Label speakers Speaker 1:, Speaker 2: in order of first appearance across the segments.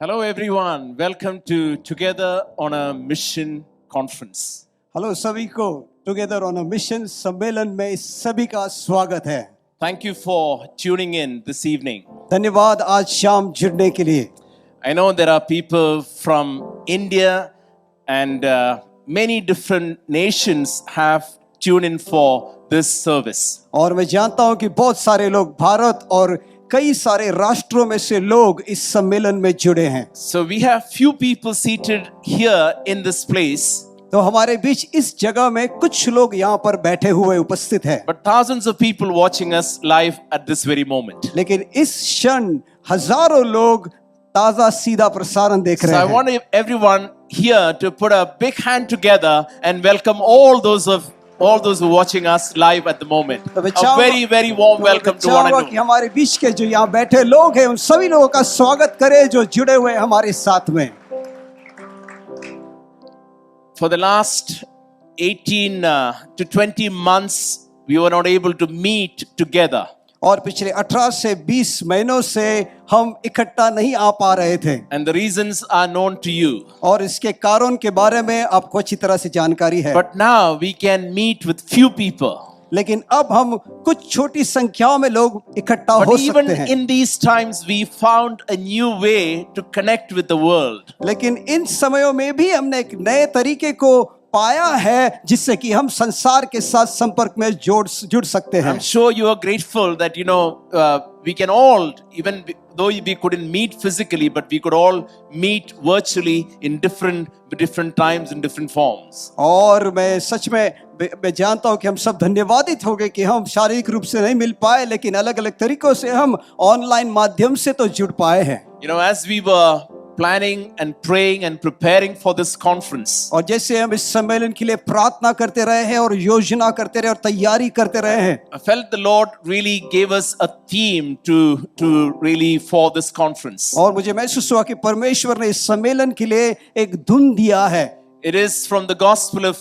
Speaker 1: Hello, everyone. Welcome to Together on a Mission Conference.
Speaker 2: Hello सभी को together on a mission सम्मेलन में इस सभी का स्वागत है।
Speaker 1: Thank you for tuning in this evening.
Speaker 2: धन्यवाद आज शाम जुड़ने के लिए।
Speaker 1: I know there are people from India and many different nations have tuned in for this service.
Speaker 2: और मैं जानता हूं कि बहुत सारे लोग भारत और कई सारे राष्ट्रों में से लोग इस सम्मेलन में जुड़े हैं।
Speaker 1: So we have few people seated here in this place,
Speaker 2: तो हमारे बीच इस जगह में कुछ लोग यहाँ पर बैठे हुए उपस्थित हैं,
Speaker 1: but thousands of people watching us live at this very moment.
Speaker 2: लेकिन इस क्षण हजारों लोग ताजा सीधा प्रसारण देख
Speaker 1: So
Speaker 2: रहे
Speaker 1: I
Speaker 2: हैं।
Speaker 1: want everyone here to put a big hand together and welcome all those who are watching us live at the moment.
Speaker 2: तो मैं
Speaker 1: A
Speaker 2: चाहूंगा-
Speaker 1: very warm welcome to one
Speaker 2: चाहूंगा
Speaker 1: and
Speaker 2: कि
Speaker 1: all.
Speaker 2: हमारे बीच के जो यहाँ बैठे लोग हैं उन सभी लोगों का स्वागत करें जो जुड़े हुए हैं हमारे साथ में।
Speaker 1: For the last 18 to 20 months, we were not able to meet together.
Speaker 2: और पिछले 18 से 20 महीनों से हम इकट्ठा नहीं आ पा रहे थे
Speaker 1: And the reasons are known to you.
Speaker 2: और इसके कारण के बारे में आपको अच्छी तरह से जानकारी है।
Speaker 1: But now we can meet with few people.
Speaker 2: लेकिन अब हम कुछ छोटी संख्याओं में लोग इकट्ठा
Speaker 1: But
Speaker 2: हो
Speaker 1: even
Speaker 2: सकते हैं।
Speaker 1: in these times, we found a new way to connect with the world.
Speaker 2: लेकिन इन समयों में भी हमने एक नए तरीके को पाया है जिससे कि हम संसार के साथ संपर्क में जुड़ सकते हैं।
Speaker 1: I'm sure you are grateful that we can all, even though we couldn't meet physically, but we could all meet virtually in different times in different forms.
Speaker 2: और मैं सच में मैं जानता हूं कि हम सब धन्यवादित हो गए कि हम शारीरिक रूप से नहीं मिल पाए, लेकिन अलग अलग तरीकों से हम ऑनलाइन माध्यम से तो जुड़ पाए हैं।
Speaker 1: As we were planning and praying and preparing for this conference,
Speaker 2: और जैसे हम इस सम्मेलन के लिए प्रार्थना करते रहे हैं और योजना करते रहे और तैयारी करते रहे हैं,
Speaker 1: I felt the Lord really gave us a theme to really for this conference.
Speaker 2: और मुझे महसूस हुआ कि परमेश्वर ने इस सम्मेलन के लिए एक धुन दिया है।
Speaker 1: It is from the Gospel of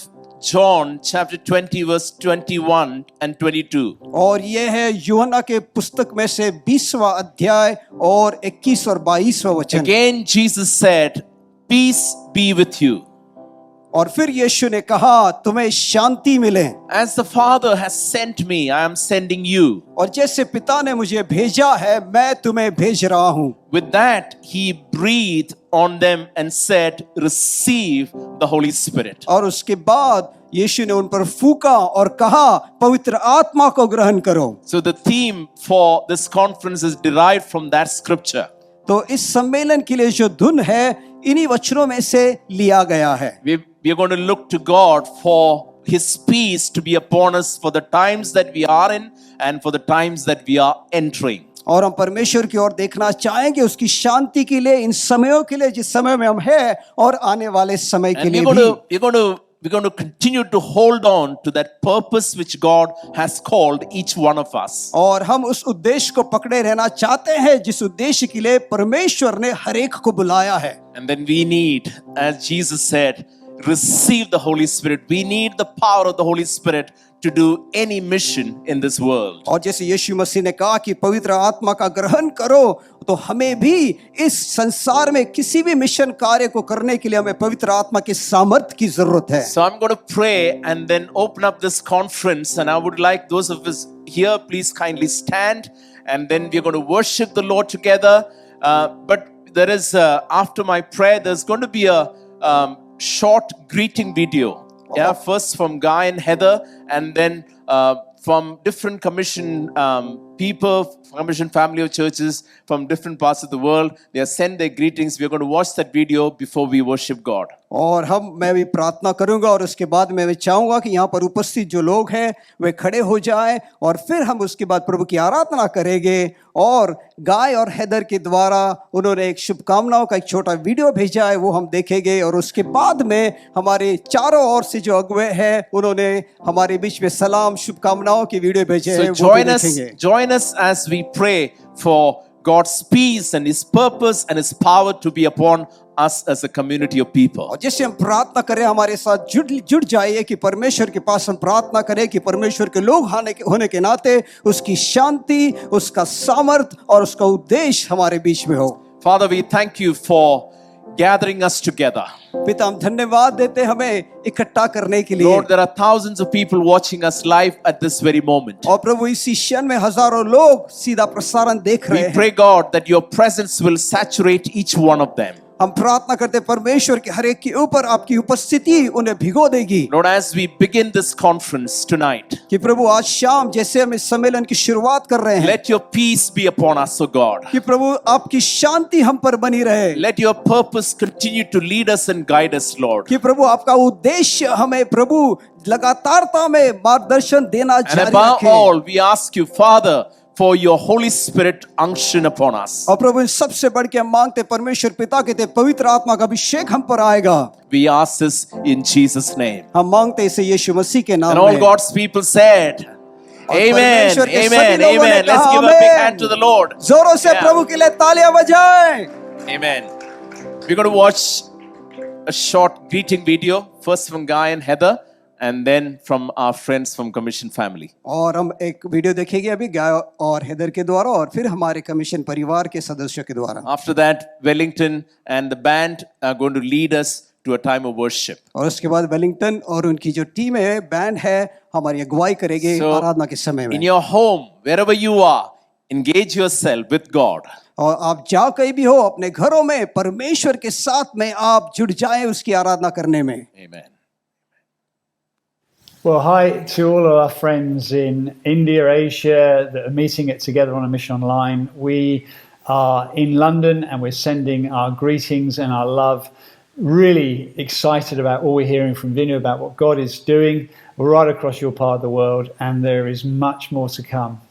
Speaker 1: John, chapter 20, verse 21 and 22.
Speaker 2: और ये है यूहन्ना के पुस्तक में से 20वां अध्याय और 21 और 22वां वचन।
Speaker 1: Again, Jesus said, "Peace be with you.
Speaker 2: और फिर यीशु ने कहा तुम्हें शांति मिले।
Speaker 1: As the Father has sent me, I am sending you."
Speaker 2: और जैसे पिता ने मुझे भेजा है मैं तुम्हें भेज रहा हूँ।
Speaker 1: With that, he breathed on them and said, "Receive the Holy Spirit."
Speaker 2: और उसके बाद यीशु ने उन पर फूका और कहा पवित्र आत्मा को ग्रहण करो।
Speaker 1: So the theme for this conference is derived from that scripture.
Speaker 2: तो इस सम्मेलन के लिए जो धुन है इन्हीं वचनों में से लिया गया है।
Speaker 1: We are going to look to God for His peace to be upon us for the times that we are in and for the times that we are entering.
Speaker 2: और हम परमेश्वर की ओर देखना चाहेंगे उसकी शांति के लिए, इन समयों के लिए जिस समय में हम हैं और आने वाले समय के
Speaker 1: And
Speaker 2: लिए भी।
Speaker 1: we're going to continue to hold on to that purpose which God has called each one of us.
Speaker 2: और हम उस उद्देश्य को पकड़े रहना चाहते हैं जिस उद्देश्य के लिए परमेश्वर ने हर एक को बुलाया है।
Speaker 1: And then we need, as Jesus said, receive the Holy Spirit. We need the power of the Holy Spirit to do any mission in this world.
Speaker 2: और जैसे यीशु मसीह ने कहा कि पवित्र आत्मा का ग्रहण करो, तो हमें भी इस संसार में किसी भी मिशन कार्य को करने के लिए हमें पवित्र आत्मा के सामर्थ्य की जरूरत है।
Speaker 1: So I'm going to pray and then open up this conference, and I would like those of us here, please kindly stand, and then we're going to worship the Lord together. But there is, after my prayer, there's going to be a short greeting video. Yeah, first from Guy and Heather, and then from different commission people, commission family of churches from different parts of the world. They have sent their greetings. We are going to watch that video before we worship God.
Speaker 2: और मैं भी प्रार्थना करूंगा और उसके बाद मैं चाहूंगा कि यहाँ पर उपस्थित जो लोग हैं वे खड़े हो जाएं और फिर हम उसके बाद प्रभु की आराधना करेंगे। और गाय और हैदर के द्वारा उन्होंने एक शुभकामनाओं का एक छोटा वीडियो भेजा है, वो हम देखेंगे। और उसके बाद में हमारे चारों ओर से जो अगुवे हैं उन्होंने हमारे बीच में सलाम शुभकामनाओं की वीडियो भेजे हैं,
Speaker 1: So
Speaker 2: वो भी देखेंगे।
Speaker 1: join us as we pray for God's peace and His purpose and His power to be upon us as a community of people.
Speaker 2: और जैसे हम प्रार्थना करें हमारे साथ जुड़ जाइए कि परमेश्वर के पास हम प्रार्थना करें कि परमेश्वर के लोग होने के नाते उसकी शांति, उसका सामर्थ और उसका उद्देश्य हमारे बीच में हो।
Speaker 1: Father, we thank you for gathering us together.
Speaker 2: पिता हम धन्यवाद देते हैं हमें इकट्ठा करने के लिए।
Speaker 1: Lord, there are thousands of people watching us live at this very moment.
Speaker 2: और प्रभु इसी क्षण में हजारों लोग सीधा प्रसारण देख रहे
Speaker 1: We
Speaker 2: हैं।
Speaker 1: pray, God, that your presence will saturate each one of them.
Speaker 2: हम प्रार्थना करते हैं परमेश्वर के हर एक के ऊपर आपकी उपस्थिति उन्हें भिगो देगी।
Speaker 1: Lord, as we begin this conference tonight,
Speaker 2: कि प्रभु आज शाम जैसे हम इस सम्मेलन की शुरुआत कर रहे हैं,
Speaker 1: let your peace be upon us, O God.
Speaker 2: कि प्रभु आपकी शांति हम पर बनी रहे।
Speaker 1: Let your purpose continue to lead us and guide us, Lord.
Speaker 2: कि प्रभु आपका उद्देश्य हमें प्रभु लगातारता में मार्गदर्शन देना
Speaker 1: And
Speaker 2: जारी
Speaker 1: above
Speaker 2: रखे।
Speaker 1: all, we ask you, Father, for your Holy Spirit unction upon us.
Speaker 2: और प्रभु इन सबसे बढ़ के हम मांगते परमेश्वर पिता के ते पवित्र आत्मा का अभिषेक हम पर आएगा।
Speaker 1: We ask this in Jesus' name.
Speaker 2: हम मांगते इसे यीशु मसीह के नाम
Speaker 1: And all
Speaker 2: में।
Speaker 1: God's people said, Amen,
Speaker 2: परमेश्वर के सभी
Speaker 1: Amen,
Speaker 2: लोगों ने
Speaker 1: Amen. Let's
Speaker 2: कहा,
Speaker 1: give a big
Speaker 2: amen.
Speaker 1: hand to the Lord.
Speaker 2: जोरों से
Speaker 1: Yeah.
Speaker 2: प्रभु के लिए तालियां बजाएं।
Speaker 1: Amen. We're going to watch a short greeting video, first from Guy and Heather, and then from our friends from Commission family.
Speaker 2: और हम एक video देखेंगे अभी गाय और हेदर के द्वारा और फिर हमारे कमीशन परिवार के सदस्यों के द्वारा।
Speaker 1: After that, Wellington and the band are going to lead us to a time of worship.
Speaker 2: और उसके बाद वेलिंगटन और उनकी जो टीम है, बैंड है, हमारी अगुवाई करेंगे
Speaker 1: So,
Speaker 2: आराधना के समय
Speaker 1: in
Speaker 2: में।
Speaker 1: your home, wherever you are, engage yourself with God.
Speaker 2: और आप जहाँ कहीं भी हो अपने घरों में परमेश्वर के साथ में आप जुड़ जाएं उसकी आराधना करने में।
Speaker 1: Amen.
Speaker 3: Well, hi to all of our friends in India, Asia that are meeting it together on a mission online. We are in London and we're sending our greetings and our love. Really excited about all we're hearing from Vinu about what God is doing right across your part of the world, and there is much more to come.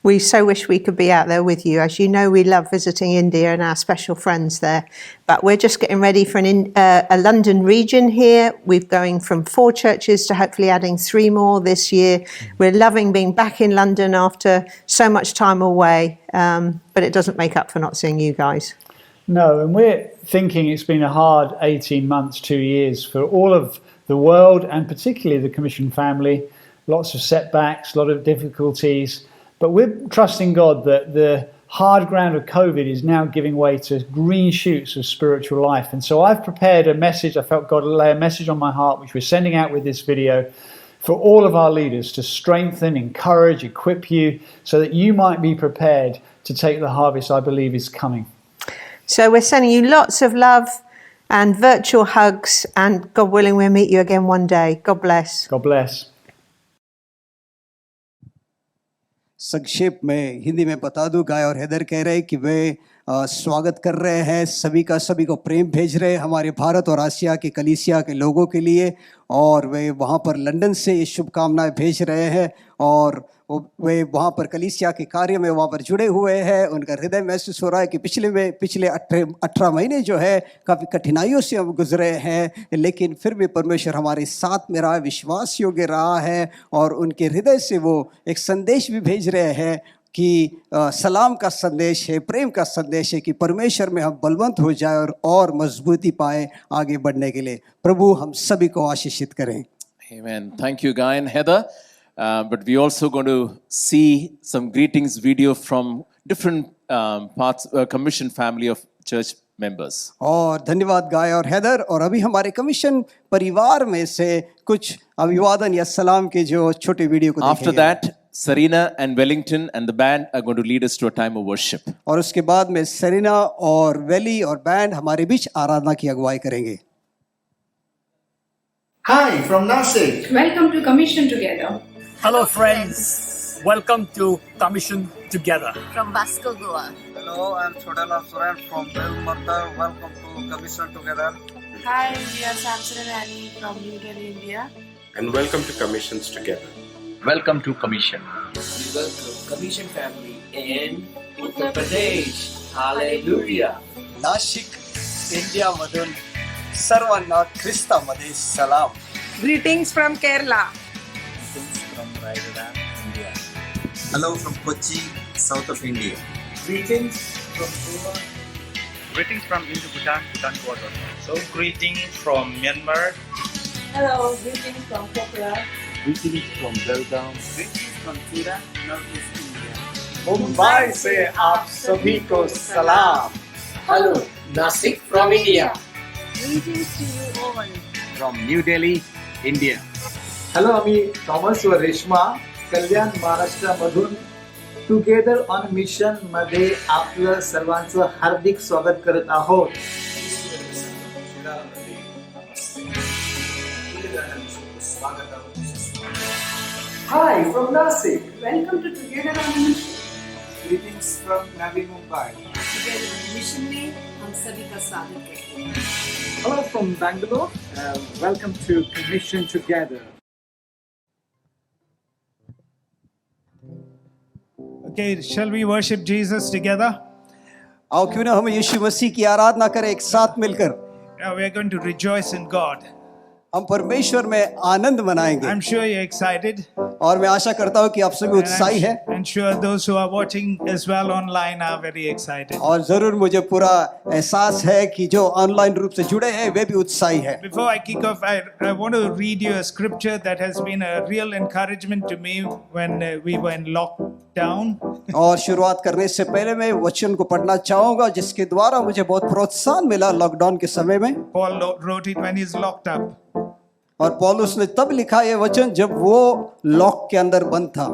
Speaker 4: We so wish we could be out there with you. As you know, we love visiting India and our special friends there. But we're just getting ready for a London region here. We're going from 4 churches to hopefully adding 3 more this year. We're loving being back in London after so much time away. But it doesn't make up for not seeing you guys.
Speaker 3: No, and we're thinking it's been a hard 18 months, 2 years for all of the world and particularly the Commission family. Lots of setbacks, a lot of difficulties. But we're trusting God that the hard ground of COVID is now giving way to green shoots of spiritual life. And so I've prepared a message. I felt God lay a message on my heart, which we're sending out with this video for all of our leaders to strengthen, encourage, equip you so that you might be prepared to take the harvest I believe is coming.
Speaker 4: So we're sending you lots of love and virtual hugs. And God willing, we'll meet you again one day. God bless.
Speaker 3: God bless.
Speaker 2: संक्षेप में हिंदी में बता दूं, गाय और Heather कह रहे हैं कि वे स्वागत कर रहे हैं, सभी को प्रेम भेज रहे हैं हमारे भारत और आसिया के कलीसिया के लोगों के लिए, और वे वहाँ पर लंदन से ये शुभकामनाएं भेज रहे हैं और वे वहाँ पर कलीसिया के कार्य में वहाँ पर जुड़े हुए हैं। उनका हृदय महसूस हो रहा है कि पिछले 18 महीने जो है काफ़ी कठिनाइयों से हम गुजरे हैं, लेकिन फिर भी परमेश्वर हमारे साथ में रहा है, विश्वास योग्य रहा है, और उनके हृदय से वो एक संदेश भी भेज रहे हैं कि सलाम का संदेश है, प्रेम का संदेश है कि परमेश्वर में हम बलवंत हो जाए और मजबूती पाए आगे बढ़ने के लिए। प्रभु हम सभी को आशीषित करें।
Speaker 1: Amen. Thank you, Guy and Heather. But we also going to see some greetings video from different parts, Commission family of church members.
Speaker 2: और धन्यवाद गाय और हैदर। और अभी हमारे कमीशन परिवार में से कुछ अभिवादन या सलाम के जो छोटे वीडियो को
Speaker 1: After
Speaker 2: देखेंगे।
Speaker 1: that, Sarina and Wellington and the band are going to lead us to a time of worship.
Speaker 2: और उसके बाद में सरीना और वेली और बैंड हमारे बीच आराधना की अगुवाई करेंगे।
Speaker 5: Hi from Nashik.
Speaker 6: Welcome to Commission Together.
Speaker 7: Hello friends, welcome to Commission Together.
Speaker 8: From Vasco, Goa.
Speaker 9: Hello, I'm Chodala Suran from Belmarta. Welcome to Commission Together.
Speaker 10: Hi, we are Samson and Annie from New Delhi, India.
Speaker 11: And welcome to Commissions Together.
Speaker 12: Welcome to Commission.
Speaker 13: We welcome Commission family in Uttar Pradesh. Hallelujah.
Speaker 2: Nashik India मधून सर्वांना ख्रिस्तामध्ये सलाम.
Speaker 14: Greetings from Kerala.
Speaker 15: Greetings from Raigada, India.
Speaker 16: Hello from Kochi, south of India.
Speaker 17: Greetings from Goa.
Speaker 18: Greetings from Indo-Bhutan, Bhutan border.
Speaker 19: So greetings from Myanmar.
Speaker 20: Hello, greetings from Pokhara.
Speaker 21: Greetings from Belgaum.
Speaker 22: Greetings from Surat, Northeast India.
Speaker 23: Mumbai से आप सभी को सलाम.
Speaker 13: Hello, Nasik from India.
Speaker 20: Greetings to you all.
Speaker 15: From New Delhi, India.
Speaker 17: Hello, आम्ही Thomas व रेश्मा कल्याण महाराष्ट्रामधून together on mission मध्ये आपलं सर्वांचं हार्दिक स्वागत करत आहोत.
Speaker 5: Hi from Nasik.
Speaker 6: Welcome to Together on Mission.
Speaker 17: Greetings from Navi Mumbai.
Speaker 10: Together on Mission में हम सभी का स्वागत करते हैं.
Speaker 17: Hello from Bangalore. Welcome to Commission Together.
Speaker 3: Okay, shall we worship Jesus together?
Speaker 2: आओ क्यों ना हम यीशु मसीह की आराधना करें एक साथ मिलकर.
Speaker 3: We are going to rejoice in God.
Speaker 2: हम परमेश्वर में आनंद मनाएंगे.
Speaker 3: I'm sure you're excited.
Speaker 2: और मैं आशा करता हूँ कि आप सभी उत्साही हैं.
Speaker 3: And sure those who are watching as well online are very excited.
Speaker 2: और जरूर मुझे पूरा एहसास है कि जो ऑनलाइन रूप से जुड़े हैं वे भी उत्साही हैं.
Speaker 3: Before I kick off, I want to read you a scripture that has been a real encouragement to me when we were in lockdown.
Speaker 2: और शुरुआत करने से पहले मैं वचन को पढ़ना चाहूंगा जिसके द्वारा मुझे बहुत प्रोत्साहन मिला लॉकडाउन के समय में.
Speaker 3: Paul wrote it when he's locked up.
Speaker 2: और पौलुस ने तब लिखा ये वचन जब वो लॉक के अंदर बंद था.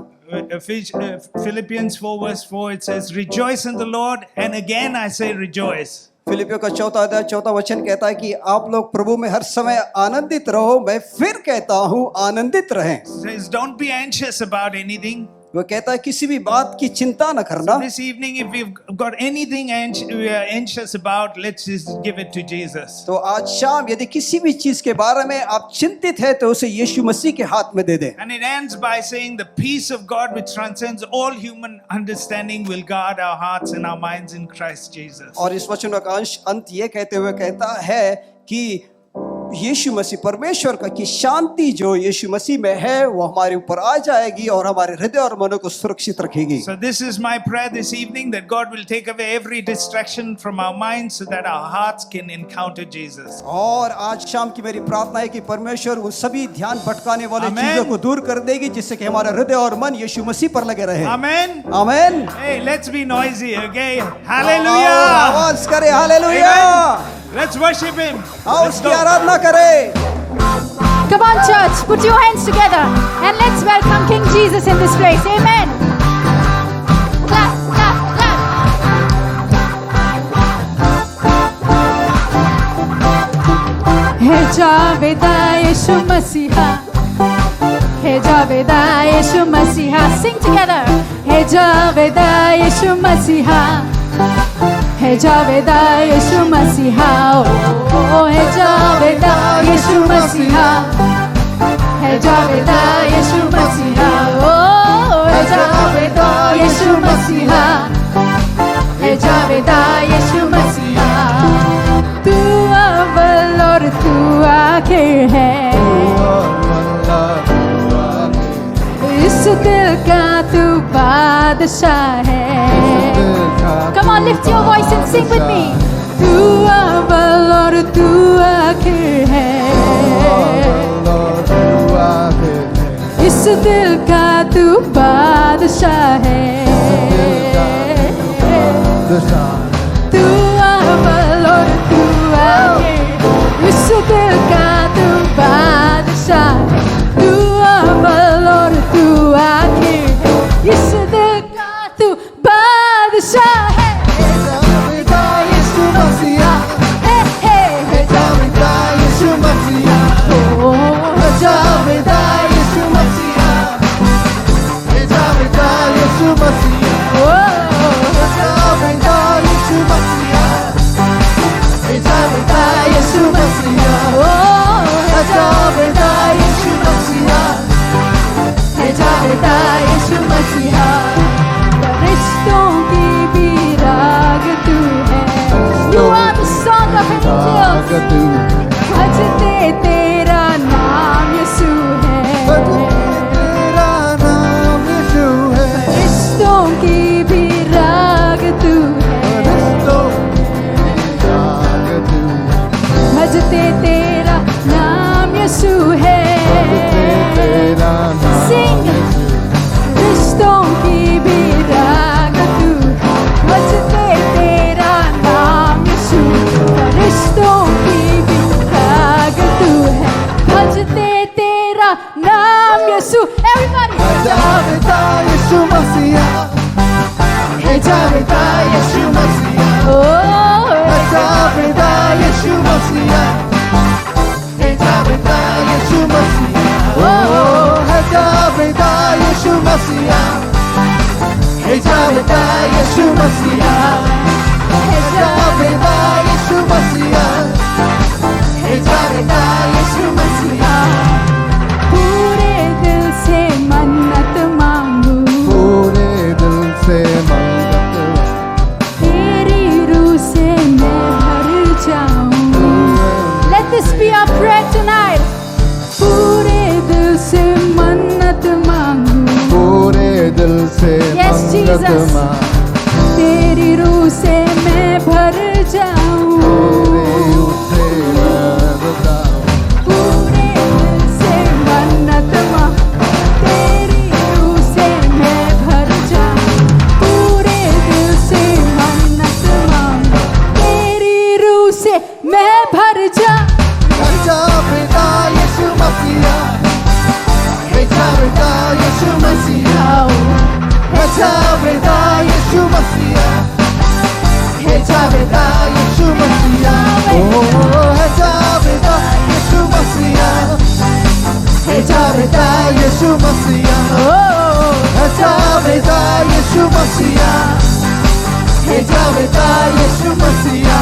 Speaker 3: Philippians 4 verse 4 it says, "Rejoice in the Lord," and again I say rejoice.
Speaker 2: फिलिपियों का 4 अध्याय 4 वचन कहता है कि आप लोग प्रभु में हर समय आनंदित रहो. मैं फिर कहता हूँ आनंदित रहें.
Speaker 3: It says, "Don't be anxious about anything."
Speaker 2: वो कहता है किसी भी बात की चिंता न करना.
Speaker 3: This evening, if we've got anything we are anxious about, let's just give it to Jesus.
Speaker 2: तो आज शाम यदि किसी भी चीज के बारे में आप चिंतित हैं तो उसे यीशु मसीह के हाथ में दे दें.
Speaker 3: And it ends by saying, "The peace of God, which transcends all human understanding, will guard our hearts and our minds in Christ Jesus."
Speaker 2: और इस वचन का अंश अंत ये कहते हुए कहता है कि यीशु मसीह परमेश्वर का की शांति जो यीशु मसीह में है वो हमारे ऊपर आ जाएगी और हमारे हृदय और मनों को सुरक्षित रखेगी.
Speaker 3: So this is my prayer this evening, that God will take away every distraction from our minds so that our hearts can encounter Jesus.
Speaker 2: और आज शाम की मेरी प्रार्थना है कि परमेश्वर उन सभी ध्यान भटकाने वाली चीजों को दूर कर देगी जिससे कि हमारा हृदय और मन यीशु मसीह पर लगे रहे.
Speaker 3: Amen.
Speaker 2: Amen.
Speaker 3: Hey, let's be noisy, okay? Hallelujah.
Speaker 2: आवाज करें हालेलुया.
Speaker 3: Let's worship him.
Speaker 2: आओ उसकी आराधना करें.
Speaker 8: Come on, church, put your hands together and let's welcome King Jesus in this place. Amen. Clap, clap, clap. Hey Javeda Yeshu Masiha, Hey Javeda Yeshu Masiha, sing together. Hey Javeda Yeshu Masiha, Hey Javeda Yeshu Masiha, oh Hey Javeda Yeshu Masiha, Hey Javeda Yeshu Masiha, oh Hey Javeda Yeshu Masiha, Hey Javeda Yeshu Masiha. Tu awal aur tu aakhir hai, is dil ka tu बादशाह है. Come on, lift your voice and sing with me. तू अव्वल और तू आखिर है, इस दिल का तू बादशाह है. तू अव्वल और तू आखिर, इस दिल का तू बादशाह है. तू अव्वल और तू आखिर, इस दिल का तू बादशाह है. रिश्तों की
Speaker 4: जावेदा यीशु मसीहा है जावेदा यीशु मसीहा है जावेदा यीशु मसीहा है जावेदा यीशु मसीहा है जावेदा यीशु मसीहा है जावेदा यीशु मसीहा है जावेदा यीशु मसीहा
Speaker 8: पूरे दिल से मन्नत मांगू
Speaker 4: पूरे दिल से मन्नत
Speaker 8: तेरी रूह से मैं भर जाऊं Let this be our prayer tonight पूरे दिल से मन्नत मांगू
Speaker 4: पूरे दिल से
Speaker 8: Yes,
Speaker 4: मन्नत
Speaker 8: Jesus.
Speaker 4: मांगू
Speaker 8: तेरी रूह से मैं भर जाऊं पूरे दिल से मन्नत मांगू तेरी रूह से मैं भर जाऊं पूरे दिल से मन्नत मांगू तेरी रूह से मैं भर जाऊं
Speaker 4: है जावेदा यीशु मसीहा है जावेदा यीशु मसीहा है जावेदा यीशु मसीहा है जावेदा यीशु मसीहा है जावेदा यीशु मसीहा है जावेदा यीशु मसीहा है जावेदा यीशु मसीहा है जावेदा यीशु मसीहा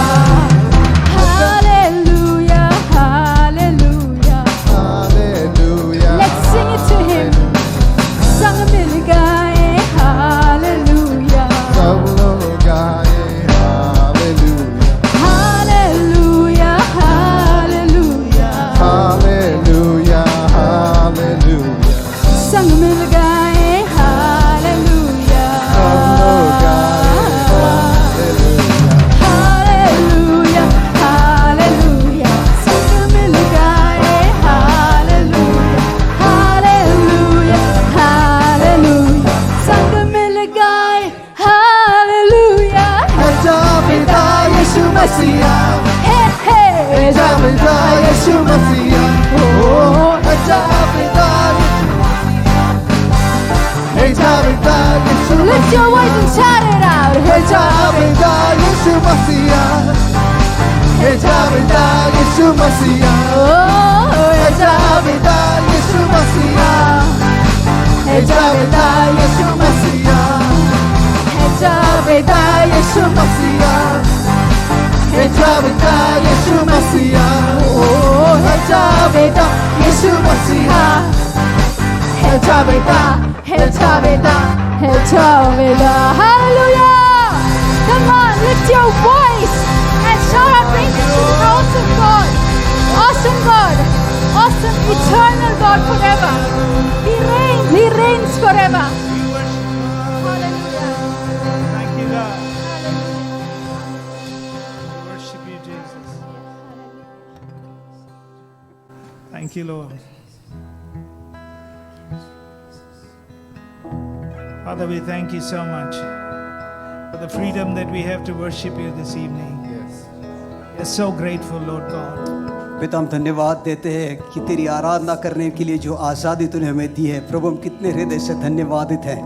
Speaker 8: Hallelujah, hallelujah.
Speaker 4: Hallelujah.
Speaker 8: Let's sing it to him. संग मिल गाए hallelujah.
Speaker 4: सब लोग गाए
Speaker 8: Hallelujah, hallelujah.
Speaker 4: Hallelujah, hallelujah.
Speaker 8: संग मिल गाए hallelujah.
Speaker 4: सब लोग गाए
Speaker 8: Hallelujah, hallelujah. संग मिल गाए hallelujah. Hallelujah, hallelujah. संग मिल गाए hallelujah.
Speaker 4: है जावेदा यीशु मसीहा
Speaker 8: Hey, hey.
Speaker 4: है जावेदा यीशु मसीहा है जावेदा है जावेदा यीशु
Speaker 8: Lift your voice and shout it out.
Speaker 4: है जावेदा यीशु मसीहा है जावेदा यीशु मसीहा है जावेदा यीशु मसीहा है जावेदा यीशु मसीहा है जावेदा यीशु मसीहा है जावेदा यीशु मसीहा है जावेदा यीशु मसीहा है जावेदा
Speaker 8: है जावेदा, है Javeda. Hallelujah! Come on, lift your voice and shout out praises to the awesome God. Awesome God. Awesome, eternal God forever. He reigns forever. Hallelujah.
Speaker 3: Thank you, God. Worship you, Jesus. Thank you, Lord. Father, we thank you so much for the freedom that we have to worship you this evening. Yes. We're so grateful, Lord God.
Speaker 2: पिता हम धन्यवाद देते हैं कि तेरी आराधना करने के लिए जो आज़ादी तूने हमें दी है प्रभु हम कितने हृदय से धन्यवादित हैं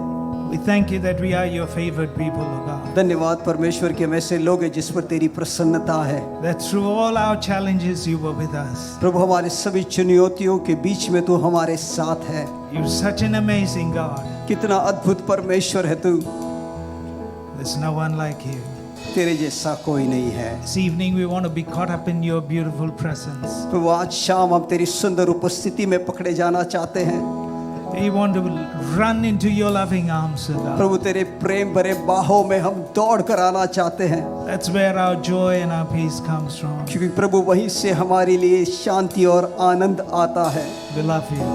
Speaker 3: We thank you that we are your favored people, O God.
Speaker 2: धन्यवाद परमेश्वर के हम ऐसे लोग हैं जिस पर तेरी प्रसन्नता है
Speaker 3: That through all our challenges you were with us.
Speaker 2: प्रभु हमारे सभी चुनौतियों के बीच में तू हमारे साथ है
Speaker 3: You're such an amazing God.
Speaker 2: कितना अद्भुत परमेश्वर है तू
Speaker 3: There's no one like you.
Speaker 2: तेरे जैसा कोई नहीं है
Speaker 3: This evening we want to be caught up in your beautiful presence.
Speaker 2: प्रभु आज शाम हम तेरी सुंदर उपस्थिति में पकड़े जाना चाहते हैं
Speaker 3: We want to run into your loving arms, O God.
Speaker 2: प्रभु तेरे प्रेम भरे बाहों में हम दौड़ कर आना चाहते हैं
Speaker 3: That's where our joy and our peace comes from.
Speaker 2: क्योंकि प्रभु वहीं से हमारे लिए शांति और आनंद आता है
Speaker 3: We love you.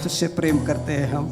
Speaker 2: तुझसे प्रेम करते हैं हम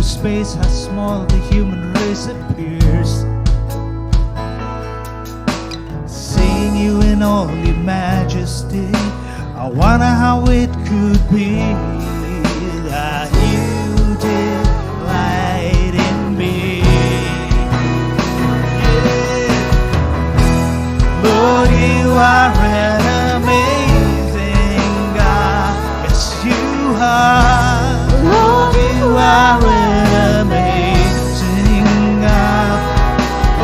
Speaker 4: into space, how small the human race appears. Seeing you in all your majesty, I wonder how it could be that you delight in me. Yeah. Lord, you are an amazing God. Yes, you are. Lord, you are an amazing God.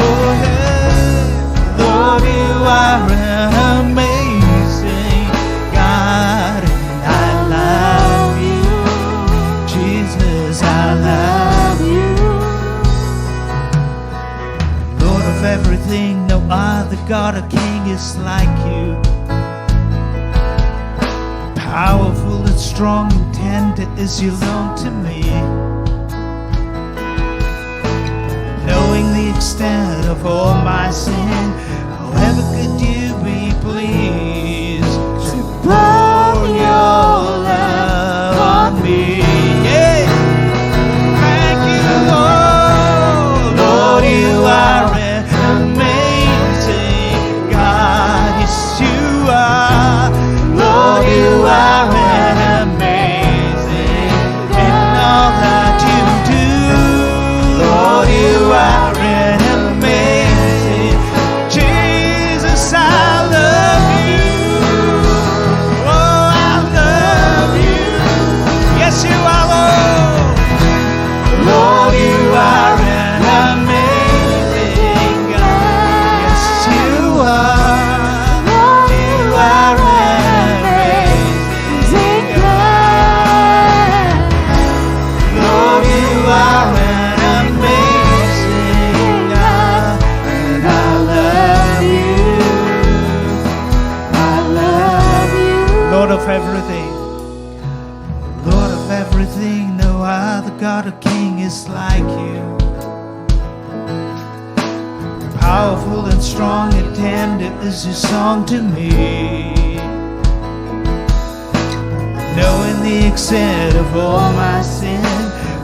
Speaker 4: Oh, yeah. Lord, you are an amazing God, and I love you. Jesus, I love you. Lord of everything, no other God or King is like you. Powerful and strong and tender is your love to me. Knowing the extent of all my sin, however could you be pleased to pour your love on me? Yeah. Thank you, Lord. Lord, you are an amazing God. Yes, you are. Lord, you are an amazing in all that you do. Lord, you are an amazing. Jesus, I love you. Oh, I love you. Yes, you are, Lord. Lord, you are an amazing God. Yes, you are. You are an amazing God. Lord, you are an amazing God, and I love you. I love you. Lord of everything, Lord of everything, no other God or King is like you. Powerful and strong and tender is your song to me. Knowing the extent of all my sin,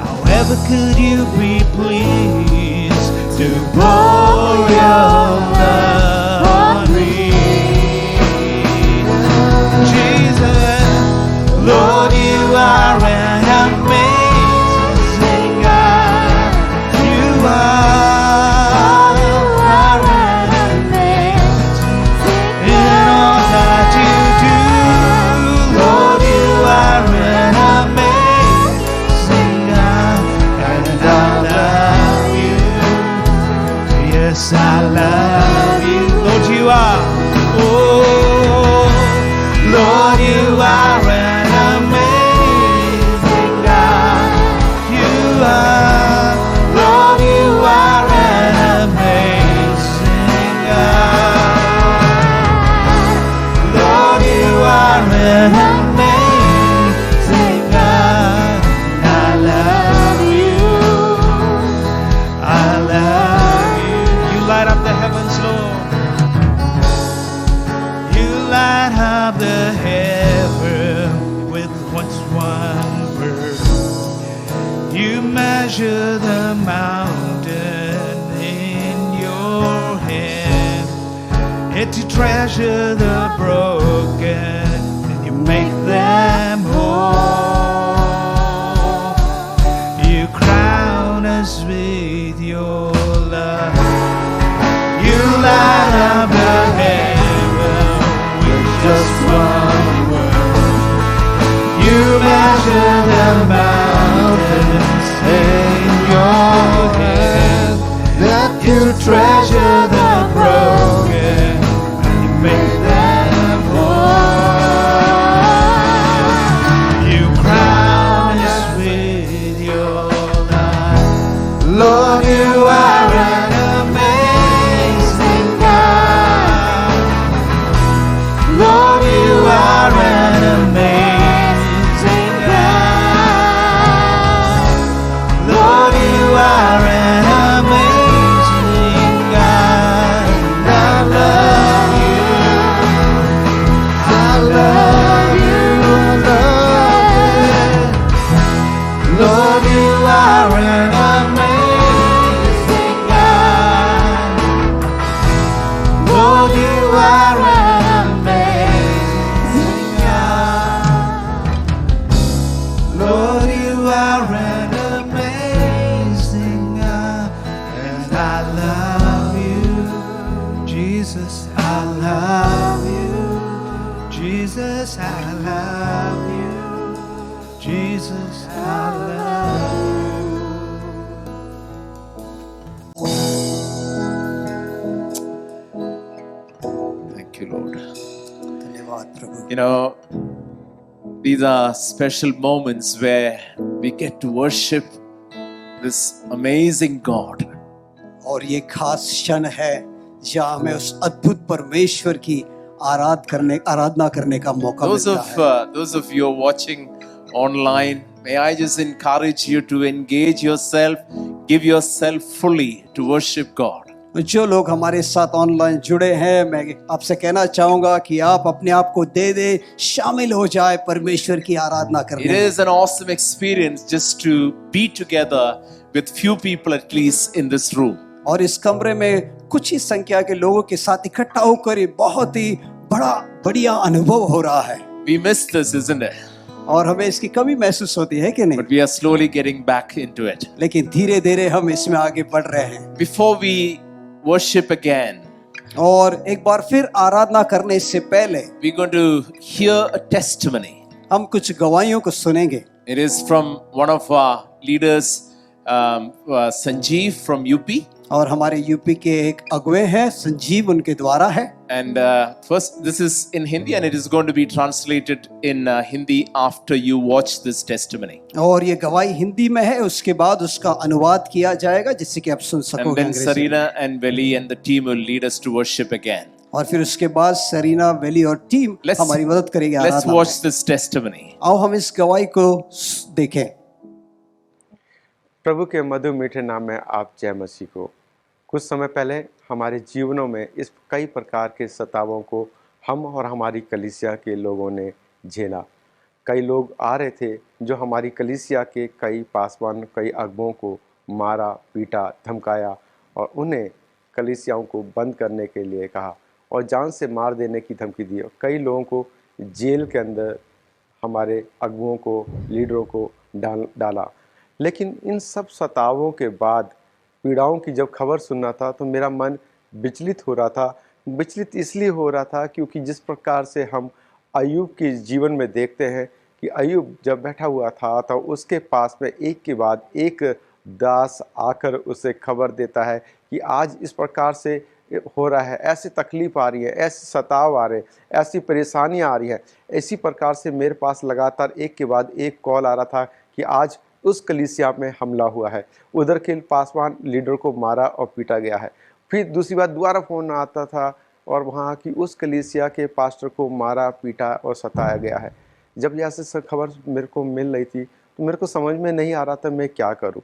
Speaker 4: however could you be pleased to pour your love on me? Jesus, Lord, you are an amazing God. You are an amazing in all that you do. Lord, you are an amazing God, and I love you. Yes, I love you. Lord, you are. Oh, Lord, you are an amazing God. You are. Lord, you are an amazing God. Lord, you are an amazing God. I love you. I love you. You light up the heavens, Lord. You light up the heaven with what's one word. You measure the mountain in your hand, yet you treasure the broken and you make them whole. You crown us with your love. You light up the heaven with just one word. You measure the mountains in your hand, that you treasure the broken and you make them whole. You crown us with your love. Lord, you are an amazing God. Lord, you are an amazing God. Lord, you are an amazing God. And I love you. I love you. I love you. Lord, you are an Jesus, I love you. Jesus, I love you. Jesus, I love you.
Speaker 1: Thank you, Lord.
Speaker 2: धन्यवाद प्रभु।
Speaker 1: You know, these are special moments where we get to worship this amazing God.
Speaker 2: और ये खास क्षण है जहाँ हमें उस अद्भुत परमेश्वर की आराधना करने का मौका मिलता है।
Speaker 1: Those of you watching online, may I just encourage you to engage yourself, give yourself fully to worship God.
Speaker 2: जो लोग हमारे साथ ऑनलाइन जुड़े हैं, मैं आपसे कहना चाहूंगा कि आप अपने आप को दे दे, शामिल हो जाए परमेश्वर की आराधना करने
Speaker 1: It is an awesome experience just to be together with few people at least in this room.
Speaker 2: और इस कमरे में कुछ ही संख्या के लोगों के साथ इकट्ठा होकर बहुत ही बढ़िया अनुभव हो रहा है।
Speaker 1: We miss this, isn't it?
Speaker 2: और हमें इसकी कमी महसूस होती है कि नहीं?
Speaker 1: But we are slowly getting back into it.
Speaker 2: लेकिन धीरे-धीरे हम इसमें आगे बढ़ रहे हैं।
Speaker 1: Before we worship again,
Speaker 2: और एक बार फिर आराधना करने से पहले
Speaker 1: we're going to hear a testimony.
Speaker 2: हम कुछ गवाहियों को सुनेंगे।
Speaker 1: It is from one of our leaders, Sanjeev from UP.
Speaker 2: और हमारे यूपी के एक अगुवे हैं, संजीव उनके द्वारा है।
Speaker 1: And first, this is in Hindi and it is going to be translated in Hindi after you watch this testimony.
Speaker 2: और ये गवाही हिंदी में है, उसके बाद उसका अनुवाद किया जाएगा जिससे कि आप सुन सकोगे।
Speaker 1: And then Sarina and Veli and the team will lead us to worship again.
Speaker 2: और फिर उसके बाद सरीना, वेली और टीम हमारी मदद करेगी आराधना में।
Speaker 1: Let's watch this testimony.
Speaker 2: आओ हम इस गवाही को देखें।
Speaker 11: प्रभु के मधुर मीठे नाम में आप जय मसीह को। कुछ समय पहले हमारे जीवनों में इस कई प्रकार के सतावों को हम और हमारी कलीसिया के लोगों ने झेला। कई लोग आ रहे थे जो हमारी कलीसिया के कई पासवान, कई अगुवों को मारा, पीटा, धमकाया और उन्हें कलीसियाओं को बंद करने के लिए कहा और जान से मार देने की धमकी दी। कई लोगों को जेल के अंदर हमारे अगुवों को, लीडरों को डाला। लेकिन इन सब सतावों के बाद, पीड़ाओं की जब खबर सुनना था तो मेरा मन विचलित हो रहा था। विचलित इसलिए हो रहा था क्योंकि जिस प्रकार से हम अय्यूब के जीवन में देखते हैं कि अय्यूब जब बैठा हुआ था तो उसके पास में एक के बाद एक दास आकर उसे खबर देता है कि आज इस प्रकार से हो रहा है, ऐसी तकलीफ आ रही है, ऐसे सताव आ रहे हैं, ऐसी परेशानियां आ रही है। इसी प्रकार से मेरे पास लगातार एक के बाद एक कॉल आ रहा था कि आज उस कलीसिया में हमला हुआ है, उधर के पासवान लीडर को मारा और पीटा गया है। फिर दूसरी बात दोबारा फ़ोन आता था और वहाँ की उस कलीसिया के पास्टर को मारा, पीटा और सताया गया है। जब ऐसे खबर मेरे को मिल रही थी तो मेरे को समझ में नहीं आ रहा था मैं क्या करूँ।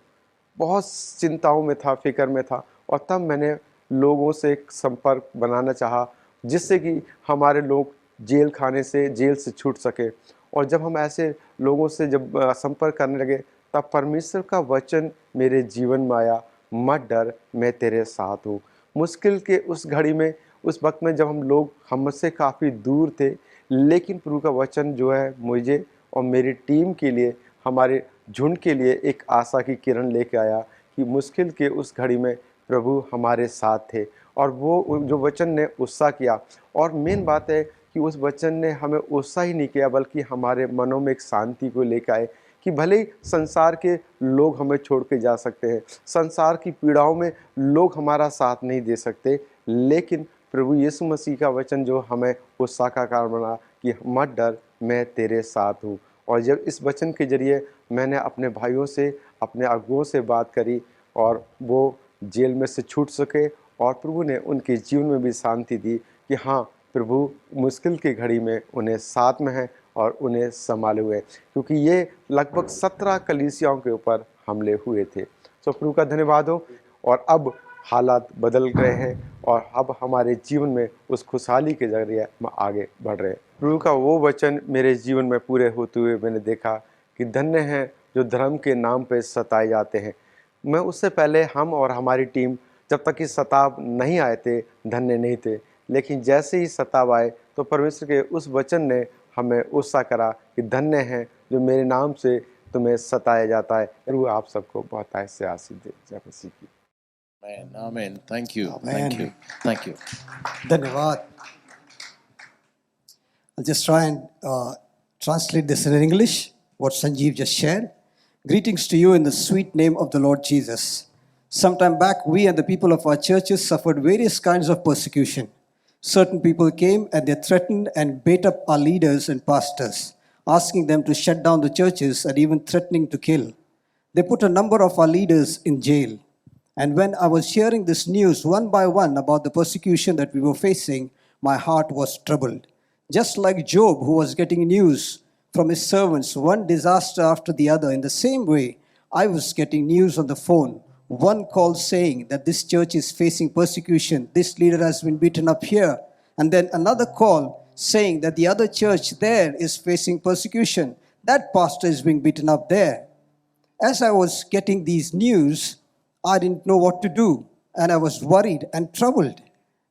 Speaker 11: बहुत चिंताओं में था, फिक्र में था और तब मैंने लोगों से संपर्क बनाना चाहा जिससे कि हमारे लोग जेल से छूट सके। और जब हम ऐसे लोगों से जब संपर्क करने लगे तब परमेश्वर का वचन मेरे जीवन में आया, मत डर, मैं तेरे साथ हूँ। मुश्किल के उस घड़ी में, उस वक्त में जब हम लोग हमसे काफ़ी दूर थे, लेकिन प्रभु का वचन जो है मुझे और मेरी टीम के लिए, हमारे झुंड के लिए एक आशा की किरण लेके आया कि मुश्किल के उस घड़ी में प्रभु हमारे साथ थे। और वो जो वचन ने उत्साह किया, और मेन बात है कि उस वचन ने हमें उत्साह ही नहीं किया बल्कि हमारे मनों में एक शांति को लेकर आए कि भले ही संसार के लोग हमें छोड़ के जा सकते हैं, संसार की पीड़ाओं में लोग हमारा साथ नहीं दे सकते, लेकिन प्रभु यीशु मसीह का वचन जो हमें उत्साह का कारण बना कि मत डर, मैं तेरे साथ हूँ। और जब इस वचन के जरिए मैंने अपने भाइयों से, अपने अगुओं से बात करी और वो जेल में से छूट सके और प्रभु ने उनके जीवन में भी शांति दी कि हाँ, प्रभु मुश्किल की घड़ी में उन्हें साथ में है और उन्हें संभाले हुए, क्योंकि ये लगभग 17 कलीसियाओं के ऊपर हमले हुए थे। तो प्रभु का धन्यवाद हो। और अब हालात बदल गए हैं और अब हमारे जीवन में उस खुशहाली के जरिए हम आगे बढ़ रहे हैं। प्रभु का वो वचन मेरे जीवन में पूरे होते हुए मैंने देखा कि धन्य हैं जो धर्म के नाम पे सताए जाते हैं। मैं उससे पहले हम और हमारी टीम जब तक इस सताव नहीं आए थे धन्य नहीं थे, लेकिन जैसे ही सताव आए तो परमेश्वर के उस वचन ने हमें उत्साह करा कि धन्य हैं जो मेरे नाम से तुम्हें सताया जाता है। प्रभु आप सबको बहुत ऐसे आशीष दे। जय मसीह की।
Speaker 1: Amen. Amen. Thank you.
Speaker 2: Amen.
Speaker 1: Thank you. Thank you.
Speaker 2: धन्यवाद. I'll just try and translate this in English, what Sanjeev just shared. Greetings to you in the sweet name of the Lord Jesus. Sometime back, we and the people of our churches suffered various kinds of persecution. Certain people came and they threatened and bait up our leaders and pastors, asking them to shut down the churches and even threatening to kill. They put a number of our leaders in jail. And when I was hearing this news one by one about the persecution that we were facing, my heart was troubled. Just like Job, who was getting news from his servants, one disaster after the other, in the same way, I was getting news on the phone. One call saying that this church is facing persecution, this leader has been beaten up here. And then another call saying that the other church there is facing persecution, that pastor is being beaten up there. As I was getting these news, I didn't know what to do, and I was worried and troubled.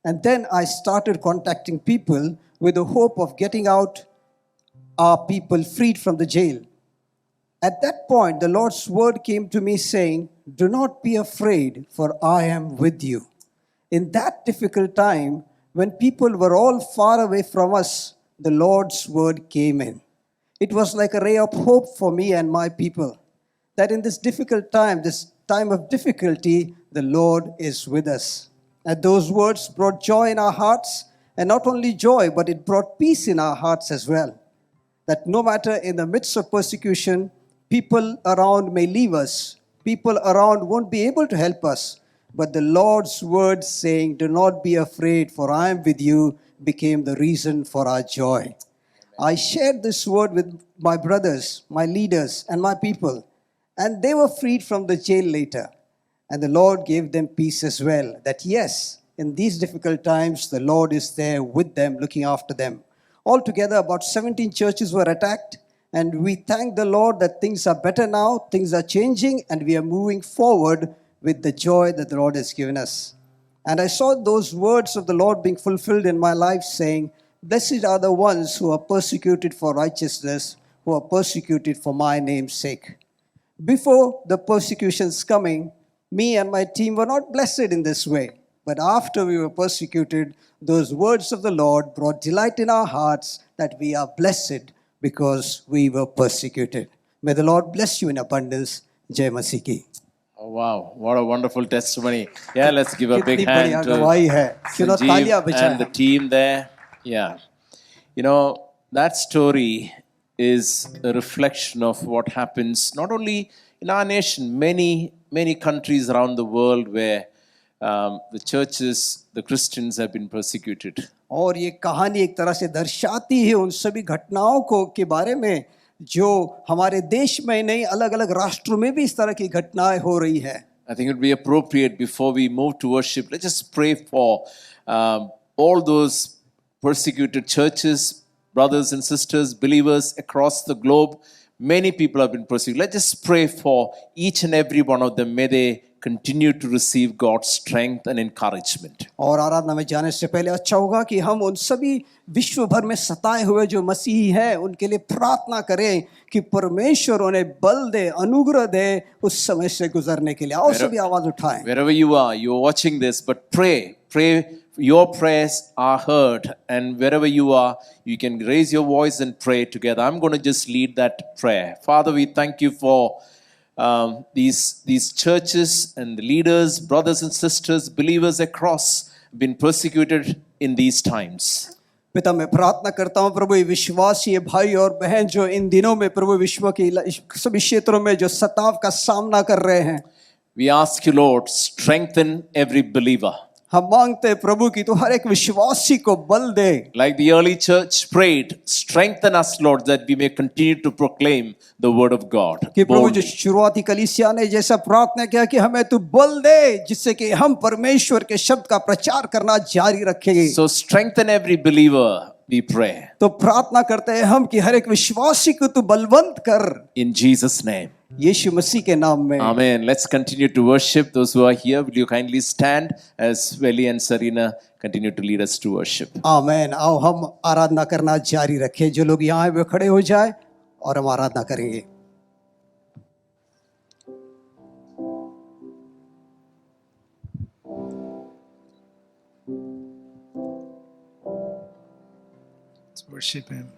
Speaker 2: And then I started contacting people with the hope of getting out our people freed from the jail. At that point, the Lord's word came to me saying, "Do not be afraid, for I am with you." In that difficult time, when people were all far away from us, the Lord's word came in. It was like a ray of hope for me and my people, that in this difficult time, this time of difficulty, the Lord is with us. And those words brought joy in our hearts, and not only joy, but it brought peace in our hearts as well. That no matter in the midst of persecution, people around may leave us, people around won't be able to help us, but the Lord's word saying, "Do not be afraid, for I am with you," became the reason for our joy. I shared this word with my brothers, my leaders, and my people, and they were freed from the jail later. And the Lord gave them peace as well, that yes, in these difficult times, the Lord is there with them, looking after them. Altogether, about 17 churches were attacked, and we thank the Lord that things are better now, things are changing, and we are moving forward with the joy that the Lord has given us. And I saw those words of the Lord being fulfilled in my life, saying, "Blessed are the ones who are persecuted for righteousness, who are persecuted for my name's sake." Before the persecutions coming, me and my team were not blessed in this way. But after we were persecuted, those words of the Lord brought delight in our hearts that we are blessed because we were persecuted. May the Lord bless you in abundance. Jai Masih ki.
Speaker 1: Oh, wow. What a wonderful testimony. Yeah, let's give a big
Speaker 2: कितनी
Speaker 1: hand
Speaker 2: बढ़िया
Speaker 1: to
Speaker 2: गवाही है. क्यों तालियां
Speaker 1: Sanjeev
Speaker 2: बजाएं.
Speaker 1: and the team there. Yeah. You know, that story is a reflection of what happens not only in our nation, many countries around the world where the churches, the Christians have been persecuted.
Speaker 2: और ये कहानी एक तरह से दर्शाती है उन सभी घटनाओं को के बारे में जो हमारे देश में नहीं, अलग अलग राष्ट्रों में भी इस तरह की घटनाएं हो रही है.
Speaker 1: I think it would be appropriate before we move to worship, let's just pray for all those persecuted churches, brothers and sisters, believers across the globe. Many people have been persecuted. Let's just pray for each and every one of them. May they continue to receive God's strength and encouragement.
Speaker 2: और आराधना में जाने से पहले अच्छा होगा कि हम उन सभी विश्व भर में सताए हुए जो मसीही हैं उनके लिए प्रार्थना करें कि परमेश्वर उन्हें बल दे, अनुग्रह दे उस समय से गुजरने के लिए. आओ सभी आवाज उठाएं.
Speaker 1: Wherever you are watching this, but pray. Your prayers are heard, and wherever you are, you can raise your voice and pray together. I'm going to just lead that prayer. Father, we thank you for these churches and the leaders, brothers and sisters, believers across, been persecuted in these times.
Speaker 2: पिता मैं प्रार्थना करता हूँ प्रभु ये विश्वासी भाई और बहन जो इन दिनों में प्रभु विश्व के सभी क्षेत्रों में जो सताव का सामना कर रहे हैं.
Speaker 1: We ask you, Lord, strengthen every believer.
Speaker 2: हम मांगते हैं प्रभु कि तू हर एक विश्वासी को बल दे.
Speaker 1: Like the early church prayed, strengthen us, Lord, that we may continue to proclaim the word of God.
Speaker 2: कि प्रभु जो शुरुआती कलीसिया ने जैसा प्रार्थना किया कि हमें तू बल दे जिससे कि हम परमेश्वर के शब्द का प्रचार करना जारी रखेंगे.
Speaker 1: So strengthen every believer, we pray.
Speaker 2: तो प्रार्थना करते हैं हम कि हर एक विश्वासी को तू बलवंत कर.
Speaker 1: In Jesus' name.
Speaker 2: यीशु मसीह के नाम में.
Speaker 1: Amen. Let's continue to worship. Those who are here, will you kindly stand as Veli and Sarina continue to lead us to worship.
Speaker 2: आमेन. आओ हम आराधना करना जारी रखें. जो लोग यहाँ हैं वे खड़े हो जाए और हम आराधना करेंगे.
Speaker 4: Worship Him.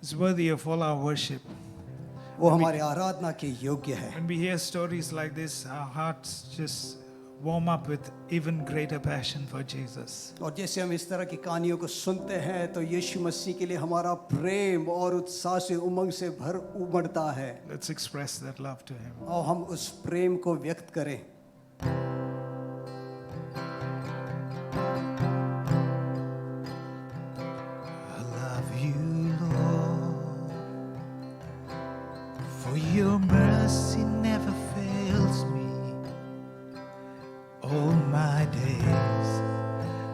Speaker 4: He's worthy of all our worship.
Speaker 2: वो हमारे आराधना के योग्य है।
Speaker 4: When we hear stories like this, our hearts just warm up with even greater passion for Jesus.
Speaker 2: और जैसे हम इस तरह की कहानियों को सुनते हैं तो यीशु मसीह के लिए हमारा प्रेम और उत्साह से उमंग से भर उमड़ता है।
Speaker 4: Let's express that love to Him.
Speaker 2: और हम उस प्रेम को व्यक्त करें।
Speaker 4: Your mercy never fails me. All my days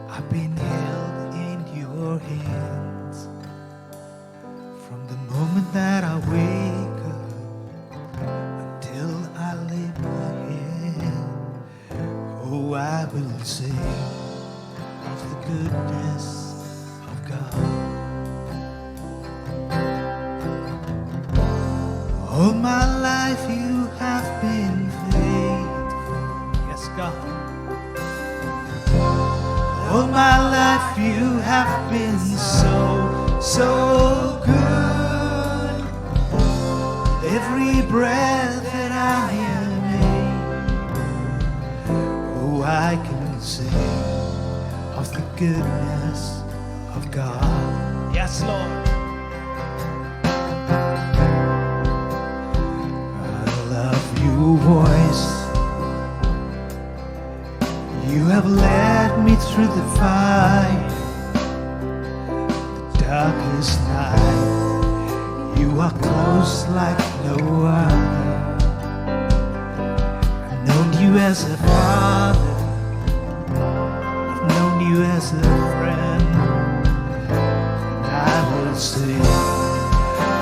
Speaker 4: I've been held in your hands. From the moment that I wake up until I lay my head, oh, I will sing of the goodness of God. All my life you have been faithful. Yes, God. All my life you have been so good. Every breath that I am able, oh, I can sing of the goodness of God. Yes, Lord. Your voice, you have led me through the fire, the darkest night. You are close like no other. I've known you as a father, I've known you as a friend, and I will sing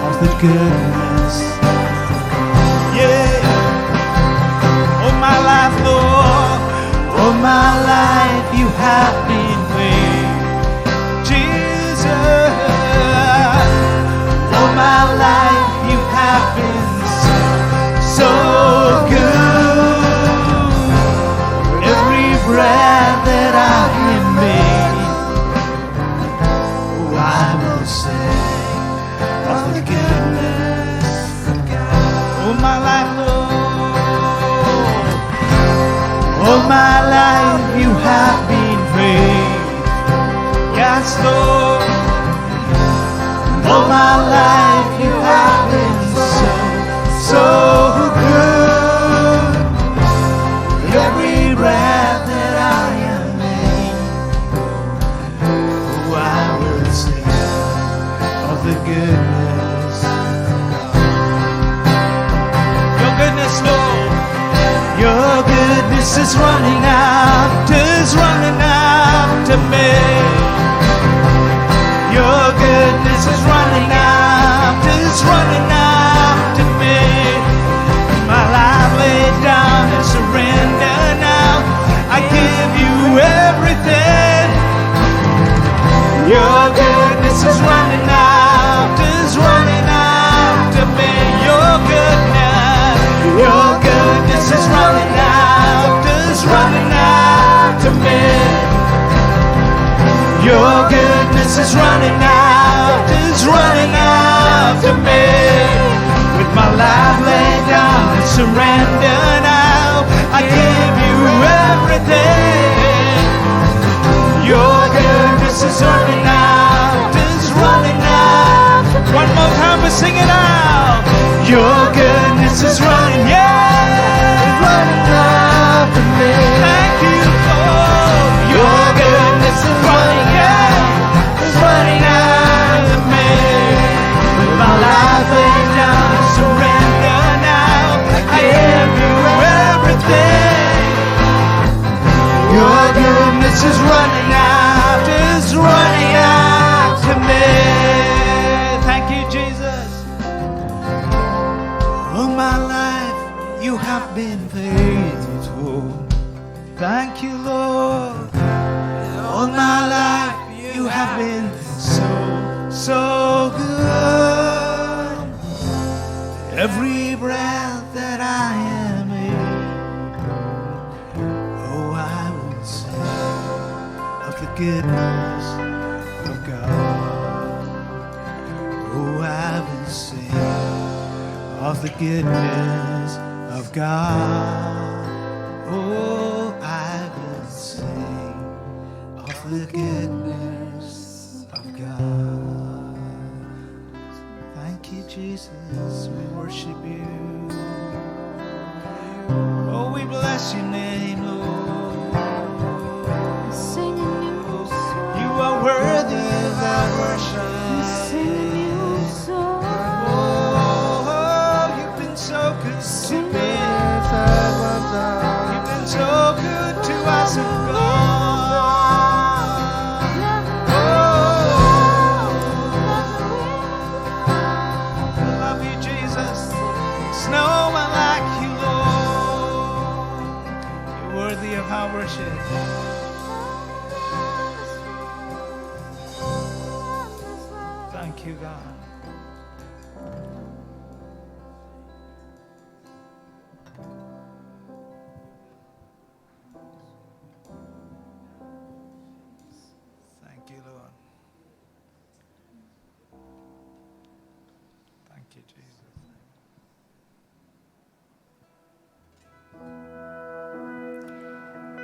Speaker 4: of the goodness. Yeah. My life, Lord, all my life you have been faithful, Jesus. All my life you have been so good. Every breath that I am made, oh, I will sing of the goodness of God. All my life, Lord. All my life you have been faithful, yes, Lord. All my life you have been so good. Every breath that I am able, oh, I will sing of the goodness of God. Your goodness, Lord. Your goodness is running after me. Your goodness is running after me. My life laid down and surrender now. I give you everything. Your goodness is running after me. Your goodness is running after me. Your goodness is running after me. With my life laid down and surrender now, I give you everything. Your goodness is running after. One more time, we sing it out. Your goodness is running, yeah, running after me. Thank you, Lord. Your goodness is running, yeah, is running after me. With my life laid down and surrender now, I give you everything. Your goodness is running after me. Thank you, Jesus. All my life you have been faithful. Thank you, Lord. All my life you have been so good. Every breath that I am able, oh, I will sing of the goodness of the goodness of God. Oh, I will sing of the goodness of God. Thank you, Jesus. We worship you. Oh, we bless your name, Lord. You are worthy of our worship. Oh, you've been so good to me. You've been so good to us, oh God. Oh, I love you, Jesus. There's no one like you, Lord. You're worthy of our worship. Thank you, God. Thank you, Lord. Thank you, Jesus.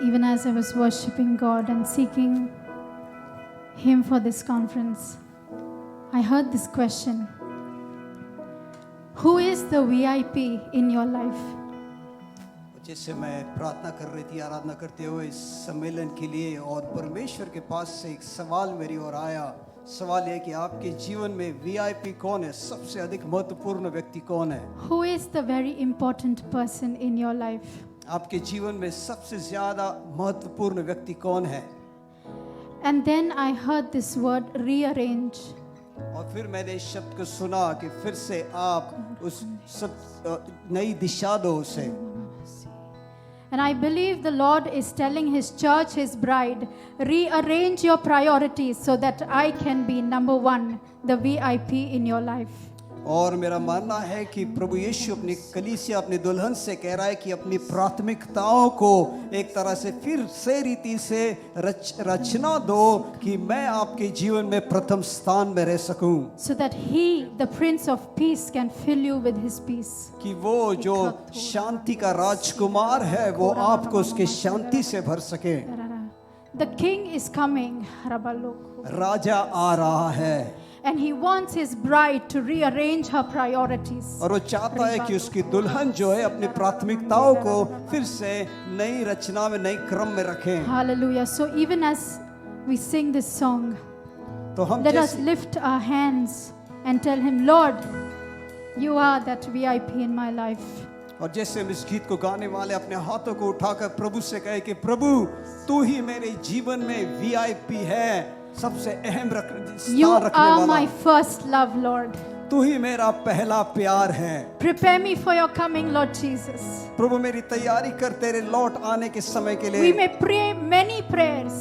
Speaker 8: Even as I was worshiping God and seeking Him for this conference, I heard this question: who is the VIP in your life?
Speaker 2: जैसे मैं प्रार्थना कर रही थी, आराधना करते हुए इस सम्मेलन के लिए, और परमेश्वर के पास से एक सवाल मेरी ओर आया। सवाल यह कि आपके जीवन में वीआईपी कौन है, सबसे अधिक महत्वपूर्ण व्यक्ति कौन है?
Speaker 8: Who is the very important person in your life?
Speaker 2: आपके जीवन में सबसे ज्यादा महत्वपूर्ण व्यक्ति कौन है?
Speaker 8: And then I heard this word rearrange.
Speaker 2: और फिर मैंने इस शब्द को सुना कि फिर से आप उस सब नई दिशा दो उसे।
Speaker 8: And I believe the Lord is telling His church, His bride, rearrange your priorities so that I can be number one, the VIP in your life.
Speaker 2: और मेरा मानना है कि प्रभु यीशु अपनी कलीसिया, अपनी दुल्हन से कह रहा है कि अपनी प्राथमिकताओं को एक तरह से फिर से रीति से रचना दो कि मैं आपके जीवन में प्रथम स्थान में रह सकूं,
Speaker 8: so that He, the Prince of Peace, can fill you with His peace.
Speaker 2: कि वो जो शांति का राजकुमार है वो आपको उसके शांति से भर सके।
Speaker 8: The King is coming,
Speaker 2: राजा आ रहा है,
Speaker 8: and He wants His bride to rearrange her priorities.
Speaker 2: और वो चाहता है कि उसकी दुल्हन जो है अपनी प्राथमिकताओं को फिर से नई रचना में, नई क्रम में रखे।
Speaker 8: Hallelujah. So even as we sing this song,
Speaker 2: तो हम
Speaker 8: let us lift our hands and tell Him, Lord, you are that VIP in my life.
Speaker 2: और जैसे हम इस गीत को गाने वाले अपने हाथों को उठाकर प्रभु से कहे कि प्रभु तू ही मेरे जीवन में वीआईपी है, सबसे अहम
Speaker 8: You
Speaker 2: स्थान रखने
Speaker 8: are
Speaker 2: वाला।
Speaker 8: my first love, Lord.
Speaker 2: तू ही मेरा पहला प्यार है।
Speaker 8: Prepare me for your coming, Lord Jesus.
Speaker 2: प्रभु मेरी तैयारी कर तेरे लौट आने के समय के लिए।
Speaker 8: We may pray many prayers.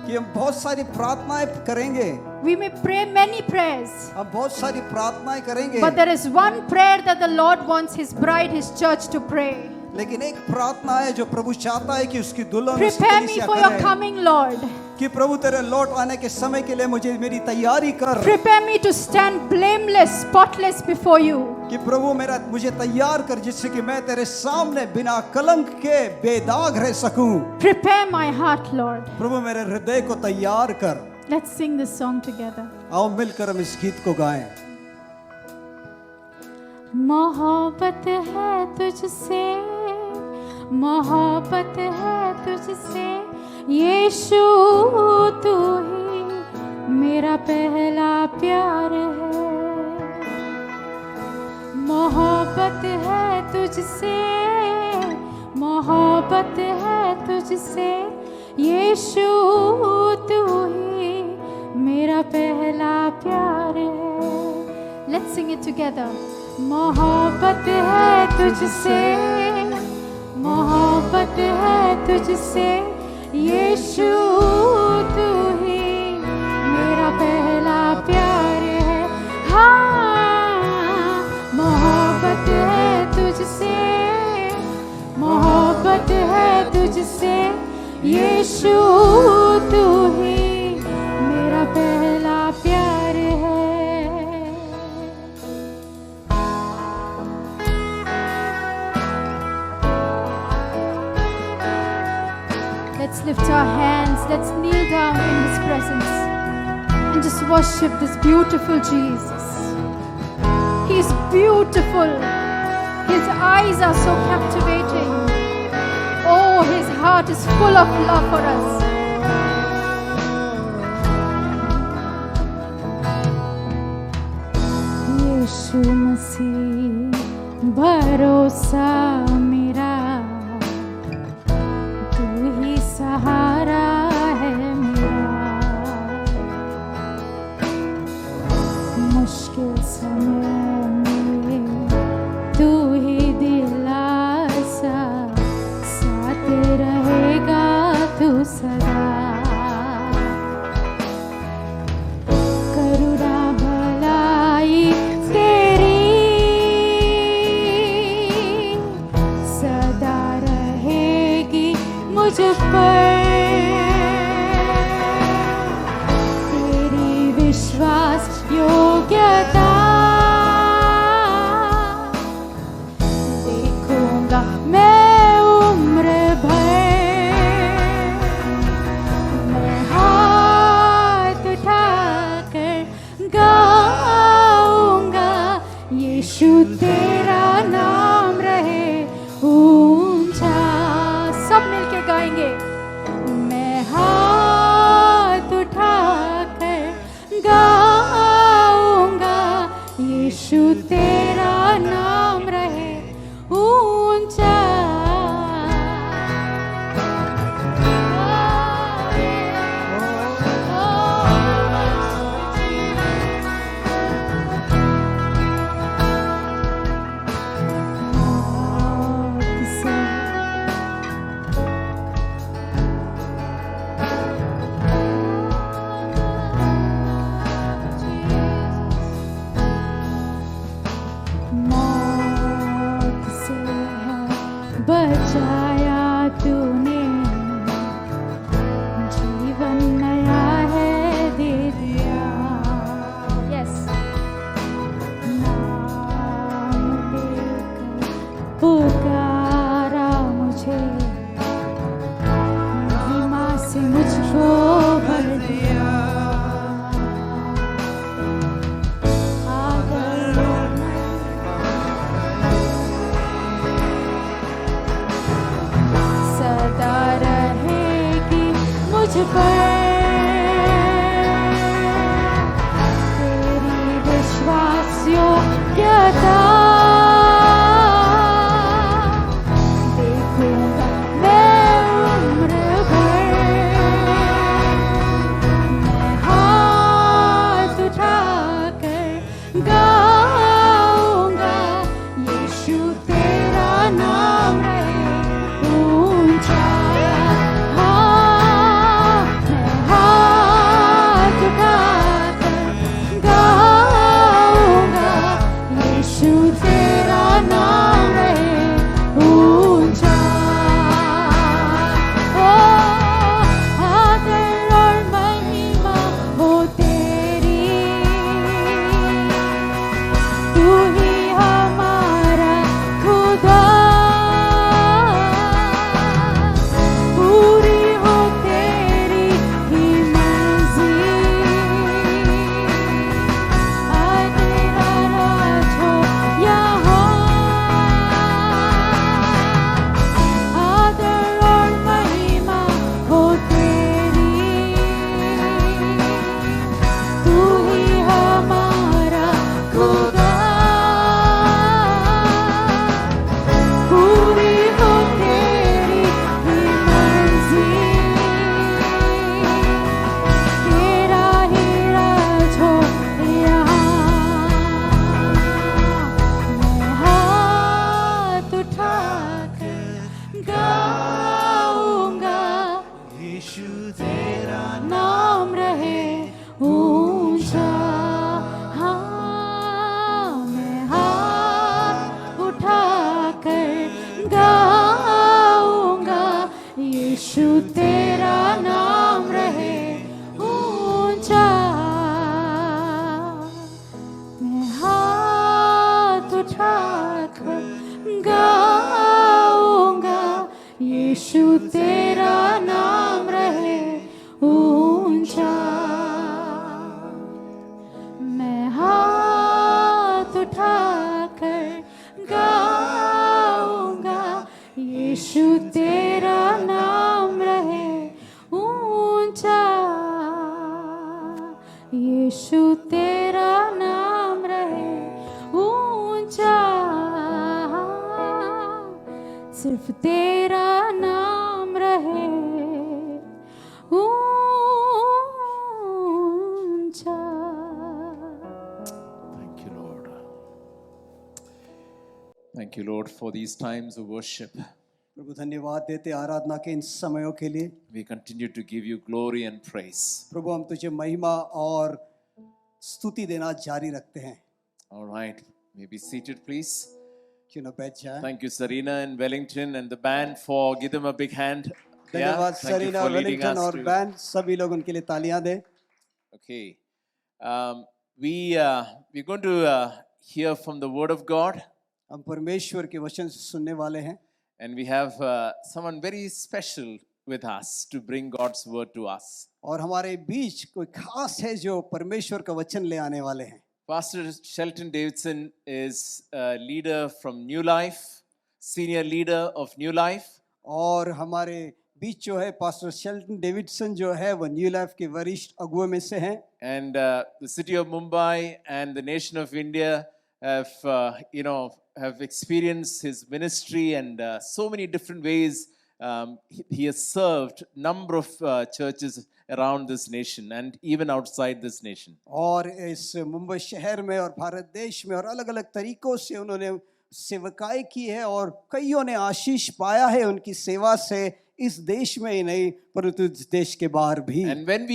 Speaker 2: कि हम बहुत सारी प्रार्थनाएं करेंगे।
Speaker 8: We may pray many prayers.
Speaker 2: हम बहुत सारी प्रार्थनाएं करेंगे।
Speaker 8: But there is one prayer that the Lord wants His bride, His church to pray.
Speaker 2: लेकिन एक प्रार्थना है जो प्रभु चाहता है कि उसकी दुल्हन
Speaker 8: Prepare me for your coming, Lord.
Speaker 2: कि प्रभु तेरे लौट आने के समय के लिए मुझे मेरी तैयारी कर।
Speaker 8: Prepare me to stand blameless, spotless before you.
Speaker 2: कि प्रभु मुझे तैयार कर जिससे कि मैं तेरे सामने बिना कलंक के बेदाग रह सकूं।
Speaker 8: Prepare my heart, Lord.
Speaker 2: प्रभु मेरे हृदय को तैयार कर।
Speaker 8: Let's sing this song together.
Speaker 2: आओ मिलकर हम इस गीत को गाएं।
Speaker 8: मोहब्बत है तुझसे, मोहब्बत है तुझसे, यीशु तू ही मेरा पहला प्यार है। मोहब्बत है तुझसे, मोहब्बत है तुझसे, यीशु तू ही मेरा पहला प्यार है। Let's sing it together. मोहब्बत है तुझसे, मोहब्बत है तुझसे, यीशु तू ही मेरा पहला प्यार है। हाँ, मोहब्बत है तुझसे, मोहब्बत है तुझसे, यीशु तू ही मेरा पहला प्यार है। Let's lift our hands. Let's kneel down in His presence and just worship this beautiful Jesus. He's beautiful. His eyes are so captivating. Oh, His heart is full of love for us. यीशु मसीह भरोसा मेरा, तू ही सहारा है मेरा। मुश्किल समय में तू ही दिलासा, साथ रहेगा तू सदा। करुणा भलाई तेरी सदा रहेगी मुझ पर। तेरी विश्वास योग्यता देखूंगा मैं उम्र भर। मैं हाथ उठाकर गाऊंगा, यीशु तेरा नाम रहे ऊंचा। सब मिलके गाएंगे। मैं हाथ उठाकर गाऊंगा, यीशु तेरा नाम रहे ऊंचा। मौत से है बचाया तूने, जीवन नया है दे दिया। यस, नाम लेकर पुकारा मुझे, महिमा से मुझको भर दिया। सदा रहेगी मुझ पर। तेरी विश्वास योग्यता देखूंगा मैं उम्र भर। मैं हाथ उठाकर गाऊंगा, यीशु तेरा नाम रहे ऊंचा। हाँ, मैं हाथ उठाकर गाऊंगा, यीशु तेरा नाम रहे ऊंचा। ओ आदर और महिमा हो तेरी, तू ही हमारा खुदा। पूरी हो तेरी ही मर्जी, आए तेरा राज हो यहाँ। आदर और महिमा हो तेरी, तू ही हमारा खुदा। पूरी हो तेरी ही मर्जी, तेरा ही राज हो यहाँ। मैं हाथ उठाकर गाऊंगा, यीशु तेरा नाम रहे ऊंचा। हाँ, मैं हाथ उठाकर गाऊंगा, यीशु तेरा नाम रहे ऊंचा। मैं हाथ उठाकर गाऊंगा, यीशु तेरा नाम यीशु तेरा नाम रहे ऊंचा, यीशु तेरा नाम रहे ऊंचा, सिर्फ तेरा नाम रहे ऊंचा।
Speaker 1: Thank you, Lord, for these times of worship.
Speaker 2: प्रभु धन्यवाद देते आराधना के इन समयों के लिए।
Speaker 1: We continue to give you glory and praise.
Speaker 2: प्रभु हम तुझे महिमा और स्तुति देना जारी रखते हैं।
Speaker 1: All right, may be seated, please.
Speaker 2: क्यों ना बैठ जाएं।
Speaker 1: Thank you, Sarina and Wellington and the band, for give them a big hand.
Speaker 2: धन्यवाद
Speaker 1: thank you
Speaker 2: सरीना,
Speaker 1: for leading
Speaker 2: वेलिंगटन
Speaker 1: us
Speaker 2: और
Speaker 1: to-
Speaker 2: बैंड, सभी लोग उनके लिए तालियां दें।
Speaker 1: Okay, we're going to hear from the Word of God,
Speaker 2: हम परमेश्वर के वचन से सुनने वाले हैं
Speaker 1: and we have someone very special with us to bring God's Word to us.
Speaker 2: और हमारे बीच कोई खास है जो परमेश्वर का वचन ले आने वाले हैं।
Speaker 1: Pastor Shelton Davidson is a leader from New Life, senior leader of New Life.
Speaker 2: और हमारे बीच जो है पास्टर शेल्टन डेविडसन जो है वो न्यू लाइफ के वरिष्ठ अगुवे में से हैं।
Speaker 1: And the city of Mumbai and the nation of India have experienced his ministry, and so many different ways he has served number of churches around this nation and even outside this nation.
Speaker 2: और इस मुंबई शहर में और भारत देश में और अलग-अलग तरीकों से उन्होंने सेवकाई की है और कईयों ने आशीष पाया है उनकी सेवा से, इस देश में ही नहीं परंतु इस देश के बाहर भी।
Speaker 1: And when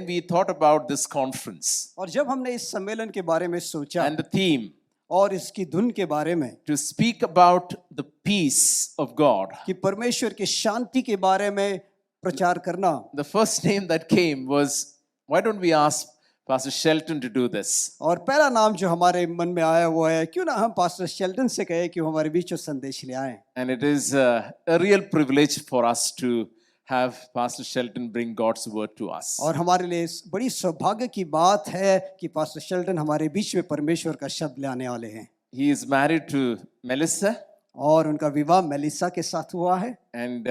Speaker 1: we thought about this conference
Speaker 2: और जब हमने इस सम्मेलन के बारे में सोचा
Speaker 1: and the theme
Speaker 2: और इसकी धुन के बारे में
Speaker 1: to speak about the peace of God,
Speaker 2: कि परमेश्वर की शांति के बारे में प्रचार करना,
Speaker 1: the first name that came was, why don't we ask Pastor Shelton to do this?
Speaker 2: और पहला नाम जो हमारे मन में आया वो है क्यों ना हम पास्टर शेल्टन से कहे कि वो हमारे बीच में संदेश ले आए।
Speaker 1: And it is a real privilege for us to have Pastor Shelton bring God's word to us.
Speaker 2: और हमारे लिए बड़ी सौभाग्य की बात है कि पास्टर शेल्टन हमारे बीच में परमेश्वर का शब्द ले आने वाले हैं।
Speaker 1: He is married to Melissa,
Speaker 2: और उनका विवाह मेलिसा के साथ हुआ है
Speaker 1: and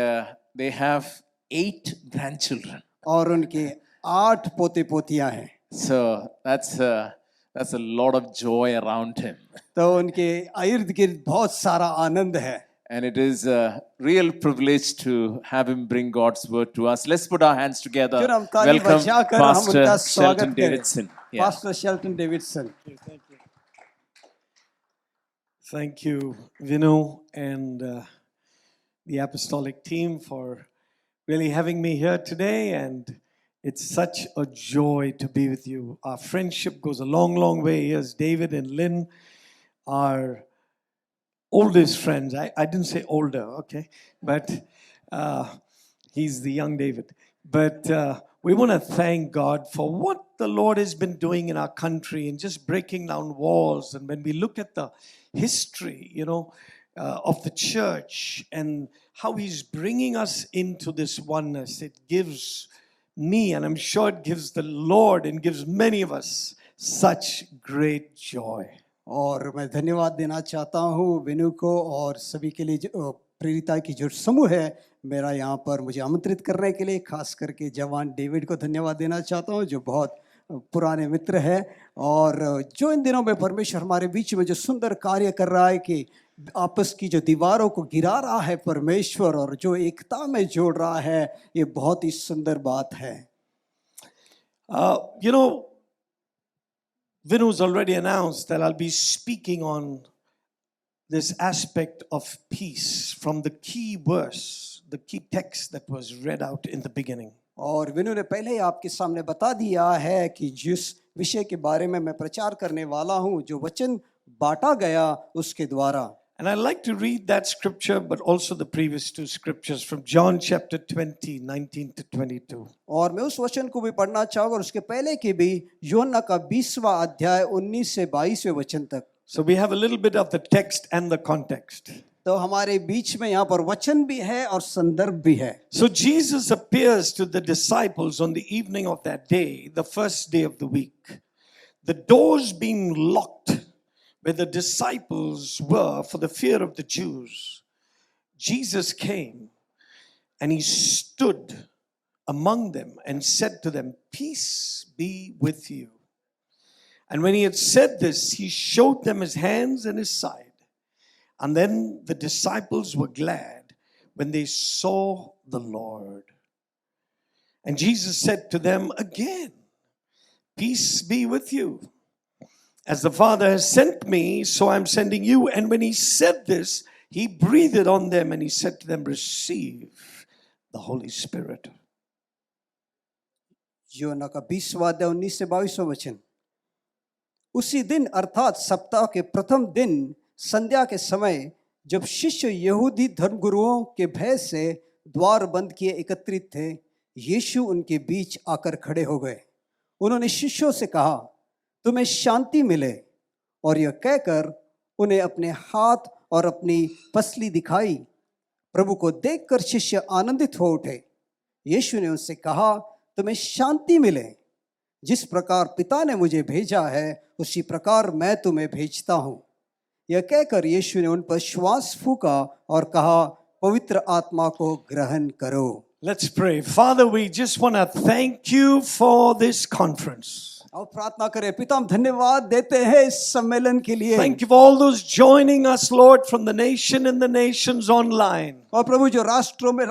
Speaker 1: they have 8 grandchildren.
Speaker 2: और उनके 8 पोते पोतियां हैं।
Speaker 1: So that's a lot of joy around him.
Speaker 2: तो उनके इर्द गिर्द बहुत सारा आनंद है।
Speaker 1: And it is a real privilege to have him bring God's word to us. Let's put our hands together.
Speaker 2: क्यों ना हम ताली
Speaker 1: Welcome
Speaker 2: बजाकर हम
Speaker 1: Pastor
Speaker 2: उनका
Speaker 1: Shelton
Speaker 2: स्वागत करें।
Speaker 1: Davidson. Yeah.
Speaker 2: Pastor Shelton Davidson.
Speaker 7: Thank you, Vinu, and the apostolic team for really having me here today, and it's such a joy to be with you. Our friendship goes a long, long way. Here's David and Lynn, our oldest friends. I didn't say older, okay, but he's the young David. But we want to thank God for what the Lord has been doing in our country and just breaking down walls. And when we look at the history, of the church and how He's bringing us into this oneness, it gives me, and I'm sure it gives the Lord and gives many of us such great joy.
Speaker 2: और मैं धन्यवाद देना चाहता हूँ विनु को और सभी के लिए जो प्रेरिता की जो समूह है मेरा यहाँ पर मुझे आमंत्रित करने के लिए, खास करके जवान डेविड को धन्यवाद देना चाहता हूँ जो बहुत पुराने मित्र है और जो इन दिनों में परमेश्वर हमारे बीच में जो सुंदर कार्य कर रहा है कि आपस की जो दीवारों को गिरा रहा है परमेश्वर और जो एकता में जोड़ रहा है, ये बहुत ही सुंदर बात है।
Speaker 7: Vinu's already announced that I'll be speaking on this aspect of peace from the key verse, the key text that was read out in the beginning.
Speaker 2: और विनु ने पहले ही आपके सामने बता दिया है कि जिस विषय के बारे में मैं प्रचार करने वाला हूँ, जो वचन बांटा गया उसके द्वारा।
Speaker 7: And I'd like to read that scripture, but also the previous 2 scriptures from John chapter 20, 19 to 22.
Speaker 2: और मैं उस वचन को भी पढ़ना चाहूँगा और उसके पहले के भी यूहन्ना का 20वां अध्याय 19 से 22वें वचन तक।
Speaker 7: So we have a little bit of the text and the context.
Speaker 2: तो हमारे बीच में यहाँ पर वचन भी है और संदर्भ भी है।
Speaker 7: So Jesus appears to the disciples on the evening of that day, the first day of the week. The doors being locked where the disciples were for the fear of the Jews. Jesus came and he stood among them and said to them, "Peace be with you." And when he had said this, he showed them his hands and his side. And then the disciples were glad when they saw the Lord. And Jesus said to them again, "Peace be with you. As the Father has sent me, so I'm sending you." And when he said this, he breathed on them and he said to them, "Receive the Holy Spirit."
Speaker 2: यूहन्ना का 20वां अध्याय 19 से 22वां वचन। उसी दिन अर्थात सप्ताह के प्रथम दिन संध्या के समय, जब शिष्य यहूदी धर्मगुरुओं के भय से द्वार बंद किए एकत्रित थे, यीशु उनके बीच आकर खड़े हो गए। उन्होंने शिष्यों से कहा, "तुम्हें शांति मिले।" और यह कहकर उन्हें अपने हाथ और अपनी पसली दिखाई। प्रभु को देखकर शिष्य आनंदित हो उठे। यीशु ने उनसे कहा, "तुम्हें शांति मिले। जिस प्रकार पिता ने मुझे भेजा है, उसी प्रकार मैं तुम्हें भेजता हूँ।" यह कहकर यीशु ने उन पर श्वास फूंका और कहा, "पवित्र आत्मा को ग्रहण करो।"
Speaker 7: Let's pray. Father, we just want to thank you for this conference.
Speaker 2: और प्रार्थना करें। पिता, हम धन्यवाद देते हैं इस सम्मेलन के लिए।
Speaker 7: Thank you for all those joining us, Lord, from the nation and the nations online.
Speaker 2: और प्रभु जो राष्ट्र में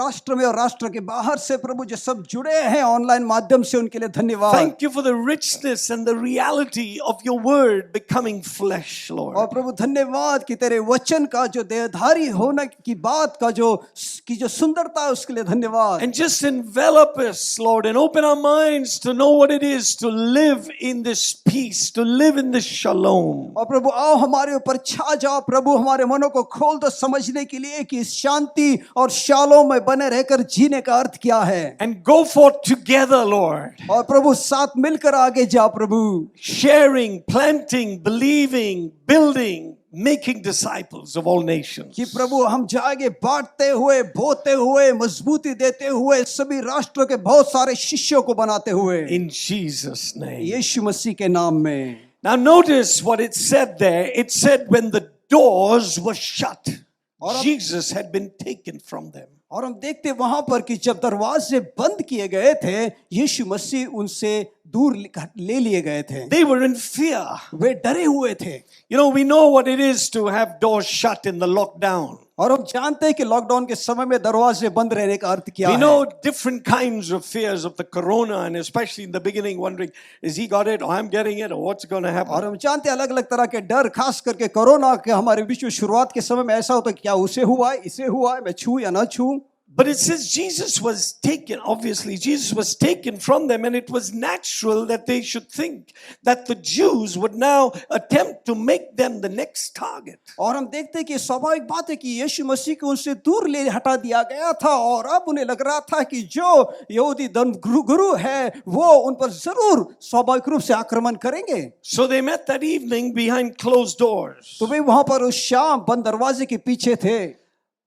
Speaker 2: और राष्ट्र के बाहर से प्रभु जो सब जुड़े हैं ऑनलाइन माध्यम से, उनके लिए धन्यवाद।
Speaker 7: Thank you for the richness and the reality of your word becoming flesh, Lord.
Speaker 2: और प्रभु धन्यवाद कि तेरे वचन का जो देहधारी होने की बात का जो सुंदरता है, उसके लिए धन्यवाद।
Speaker 7: And just envelop us, Lord, and open our minds to know what it is to live in this peace, to live in this shalom.
Speaker 2: और प्रभु आओ हमारे ऊपर छा जाओ प्रभु, हमारे मनों को खोल दो समझने के लिए कि शांति और शालोम में बने रहकर जीने का अर्थ क्या है।
Speaker 7: And go forth together, Lord.
Speaker 2: और प्रभु साथ मिलकर आगे जाओ प्रभु।
Speaker 7: Sharing, planting, believing, building, making disciples of all nations.
Speaker 2: कि प्रभु हम जाएंगे बांटते हुए, बोते हुए, मजबूती देते हुए, सभी राष्ट्रों के बहुत सारे शिष्यों को बनाते हुए।
Speaker 7: In Jesus' name.
Speaker 2: यीशु मसीह के नाम में।
Speaker 7: Now notice what it said there. It said when the doors were shut, Jesus had been taken from them.
Speaker 2: और हम देखते वहां पर कि जब दरवाजे बंद किए गए थे, यीशु मसीह उनसे दूर ले लिए गए थे।
Speaker 7: They were in fear.
Speaker 2: वे डरे हुए थे।
Speaker 7: You know, we know what it is to have doors shut in the lockdown.
Speaker 2: और हम जानते हैं कि लॉकडाउन के समय में दरवाजे बंद रहने का अर्थ क्या है।
Speaker 7: We know different kinds of fears of the corona, and especially in the beginning wondering, is he got it or I'm getting it or what's going to happen?
Speaker 2: और हम जानते हैं अलग-अलग तरह के डर, खास करके कोरोना के हमारे बीच में शुरुआत के समय में ऐसा होता है, क्या उसे हुआ है, इसे हुआ है, मैं छूं या ना छूं।
Speaker 7: But it says Jesus was taken, obviously, Jesus was taken from them, and it was natural that they should think that the Jews would now attempt to make them the next target.
Speaker 2: और हम देखते हैं कि स्वाभाविक बात है कि यीशु मसीह को उनसे दूर ले हटा दिया गया था, और अब उन्हें लग रहा था कि जो यहूदी धर्मगुरु है वो उन पर जरूर स्वाभाविक रूप से आक्रमण करेंगे।
Speaker 7: So they met that evening behind closed doors.
Speaker 2: तो वे वहां पर उस शाम बंद दरवाजे के पीछे थे।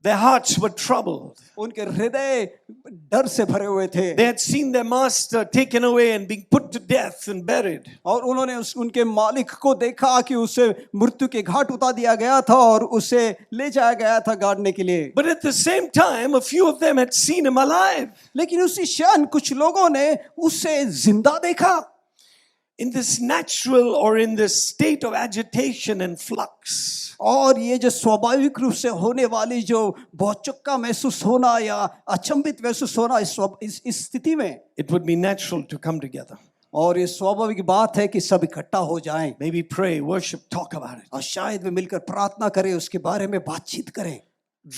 Speaker 7: Their hearts were troubled.
Speaker 2: उनके हृदय डर से भरे हुए थे।
Speaker 7: They had seen their master taken away and being put to death and buried.
Speaker 2: और उन्होंने उनके मालिक को देखा कि उसे मृत्यु के घाट उतार दिया गया था और उसे ले जाया गया था गाड़ने के लिए।
Speaker 7: But at the same time, a few of them had seen him alive.
Speaker 2: लेकिन उसी क्षण कुछ लोगों ने उसे जिंदा देखा।
Speaker 7: In this natural or in this state of agitation and flux.
Speaker 2: और ये जो स्वाभाविक रूप से होने वाली जो भौचक्का महसूस होना या अचंभित महसूस होना इस स्थिति में,
Speaker 7: it would be natural to come together.
Speaker 2: और ये स्वाभाविक बात है कि सब इकट्ठा हो जाएं।
Speaker 7: Maybe pray, worship, talk about it.
Speaker 2: और शायद वे मिलकर प्रार्थना करें, उसके बारे में बातचीत करें।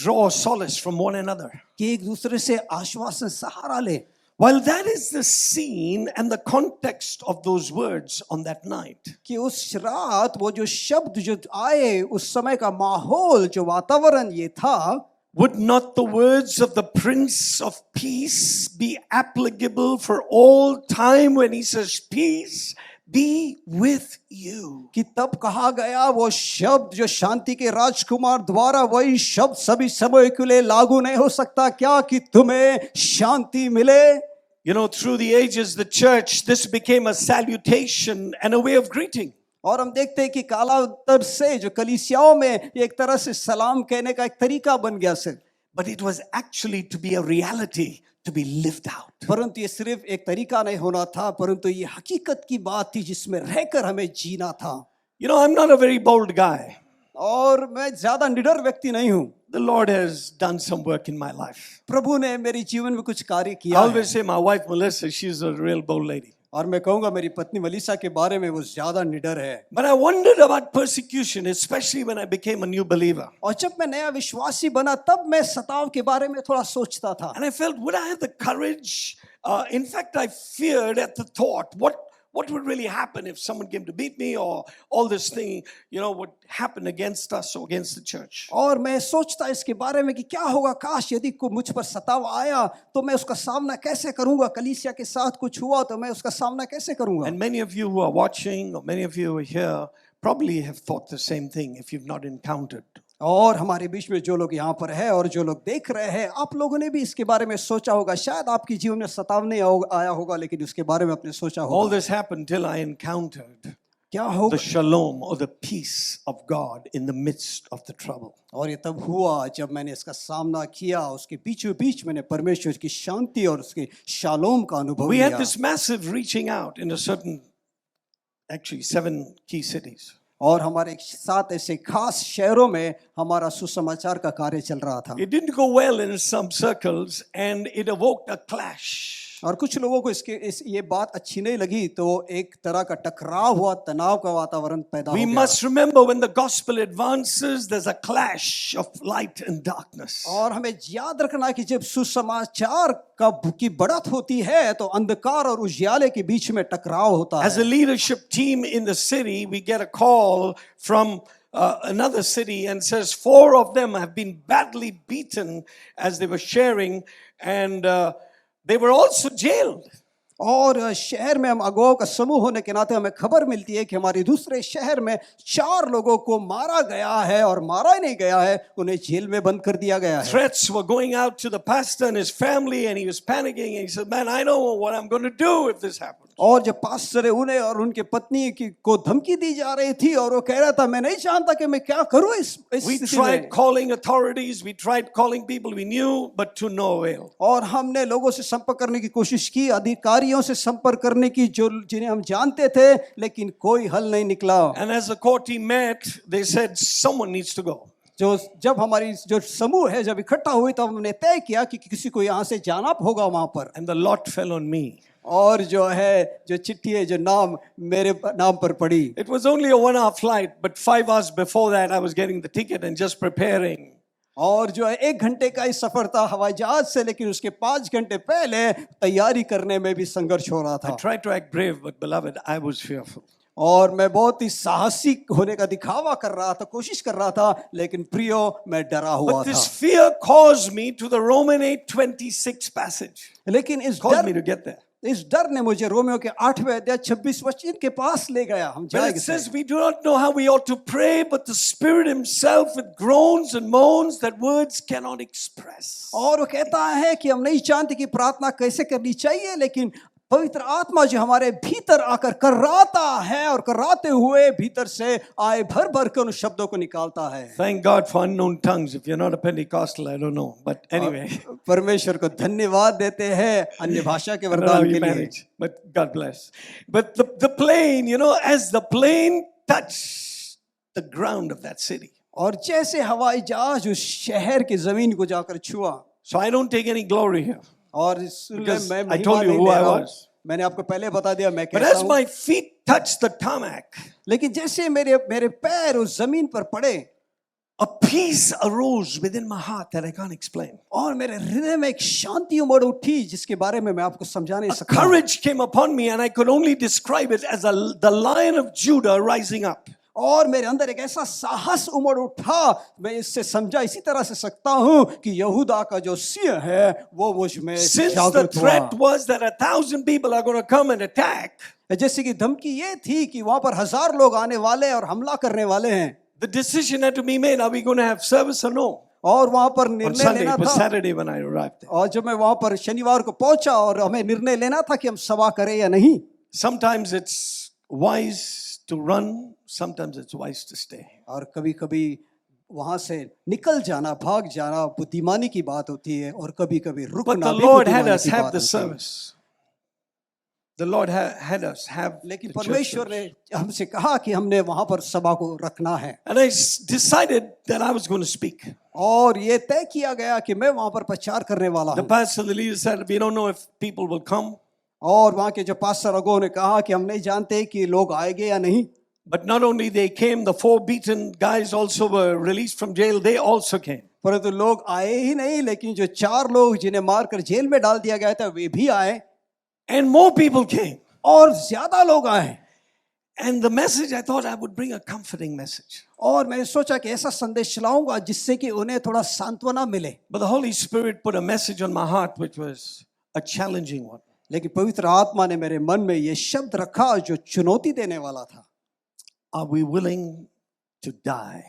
Speaker 7: Draw solace from one another.
Speaker 2: कि एक दूसरे से आश्वासन सहारा ले।
Speaker 7: While that is the scene and the context of those words on that night.
Speaker 2: कि उस रात वो जो शब्द जो आए, उस समय का माहौल जो वातावरण ये था,
Speaker 7: would not the words of the Prince of Peace be applicable for all time when he says peace be with you?
Speaker 2: कि तब कहा गया वो शब्द जो शांति के राजकुमार द्वारा, वही शब्द सभी समय के लिए लागू नहीं हो सकता क्या कि तुम्हें शांति मिले।
Speaker 7: You know, through the ages, the church, this became a salutation and a way of greeting.
Speaker 2: और हम देखते हैं कि कालांतर से जो कलीसियाओं में एक तरह से सलाम कहने का एक तरीका बन गया। से
Speaker 7: but it was actually to be a reality, to be lived out.
Speaker 2: परंतु ये सिर्फ एक तरीका नहीं होना था, परंतु ये हकीकत की बात थी जिसमें रहकर हमें जीना था।
Speaker 7: You know, I'm not a very bold guy.
Speaker 2: और मैं ज्यादा निडर व्यक्ति नहीं हूँ।
Speaker 7: The Lord has done some work in my life.
Speaker 2: प्रभु ने मेरे जीवन में कुछ कार्य
Speaker 7: I
Speaker 2: किया है।
Speaker 7: always say my wife Melissa, she's a real bold lady.
Speaker 2: और मैं कहूँगा मेरी पत्नी मलीसा के बारे में वो ज्यादा निडर है।
Speaker 7: But I wondered about persecution, especially when I became a new believer.
Speaker 2: और जब मैं नया विश्वासी बना तब मैं सताव के बारे में थोड़ा सोचता था।
Speaker 7: And I felt, would I have the courage? In fact, I feared at the thought, what would really happen if someone came to beat me, or all this thing, you know, would happen against us or against the church.
Speaker 2: और मैं सोचता इसके बारे में कि क्या होगा, काश यदि को मुझ पर सताव आया तो मैं उसका सामना कैसे करूंगा, कलीसिया के साथ कुछ हुआ तो मैं उसका सामना कैसे करूंगा।
Speaker 7: And many of you who are watching, or many of you who are here, probably have thought the same thing if you've not encountered.
Speaker 2: और हमारे बीच में जो लोग यहाँ पर है और जो लोग देख रहे हैं, आप लोगों ने भी इसके बारे में सोचा होगा। शायद आपके जीवन में सताव नहीं आया होगा, लेकिन उसके बारे में आपने सोचा होगा।
Speaker 7: All this happened till I encountered
Speaker 2: क्या होगा?
Speaker 7: the shalom or the peace of God in the midst of the trouble.
Speaker 2: और ये तब हुआ जब मैंने इसका सामना किया, उसके बीचों बीच मैंने परमेश्वर की शांति और उसके शालोम का अनुभव
Speaker 7: We
Speaker 2: किया।
Speaker 7: had this massive reaching out in a certain, actually 7 key cities.
Speaker 2: और हमारे 7 ऐसे खास शहरों में हमारा सुसमाचार का कार्य चल रहा था।
Speaker 7: It didn't go well in some circles and it evoked a clash.
Speaker 2: और कुछ लोगों को ये बात अच्छी नहीं लगी, तो एक तरह का टकराव हुआ, तनाव का वातावरण पैदा हो
Speaker 7: We
Speaker 2: गया।
Speaker 7: must remember when the gospel advances, there's a clash of light and darkness.
Speaker 2: और हमें याद रखना कि जब सुसमाचार की बढ़त होती है तो अंधकार और उजियाले के बीच में टकराव होता है।
Speaker 7: As a leadership team in the city, we get a call from another city and says 4 of them have been badly beaten as they were sharing, and they were also jailed.
Speaker 2: और शहर में हम अगुवाओं का समूह होने के नाते हमें खबर मिलती है कि हमारे दूसरे शहर में 4 लोगों को मारा गया है, और मारा ही नहीं गया है, उन्हें जेल में बंद कर दिया गया है।
Speaker 7: Threats were going out to the pastor and his family, and he was panicking, and he said, man, I know what I'm going to do if this happens.
Speaker 2: और जब पास्टर है उन्हें और उनके पत्नी को धमकी दी जा रही थी, और वो कह रहा था मैं नहीं जानता कि मैं क्या करूं इस
Speaker 7: We
Speaker 2: स्थिति
Speaker 7: tried
Speaker 2: में।
Speaker 7: calling authorities, we tried calling people we knew, but to no avail.
Speaker 2: और हमने लोगों से संपर्क करने की कोशिश की, अधिकारियों से संपर्क करने की जो जिन्हें हम जानते थे, लेकिन कोई हल नहीं निकला।
Speaker 7: And as the core team met, they said someone needs to go.
Speaker 2: जब हमारी जो समूह है जब इकट्ठा हुई तब हमने तय किया कि किसी को यहाँ से जाना होगा वहां पर।
Speaker 7: And the lot fell on me.
Speaker 2: और जो है जो चिट्ठी है जो नाम मेरे नाम पर पड़ी।
Speaker 7: It was only a 1-hour flight, but 5 hours before that I was getting the ticket and just preparing.
Speaker 2: और जो है 1 घंटे का ही सफर था हवाई जहाज से, लेकिन उसके 5 घंटे पहले तैयारी करने में भी संघर्ष हो रहा था।
Speaker 7: I tried to act brave, but beloved, I was fearful.
Speaker 2: और मैं बहुत ही साहसी होने का दिखावा कर रहा था, कोशिश कर रहा था, लेकिन प्रियो मैं डरा हुआ
Speaker 7: But this
Speaker 2: था।
Speaker 7: fear caused me to the Roman 8:26 passage.
Speaker 2: लेकिन
Speaker 7: Caused me to get there.
Speaker 2: इस डर ने मुझे रोमियो के 8वें अध्याय 26 वचन के पास ले गया। हम
Speaker 7: But it
Speaker 2: जाएंगे।
Speaker 7: says we do not know how we ought to pray, but the Spirit Himself with groans and moans that words cannot express.
Speaker 2: और वो कहता है कि हम नहीं जानते कि प्रार्थना कैसे करनी चाहिए, लेकिन पवित्र आत्मा जो हमारे भीतर आकर कर्राता है और कर्राते हुए भीतर से आए भर भर के उन शब्दों को निकालता है।
Speaker 7: Thank God for unknown tongues. If you're not a Pentecostal, I don't know. But anyway.
Speaker 2: परमेश्वर को धन्यवाद देते हैं अन्य भाषा के
Speaker 7: I don't know
Speaker 2: वरदान
Speaker 7: how
Speaker 2: के
Speaker 7: you
Speaker 2: लिए।
Speaker 7: manage, but God bless. But the plane, you know, as the plane touched the ground of that city.
Speaker 2: और जैसे हवाई जहाज उस शहर की जमीन को जाकर छुआ।
Speaker 7: So I don't take any glory here.
Speaker 2: और
Speaker 7: Because
Speaker 2: मैं
Speaker 7: I told you
Speaker 2: महिमा
Speaker 7: who
Speaker 2: नहीं
Speaker 7: I
Speaker 2: ले रहा हूं।
Speaker 7: was.
Speaker 2: मैंने आपको पहले बता दिया मैं
Speaker 7: But
Speaker 2: कैसा
Speaker 7: as
Speaker 2: हूं।
Speaker 7: my feet touched the tarmac,
Speaker 2: लेकिन जैसे मेरे पैर उस जमीन पर पड़े,
Speaker 7: a peace arose within my heart that I can't explain.
Speaker 2: और मेरे हृदय में एक शांति उमड़ उठी जिसके बारे में मैं आपको समझा नहीं सकता।
Speaker 7: Courage came upon me, and I could only describe it as the Lion of Judah rising up.
Speaker 2: और मेरे अंदर एक ऐसा साहस उमड़ उठा, मैं इससे समझा इसी तरह से सकता हूं कि यहूदा का जो सिंह है वो मुझ में
Speaker 7: Since the
Speaker 2: जागृत
Speaker 7: threat
Speaker 2: हुआ।
Speaker 7: was that 1,000 people are going to come and attack,
Speaker 2: जैसे कि धमकी ये थी कि वहां पर 1000 लोग आने वाले और हमला करने वाले हैं,
Speaker 7: the decision had to be made: are we going to have service or no?
Speaker 2: और वहां पर
Speaker 7: On
Speaker 2: निर्णय
Speaker 7: Sunday,
Speaker 2: लेना
Speaker 7: it was
Speaker 2: था।
Speaker 7: Saturday when I arrived there.
Speaker 2: और जब मैं वहां पर शनिवार को पहुंचा और हमें निर्णय लेना था कि हम सभा करें या नहीं।
Speaker 7: Sometimes it's wise to run, sometimes it's wise to stay.
Speaker 2: और कभी-कभी वहां से निकल जाना, भाग जाना बुद्धिमानी की बात होती है, और कभी-कभी
Speaker 7: But
Speaker 2: रुकना
Speaker 7: the
Speaker 2: भी
Speaker 7: Lord had
Speaker 2: बुद्धिमानी
Speaker 7: us
Speaker 2: की
Speaker 7: have
Speaker 2: बात
Speaker 7: the
Speaker 2: होती है।
Speaker 7: service. The Lord had us have
Speaker 2: लेकिन
Speaker 7: the church
Speaker 2: परमेश्वर ने
Speaker 7: service.
Speaker 2: हमसे कहा कि हमने वहां पर सभा को रखना है,
Speaker 7: And I decided that I was going to speak.
Speaker 2: और ये तय किया गया कि मैं वहां पर प्रचार करने वाला
Speaker 7: The
Speaker 2: हूँ।
Speaker 7: pastor, the leader said, we don't know if people will come.
Speaker 2: और वहां के जो पास्टर अगुओं ने कहा कि हम नहीं जानते कि लोग आएंगे या नहीं।
Speaker 7: But not only they came, the 4 beaten guys also were released from jail. They also came.
Speaker 2: परंतु लोग आए ही नहीं, लेकिन जो 4 लोग जिन्हें मारकर जेल में डाल दिया गया था वे भी आए,
Speaker 7: And more people came.
Speaker 2: और ज्यादा लोग आए।
Speaker 7: And the message, I thought I would bring a comforting message.
Speaker 2: और मैं सोचा कि ऐसा संदेश लाऊंगा जिससे कि उन्हें थोड़ा सांत्वना मिले।
Speaker 7: But the Holy Spirit put a message on my heart which was a challenging one.
Speaker 2: लेकिन पवित्र आत्मा ने मेरे मन में ये शब्द रखा जो चुनौती देने वाला था।
Speaker 7: Are we willing to die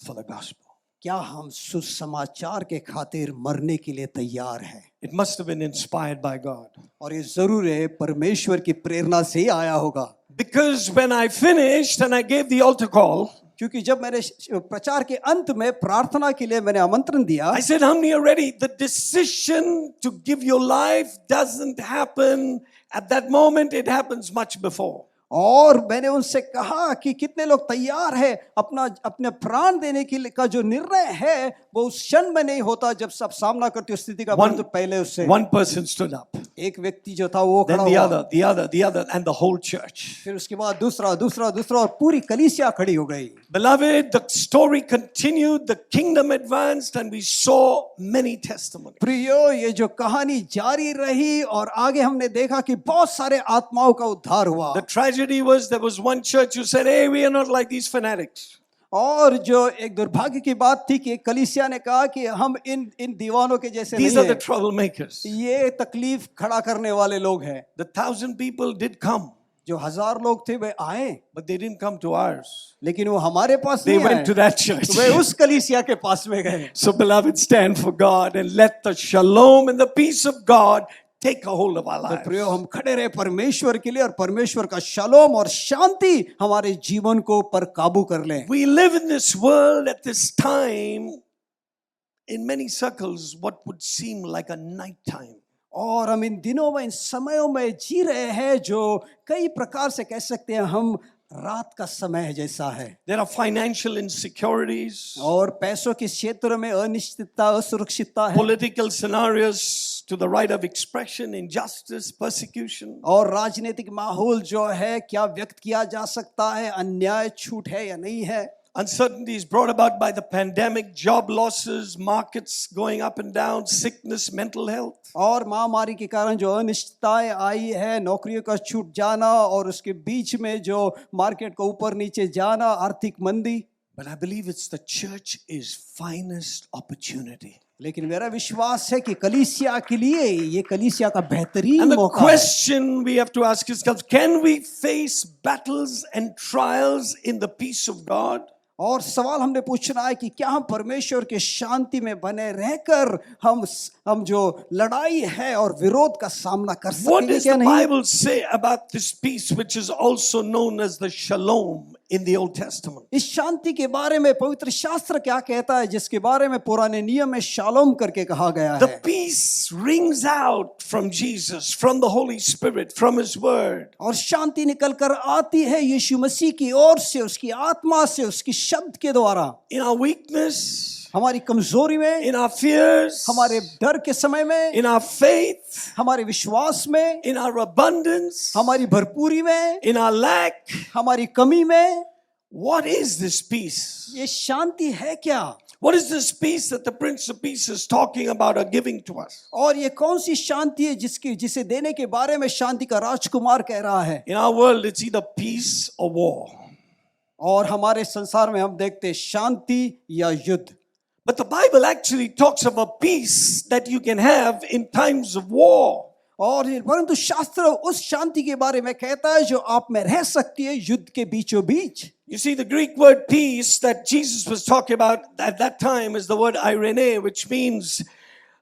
Speaker 7: for the gospel?
Speaker 2: क्या हम सुसमाचार के खातिर मरने के लिए तैयार हैं?
Speaker 7: It must have been inspired by God.
Speaker 2: और ये जरूर है परमेश्वर की प्रेरणा से ही आया होगा।
Speaker 7: Because when I finished and I gave the altar call,
Speaker 2: क्योंकि जब मैंने प्रचार के अंत में प्रार्थना के लिए मैंने आमंत्रण दिया,
Speaker 7: I said, how many are ready? The decision to give your life doesn't happen at that moment, it happens much before.
Speaker 2: और मैंने उनसे कहा कि कितने लोग तैयार हैं अपने प्राण देने के लिए का जो निर्णय है वो उस क्षण में नहीं होता जब सब सामना करते हो स्थिति का, परंतु पहले उससे।
Speaker 7: One person stood up.
Speaker 2: एक व्यक्ति जो था वो
Speaker 7: Then
Speaker 2: खड़ा
Speaker 7: the
Speaker 2: हुआ।
Speaker 7: other, and the whole church.
Speaker 2: फिर उसके बाद दूसरा और पूरी कलीसिया खड़ी हो गई।
Speaker 7: Beloved, the story continued, the kingdom advanced, and we saw many testimonies.
Speaker 2: प्रियो, ये जो कहानी जारी रही और आगे हमने देखा कि बहुत सारे आत्माओं का उद्धार हुआ।
Speaker 7: The tragedy was there was one church who said, hey, we are not like these fanatics.
Speaker 2: और जो एक दुर्भाग्य की बात थी कि कलीसिया ने कहा कि हम इन दीवानों के जैसे
Speaker 7: These
Speaker 2: नहीं
Speaker 7: are the
Speaker 2: हैं।
Speaker 7: troublemakers.
Speaker 2: ये तकलीफ खड़ा करने वाले लोग हैं।
Speaker 7: The 1,000 people did come.
Speaker 2: जो 1000 लोग थे वे आए,
Speaker 7: but they didn't come to ours.
Speaker 2: लेकिन वो हमारे पास
Speaker 7: They
Speaker 2: नहीं
Speaker 7: went
Speaker 2: आए।
Speaker 7: to that church.
Speaker 2: वे उस कलीसिया के पास में गए।
Speaker 7: So beloved, stand for God and let the shalom and the peace of God take a hold of our
Speaker 2: तो
Speaker 7: lives.
Speaker 2: प्रियो, हम खड़े रहे परमेश्वर के लिए और परमेश्वर का शालोम और शांति हमारे जीवन को पर काबू कर ले।
Speaker 7: We live in this world at this time in many circles what would seem like a night time.
Speaker 2: और हम इन दिनों में इन समयों में जी रहे हैं जो कई प्रकार से कह सकते हैं हम रात का समय जैसा है।
Speaker 7: There are financial insecurities,
Speaker 2: और पैसों के क्षेत्र में अनिश्चितता, असुरक्षितता है।
Speaker 7: political scenarios to the right of expression, injustice, persecution.
Speaker 2: और राजनीतिक माहौल जो है क्या व्यक्त किया जा सकता है, अन्याय छूट है या नहीं है।
Speaker 7: Uncertainties brought about by the pandemic, job losses, markets going up and down, sickness, mental health.
Speaker 2: और महामारी के कारण जो अनिश्चितताएं आई है, नौकरियों का छूट जाना और उसके बीच में जो मार्केट को ऊपर नीचे जाना, आर्थिक मंदी।
Speaker 7: But I believe it's the church's finest opportunity.
Speaker 2: लेकिन मेरा विश्वास है कि कलीसिया के लिए ये कलीसिया का बेहतरीन
Speaker 7: And the
Speaker 2: मौका है।
Speaker 7: question we have to ask ourselves, can we face battles and trials in the peace of God?
Speaker 2: और सवाल हमने पूछना है कि क्या हम परमेश्वर के शांति में बने रहकर हम जो लड़ाई है और विरोध का सामना कर
Speaker 7: What
Speaker 2: सकेंगे
Speaker 7: does
Speaker 2: क्या
Speaker 7: the
Speaker 2: नहीं?
Speaker 7: Bible say about this peace, which is also known as the shalom in the Old Testament?
Speaker 2: इस शांति के बारे में पवित्र शास्त्र क्या कहता है, जिसके बारे में पुराने नियम में शालोम करके कहा गया
Speaker 7: The
Speaker 2: है।
Speaker 7: peace rings out from Jesus, from the Holy Spirit, from His Word.
Speaker 2: और शांति निकल कर आती है यीशु मसीह की ओर से, उसकी आत्मा से, उसकी शब्द के द्वारा।
Speaker 7: In our weakness,
Speaker 2: हमारी कमजोरी में,
Speaker 7: in our fears,
Speaker 2: हमारे डर के समय में,
Speaker 7: in our faith,
Speaker 2: हमारे विश्वास में,
Speaker 7: in our abundance,
Speaker 2: हमारी भरपूरी में,
Speaker 7: in our lack.
Speaker 2: हमारी कमी में।
Speaker 7: What is this peace?
Speaker 2: ये शांति है क्या?
Speaker 7: What is this peace that the Prince of Peace is talking about or giving to us?
Speaker 2: और ये कौन सी शांति है जिसे देने के बारे में शांति का राजकुमार कह रहा है?
Speaker 7: In our world, it's either peace or war.
Speaker 2: और हमारे संसार में हम देखते हैं शांति या युद्ध।
Speaker 7: But the Bible actually talks of a peace that you can have in times of war.
Speaker 2: और परंतु शास्त्र उस शांति के बारे में कहता है जो आप में रह सकती है युद्ध के बीचों बीच।
Speaker 7: You see, the Greek word peace that Jesus was talking about at that time is the word eirene, which means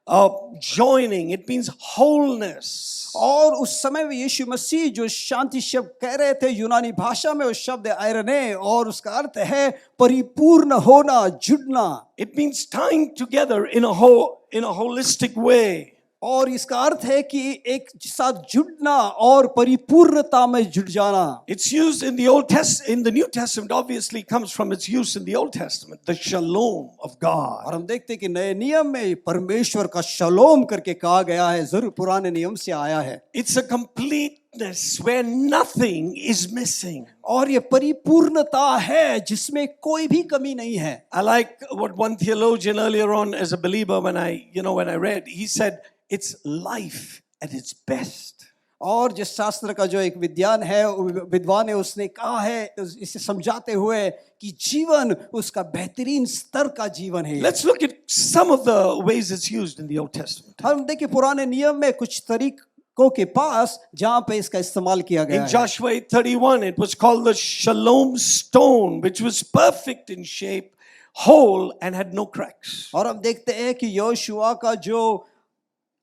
Speaker 7: joining. It means wholeness.
Speaker 2: और उस समय में यीशु मसीह जो शांति शब्द कह रहे थे यूनानी भाषा में, उस शब्द आयरने, और उसका अर्थ है परिपूर्ण होना, जुड़ना.
Speaker 7: It means tying together in a holistic way.
Speaker 2: और इसका अर्थ है कि एक साथ जुड़ना और परिपूर्णता में जुड़ जाना.
Speaker 7: It's used in the New Testament, obviously comes from its use in the Old Testament, the shalom of God.
Speaker 2: और हम देखते हैं कि नए नियम में परमेश्वर का शलोम करके कहा गया है, जरूर पुराने नियम से आया है.
Speaker 7: It's a completeness where nothing is missing.
Speaker 2: और ये परिपूर्णता है जिसमें कोई भी कमी नहीं है.
Speaker 7: I like what one theologian earlier on as a believer, when I read, he said, it's life at its best.
Speaker 2: और जिस शास्त्र का जो एक विद्वान है, उसने कहा है इसे समझाते हुए कि जीवन उसका बेहतरीन स्तर का जीवन है.
Speaker 7: Let's look at some of the ways it's used in the Old Testament.
Speaker 2: हम देखिए पुराने नियम में कुछ तरीकों के पास जहां पे इसका इस्तेमाल किया गया है.
Speaker 7: In Joshua 8:31, it was called the shalom stone, which was perfect in shape, whole and had no cracks.
Speaker 2: और हम देखते हैं कि योशुआ का जो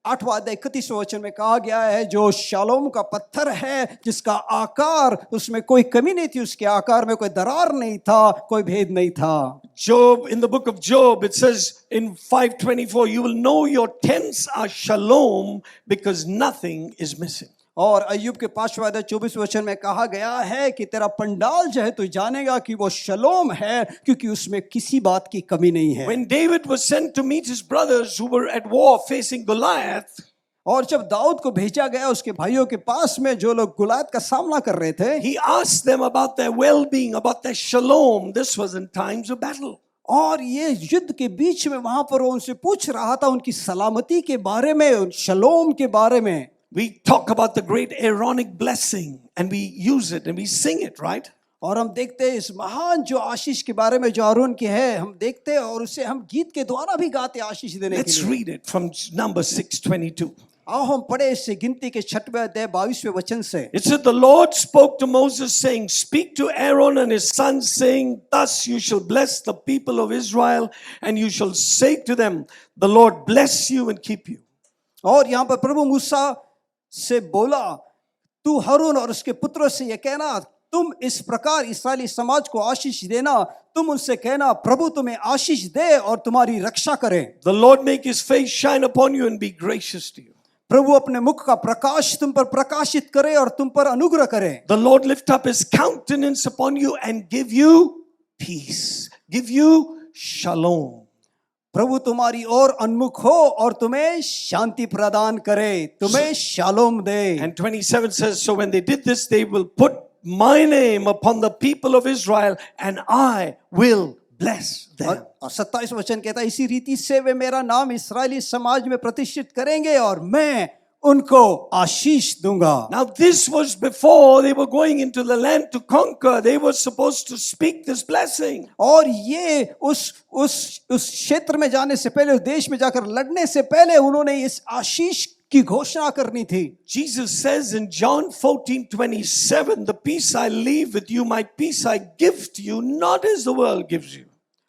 Speaker 2: 8वां अध्याय 31वें वचन में कहा गया है, जो शालोम का पत्थर है जिसका आकार, उसमें कोई कमी नहीं थी, उसके आकार में कोई दरार नहीं था, कोई भेद नहीं था.
Speaker 7: Job, in the book of Job, it says in 5:24, you will know your tents are shalom because nothing is missing.
Speaker 2: और अय्यूब के 5वां अध्याय 24वें वचन में कहा गया है कि तेरा पंडाल जो है तू जानेगा कि वो शलोम है क्योंकि उसमें किसी बात की कमी नहीं है.
Speaker 7: When David was sent to meet his brothers who were at war facing Goliath,
Speaker 2: और जब दाऊद को भेजा गया उसके भाइयों के पास में जो लोग गुलायत का सामना कर रहे थे,
Speaker 7: he asked them about their well-being, about their shalom. This was in times of battle.
Speaker 2: और ये युद्ध के बीच में वहां पर वो उनसे पूछ रहा था उनकी सलामती के बारे में, शलोम के बारे में.
Speaker 7: We talk about the great Aaronic blessing and we use it and we sing it, right?
Speaker 2: और हम देखते हैं इस महान जो आशीष के बारे में जो आरोन की है, हम देखते हैं और उसे हम गीत के द्वारा भी गाते आशीष देने के लिए.
Speaker 7: Let's read it from Numbers 6:22.
Speaker 2: आओ हम पढ़े इससे गिनती के 6वें अध्याय 22वें वचन से.
Speaker 7: It said, the Lord spoke to Moses saying, speak to Aaron and his sons saying, thus you shall bless the people of Israel and you shall say to them, the Lord bless you and keep you.
Speaker 2: और यहाँ पर प्रभु मूसा से बोला, तू हारून और उसके पुत्रों से ये कहना, तुम इस प्रकार इस्राएली समाज को आशीष देना, तुम उनसे कहना प्रभु तुम्हें आशीष दे और तुम्हारी रक्षा करे.
Speaker 7: The Lord make his face shine upon you and be gracious to you.
Speaker 2: प्रभु अपने मुख का प्रकाश तुम पर प्रकाशित करे और तुम पर अनुग्रह करे.
Speaker 7: The Lord lift up his countenance upon you and give you peace, give you shalom.
Speaker 2: प्रभु तुम्हारी ओर उन्मुख हो और तुम्हें शांति प्रदान करे, तुम्हें shalom they.
Speaker 7: And 27 says, so when they did this, they will put my name upon the people of Israel and I will bless them.
Speaker 2: और 27 वचन कहता है, इसी रीति से वे मेरा नाम इस्राएली समाज में प्रतिष्ठित करेंगे और मैं उनको आशीष दूंगा.
Speaker 7: Now this was before they were going into the land to conquer. They were supposed to speak this blessing.
Speaker 2: और ये उस क्षेत्र में जाने से पहले, उस देश में जाकर लड़ने से पहले उन्होंने इस आशीष की घोषणा करनी थी.
Speaker 7: Jesus says in John 14:27, the peace I leave with you, my peace I give to you, not as the world gives you.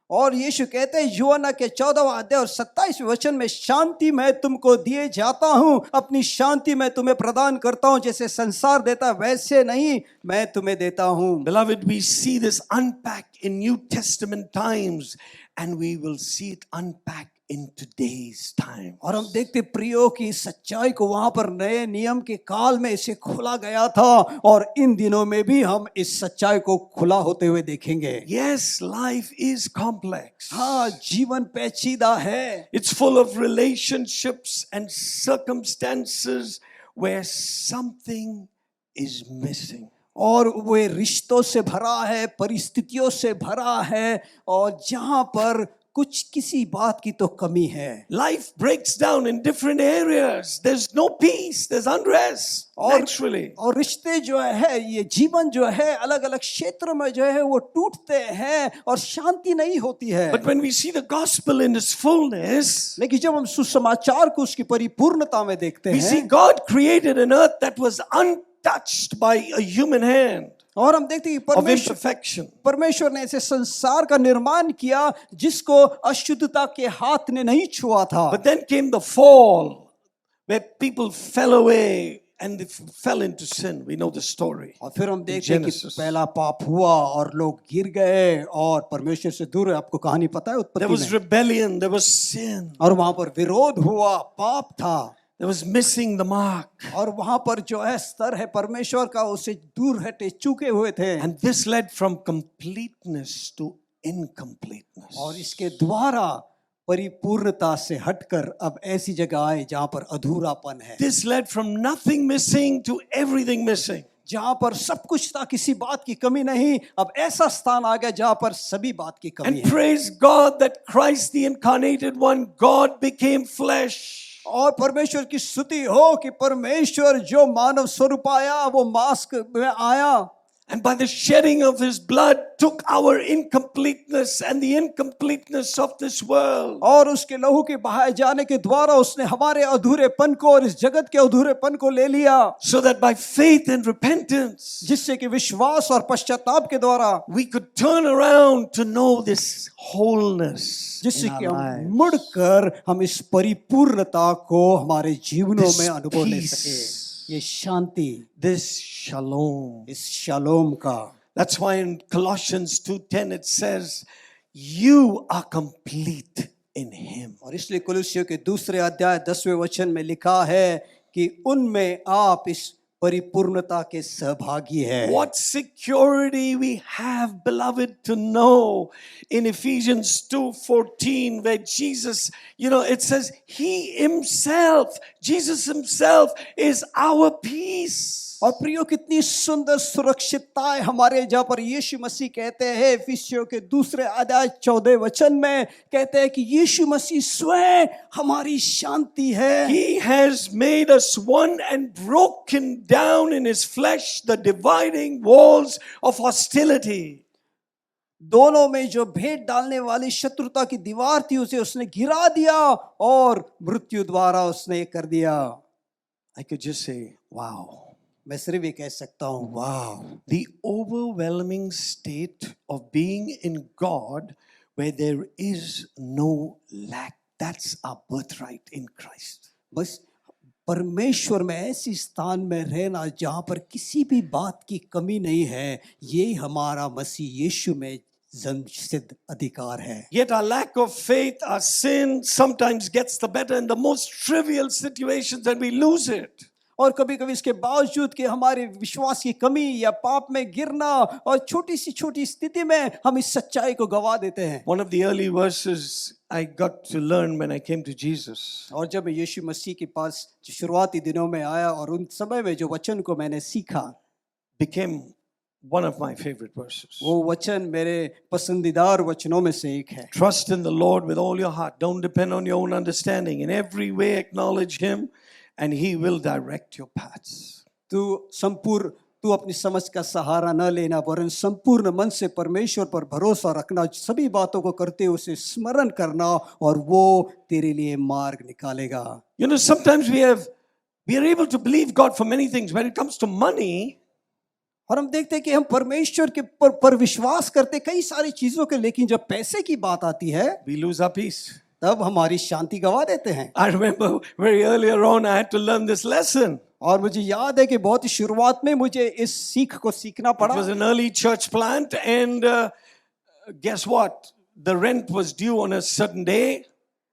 Speaker 2: और यीशु कहते हैं यूहन्ना के 14वां अध्याय और 27वें वचन में, शांति मैं तुमको दिए जाता हूं, अपनी शांति मैं तुम्हें प्रदान करता हूं, जैसे संसार देता वैसे नहीं मैं तुम्हें देता हूं.
Speaker 7: Beloved, we see this unpacked in New Testament times and we will see it unpacked in today's time.
Speaker 2: और हम देखते प्रियो की सच्चाई को वहां पर नए नियम के काल में इसे खोला गया था और इन दिनों में भी हम इस सच्चाई को खुला होते हुए देखेंगे.
Speaker 7: Yes, life is complex.
Speaker 2: हाँ, जीवन पेचीदा है.
Speaker 7: It's full of relationships and circumstances where something is missing.
Speaker 2: और वे रिश्तों से भरा है, परिस्थितियों से भरा है और जहां पर कुछ किसी बात की तो कमी है.
Speaker 7: Life breaks down in different areas. There's no peace, there's unrest. Naturally.
Speaker 2: और रिश्ते जो है, ये जीवन जो है, अलग अलग क्षेत्रों में जो है वो टूटते हैं और शांति नहीं होती है.
Speaker 7: But when we see the gospel in its fullness,
Speaker 2: लेकिन जब हम सुसमाचार को उसकी परिपूर्णता में देखते
Speaker 7: we
Speaker 2: हैं,
Speaker 7: see God created an earth that was untouched by a human hand.
Speaker 2: और हम देखते हैं कि
Speaker 7: imperfection.
Speaker 2: परमेश्वर ने ऐसे संसार का निर्माण किया जिसको अशुद्धता के हाथ ने नहीं छुआ था.
Speaker 7: But then came the fall, where people fell away and they fell into sin. We know the story.
Speaker 2: और फिर हम देखते हैं कि पहला पाप हुआ और लोग गिर गए और परमेश्वर से दूर. आपको कहानी पता है उत्पत्ति में?
Speaker 7: There was rebellion, there was sin.
Speaker 2: और वहां पर विरोध हुआ, पाप था.
Speaker 7: There was missing the mark.
Speaker 2: और वहां पर जो है स्तर है परमेश्वर का, उससे दूर हटे चुके हुए थे.
Speaker 7: And this led from completeness to incompleteness.
Speaker 2: और इसके द्वारा परिपूर्णता से हटकर अब ऐसी जगह आए जहां पर अधूरापन है.
Speaker 7: This led from nothing missing to everything missing.
Speaker 2: जहां पर सब कुछ था, किसी बात की कमी नहीं, अब ऐसा स्थान आ गया जहां पर सभी बात की कमी है.
Speaker 7: And praise God that Christ the incarnated one, God became flesh.
Speaker 2: और परमेश्वर की स्तुति हो कि परमेश्वर जो मानव स्वरूप आया वो मांस में आया.
Speaker 7: And by the shedding of his blood took our incompleteness and the incompleteness of this world.
Speaker 2: और उसके लहू के बहाए जाने के द्वारा उसने हमारे अधूरेपन को और इस जगत के अधूरेपन को ले लिया.
Speaker 7: So that by faith and repentance,
Speaker 2: जिससे कि विश्वास और पश्चाताप के द्वारा
Speaker 7: we could turn around to know this wholeness.
Speaker 2: जिससे कि हम मुड़कर हम इस परिपूर्णता को हमारे जीवनों में अनुभव ले सके. ये शांति,
Speaker 7: this shalom,
Speaker 2: इस शालोम का.
Speaker 7: That's why in Colossians 2:10 it says, "You are complete in Him."
Speaker 2: और इसलिए कुलुस्सियों के दूसरे अध्याय 10वें वचन में लिखा है कि उनमें आप इस परिपूर्णता के सहभागी है.
Speaker 7: What security we have, beloved, to know in Ephesians 2:14, where Jesus, it says He Himself, Jesus Himself is our peace.
Speaker 2: और प्रियो कितनी सुंदर सुरक्षितताएं हमारे जहाँ पर यीशु मसीह कहते हैं इफिसियों के दूसरे अध्याय 14 वचन में कहते हैं कि यीशु मसीह स्वयं हमारी शांति है.
Speaker 7: He has made us one and broken down in His flesh the dividing walls of hostility.
Speaker 2: दोनों में जो भेद डालने वाली शत्रुता की दीवार थी उसे उसने गिरा दिया और मृत्यु द्वारा उसने कर दिया.
Speaker 7: I could just say, wow.
Speaker 2: मैं सिर्फ ये कह सकता हूँ, wow.
Speaker 7: The overwhelming state of being in God where there is no lack. That's our birthright in Christ.
Speaker 2: बस परमेश्वर में ऐसी स्थान में रहना जहाँ पर किसी भी बात की कमी नहीं है, ये हमारा मसीह यीशु में जन्मसिद्ध अधिकार है.
Speaker 7: Yet our lack of faith, our sin sometimes gets the better in the most trivial situations and we lose it.
Speaker 2: और कभी-कभी इसके बावजूद कि हमारे विश्वास की कमी या पाप में गिरना और छोटी स्थिति में हम इस सच्चाई को गवा देते हैं.
Speaker 7: One of the early verses I got to learn when I came to Jesus.
Speaker 2: और जब मैं यीशु मसीह के पास शुरुआती दिनों में आया और उन समय में जो वचन को मैंने सीखा,
Speaker 7: became one of my favorite verses.
Speaker 2: वो वचन मेरे पसंदीदार वचनों में से एक है.
Speaker 7: Trust in the Lord with all your heart. Don't depend on your own understanding. In every way acknowledge Him and He will direct your paths.
Speaker 2: तू अपनी समझ का सहारा न लेना वरन संपूर्ण मन से परमेश्वर पर भरोसा रखना, सभी बातों को करते हुए उसे स्मरण करना और वो तेरे लिए मार्ग निकालेगा.
Speaker 7: Sometimes we are able to believe God for many things. When it comes to money,
Speaker 2: और हम देखते हैं कि हम परमेश्वर के पर विश्वास करते कई सारी चीजों के, लेकिन जब पैसे की बात आती है
Speaker 7: we lose our peace.
Speaker 2: तब हमारी शांति गवा देते हैं.
Speaker 7: I remember very earlier on I had to learn this lesson.
Speaker 2: और मुझे याद है कि बहुत ही शुरुआत में मुझे इस सीख को सीखना पड़ा.
Speaker 7: It was an early church plant and guess what? The rent was due on a certain day.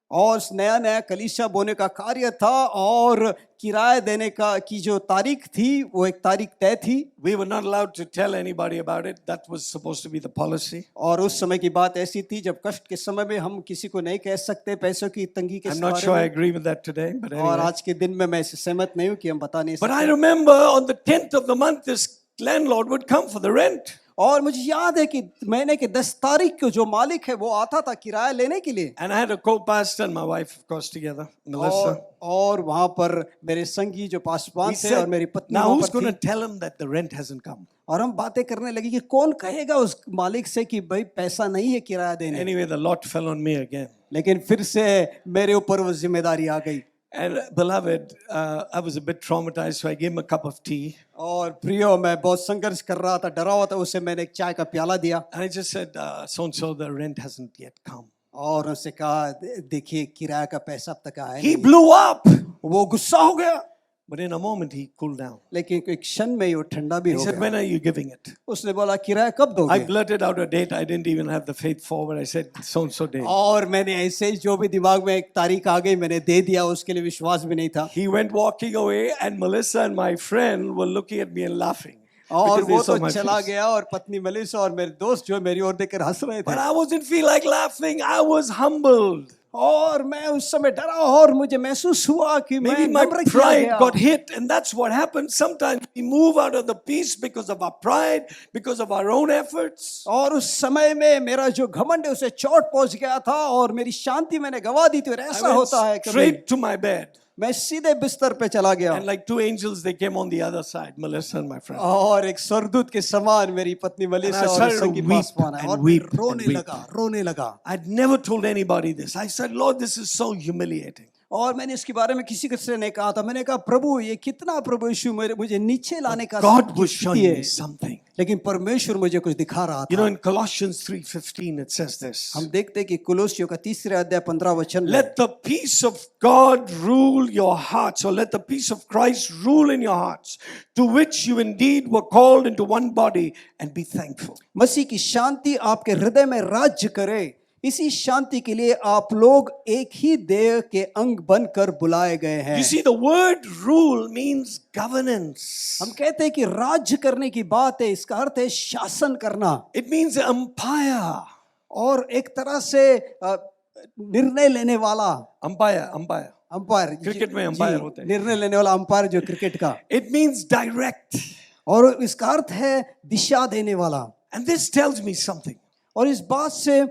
Speaker 2: और नया कलीसिया बोने का कार्य था और किराया देने की जो तारीख थी वो एक तारीख तय थी.
Speaker 7: We were not allowed to tell anybody about it. That was supposed to be the policy.
Speaker 2: और उस समय की बात ऐसी थी जब कष्ट के समय में हम किसी को नहीं कह सकते पैसों की तंगी के
Speaker 7: I'm not sure I agree with that today, but anyway.
Speaker 2: और आज के दिन में मैं इससे सहमत नहीं हूँ कि हम बता नहीं सकते.
Speaker 7: But I remember on the 10th of the month this landlord would come for the rent.
Speaker 2: और मुझे याद है कि महीने के 10 तारीख को जो मालिक है वो आता था किराया लेने के लिए.
Speaker 7: And I had a co-pastor and my wife of course together, Melissa.
Speaker 2: और वहाँ पर मेरे संगी जो पासवान थे और मेरी पत्नी.
Speaker 7: Now who's going to tell him that the rent hasn't come?
Speaker 2: और हम बातें करने लगी कि कौन कहेगा उस मालिक से कि भाई पैसा नहीं है किराया देने.
Speaker 7: Anyway, the lot fell on me again.
Speaker 2: लेकिन फिर से मेरे ऊपर वो जिम्मेदारी आ गई.
Speaker 7: And beloved, I was a bit traumatized, so I gave him a cup of tea.
Speaker 2: और प्रियो मैं बहुत संघर्ष कर रहा था, डरा हुआ था, उसे मैंने एक चाय का प्याला दिया
Speaker 7: And I just said, so and so, the rent hasn't yet come.
Speaker 2: और उससे कहा देखिए किराए का पैसा अब तक आया
Speaker 7: He
Speaker 2: नहीं।
Speaker 7: blew up.
Speaker 2: वो गुस्सा हो गया,
Speaker 7: But in a moment, he cooled down.
Speaker 2: लेकिन एक क्षण में ही वो ठंडा भी
Speaker 7: He
Speaker 2: हो
Speaker 7: said,
Speaker 2: गया।
Speaker 7: when are you giving it?
Speaker 2: उसने बोला किराया कब
Speaker 7: I
Speaker 2: दोगे?
Speaker 7: blurted out a date. I didn't even have the faith forward. I said, so and so day.
Speaker 2: और मैंने ऐसे ही जो भी दिमाग में एक तारीख आ गई मैंने दे दिया, उसके लिए विश्वास भी नहीं था।
Speaker 7: He went walking away, and Melissa and my friend were looking at me and laughing.
Speaker 2: और
Speaker 7: because they
Speaker 2: वो
Speaker 7: saw
Speaker 2: तो
Speaker 7: my
Speaker 2: चला
Speaker 7: face.
Speaker 2: गया और पत्नी मलिसा और मेरे दोस्त जो मेरी ओर देखकर हंस रहे
Speaker 7: But
Speaker 2: थे।
Speaker 7: I wasn't feel like laughing. I was humbled.
Speaker 2: और मैं उस समय डरा और मुझे महसूस हुआ कि मैं
Speaker 7: Maybe my
Speaker 2: नम्र किया
Speaker 7: pride
Speaker 2: गया।
Speaker 7: got hit, and that's what happens. Sometimes we move out of the peace because of our pride, because of our own efforts.
Speaker 2: और उस समय में मेरा जो घमंड है उसे चोट पहुंच गया था और मेरी शांति मैंने गवा दी थी। और
Speaker 7: I
Speaker 2: ऐसा होता है
Speaker 7: went
Speaker 2: कभी।
Speaker 7: straight to my bed.
Speaker 2: मैं सीधे बिस्तर पे चला गया
Speaker 7: And like two angels, they came on the other side, Melissa and my friend.
Speaker 2: और एक स्वर्गदूत के समान मेरी पत्नी मलिसा
Speaker 7: And I
Speaker 2: और
Speaker 7: started
Speaker 2: संगी
Speaker 7: to
Speaker 2: पास
Speaker 7: weep
Speaker 2: पाना
Speaker 7: and
Speaker 2: और मैं
Speaker 7: weep and
Speaker 2: रोने
Speaker 7: weep.
Speaker 2: लगा।
Speaker 7: I'd never told anybody this. I said, Lord, this is so humiliating.
Speaker 2: और मैंने इसके बारे में किसी से नहीं कहा था। मैंने कहा प्रभु ये कितना प्रभु यीशु मुझे नीचे लाने का
Speaker 7: God was
Speaker 2: स्थिति
Speaker 7: showing
Speaker 2: है।
Speaker 7: me something.
Speaker 2: लेकिन परमेश्वर मुझे कुछ दिखा रहा
Speaker 7: You know,
Speaker 2: था।
Speaker 7: in Colossians 3:15, it says this.
Speaker 2: हम देखते हैं कि कुलोसियों का 3 अध्याय 15 वचन में
Speaker 7: Let the peace of God rule your hearts, or let the peace of Christ rule in your hearts, to which you indeed were called into one body, and be thankful.
Speaker 2: मसीह की शांति आपके हृदय में राज्य करे, इसी शांति के लिए आप लोग एक ही देह के अंग बनकर बुलाए गए हैं।
Speaker 7: You see, the word rule means governance.
Speaker 2: हम कहते हैं कि राज्य करने की बात है, इसका अर्थ है शासन करना।
Speaker 7: It means umpire.
Speaker 2: और एक तरह से निर्णय लेने वाला। अंपायर
Speaker 7: क्रिकेट में अंपायर होते हैं।
Speaker 2: निर्णय लेने वाला अंपायर जो क्रिकेट का।
Speaker 7: It means direct.
Speaker 2: और इसका अर्थ है दिशा देने वाला।
Speaker 7: And this tells me something.
Speaker 2: और इस बात से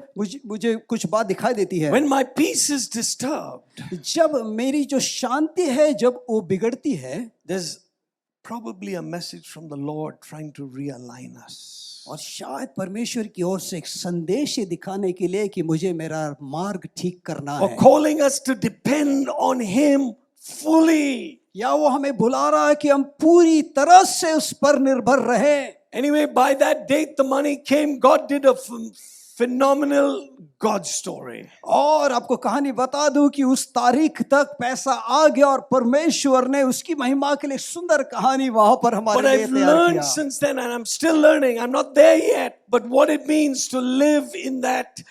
Speaker 2: मुझे कुछ बात दिखाई देती है।
Speaker 7: When my peace is disturbed,
Speaker 2: जब मेरी जो शांति है जब वो बिगड़ती है,
Speaker 7: there's probably a message from the Lord trying to realign us.
Speaker 2: और शायद परमेश्वर की ओर से एक संदेश दिखाने के लिए कि मुझे मेरा मार्ग ठीक करना
Speaker 7: Or
Speaker 2: है।
Speaker 7: calling us to depend on Him fully.
Speaker 2: या वो हमें बुला रहा है कि हम पूरी तरह से उस पर निर्भर रहें।
Speaker 7: Anyway, by that date the money came. God did a phenomenal God story.
Speaker 2: और आपको कहानी बता दूं कि उस तारीख तक पैसा आ गया और परमेश्वर ने उसकी महिमा के लिए सुंदर कहानी वहां पर हमारे
Speaker 7: But
Speaker 2: लिए
Speaker 7: I've
Speaker 2: तैयार
Speaker 7: learned
Speaker 2: किया।
Speaker 7: since then, and I'm still learning. I'm not there yet, but what it means to live in that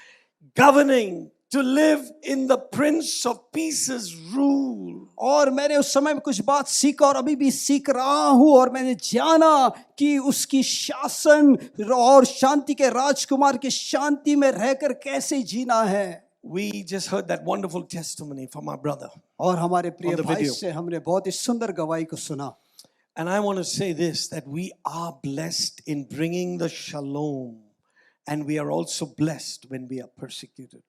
Speaker 7: governing, to live in the Prince of Peace's rule.
Speaker 2: और मैंने उस समय में कुछ बात सीखा और अभी भी सीख रहा हूं और मैंने जाना कि उसकी शासन और शांति के राजकुमार की शांति में रहकर कैसे जीना है।
Speaker 7: We just heard that wonderful testimony from our brother.
Speaker 2: और हमारे प्रिय
Speaker 7: On the
Speaker 2: भाई
Speaker 7: video.
Speaker 2: से हमने बहुत ही सुंदर गवाही को सुना।
Speaker 7: And I want to say this, that we are blessed in bringing the shalom, and we are also blessed when we are persecuted.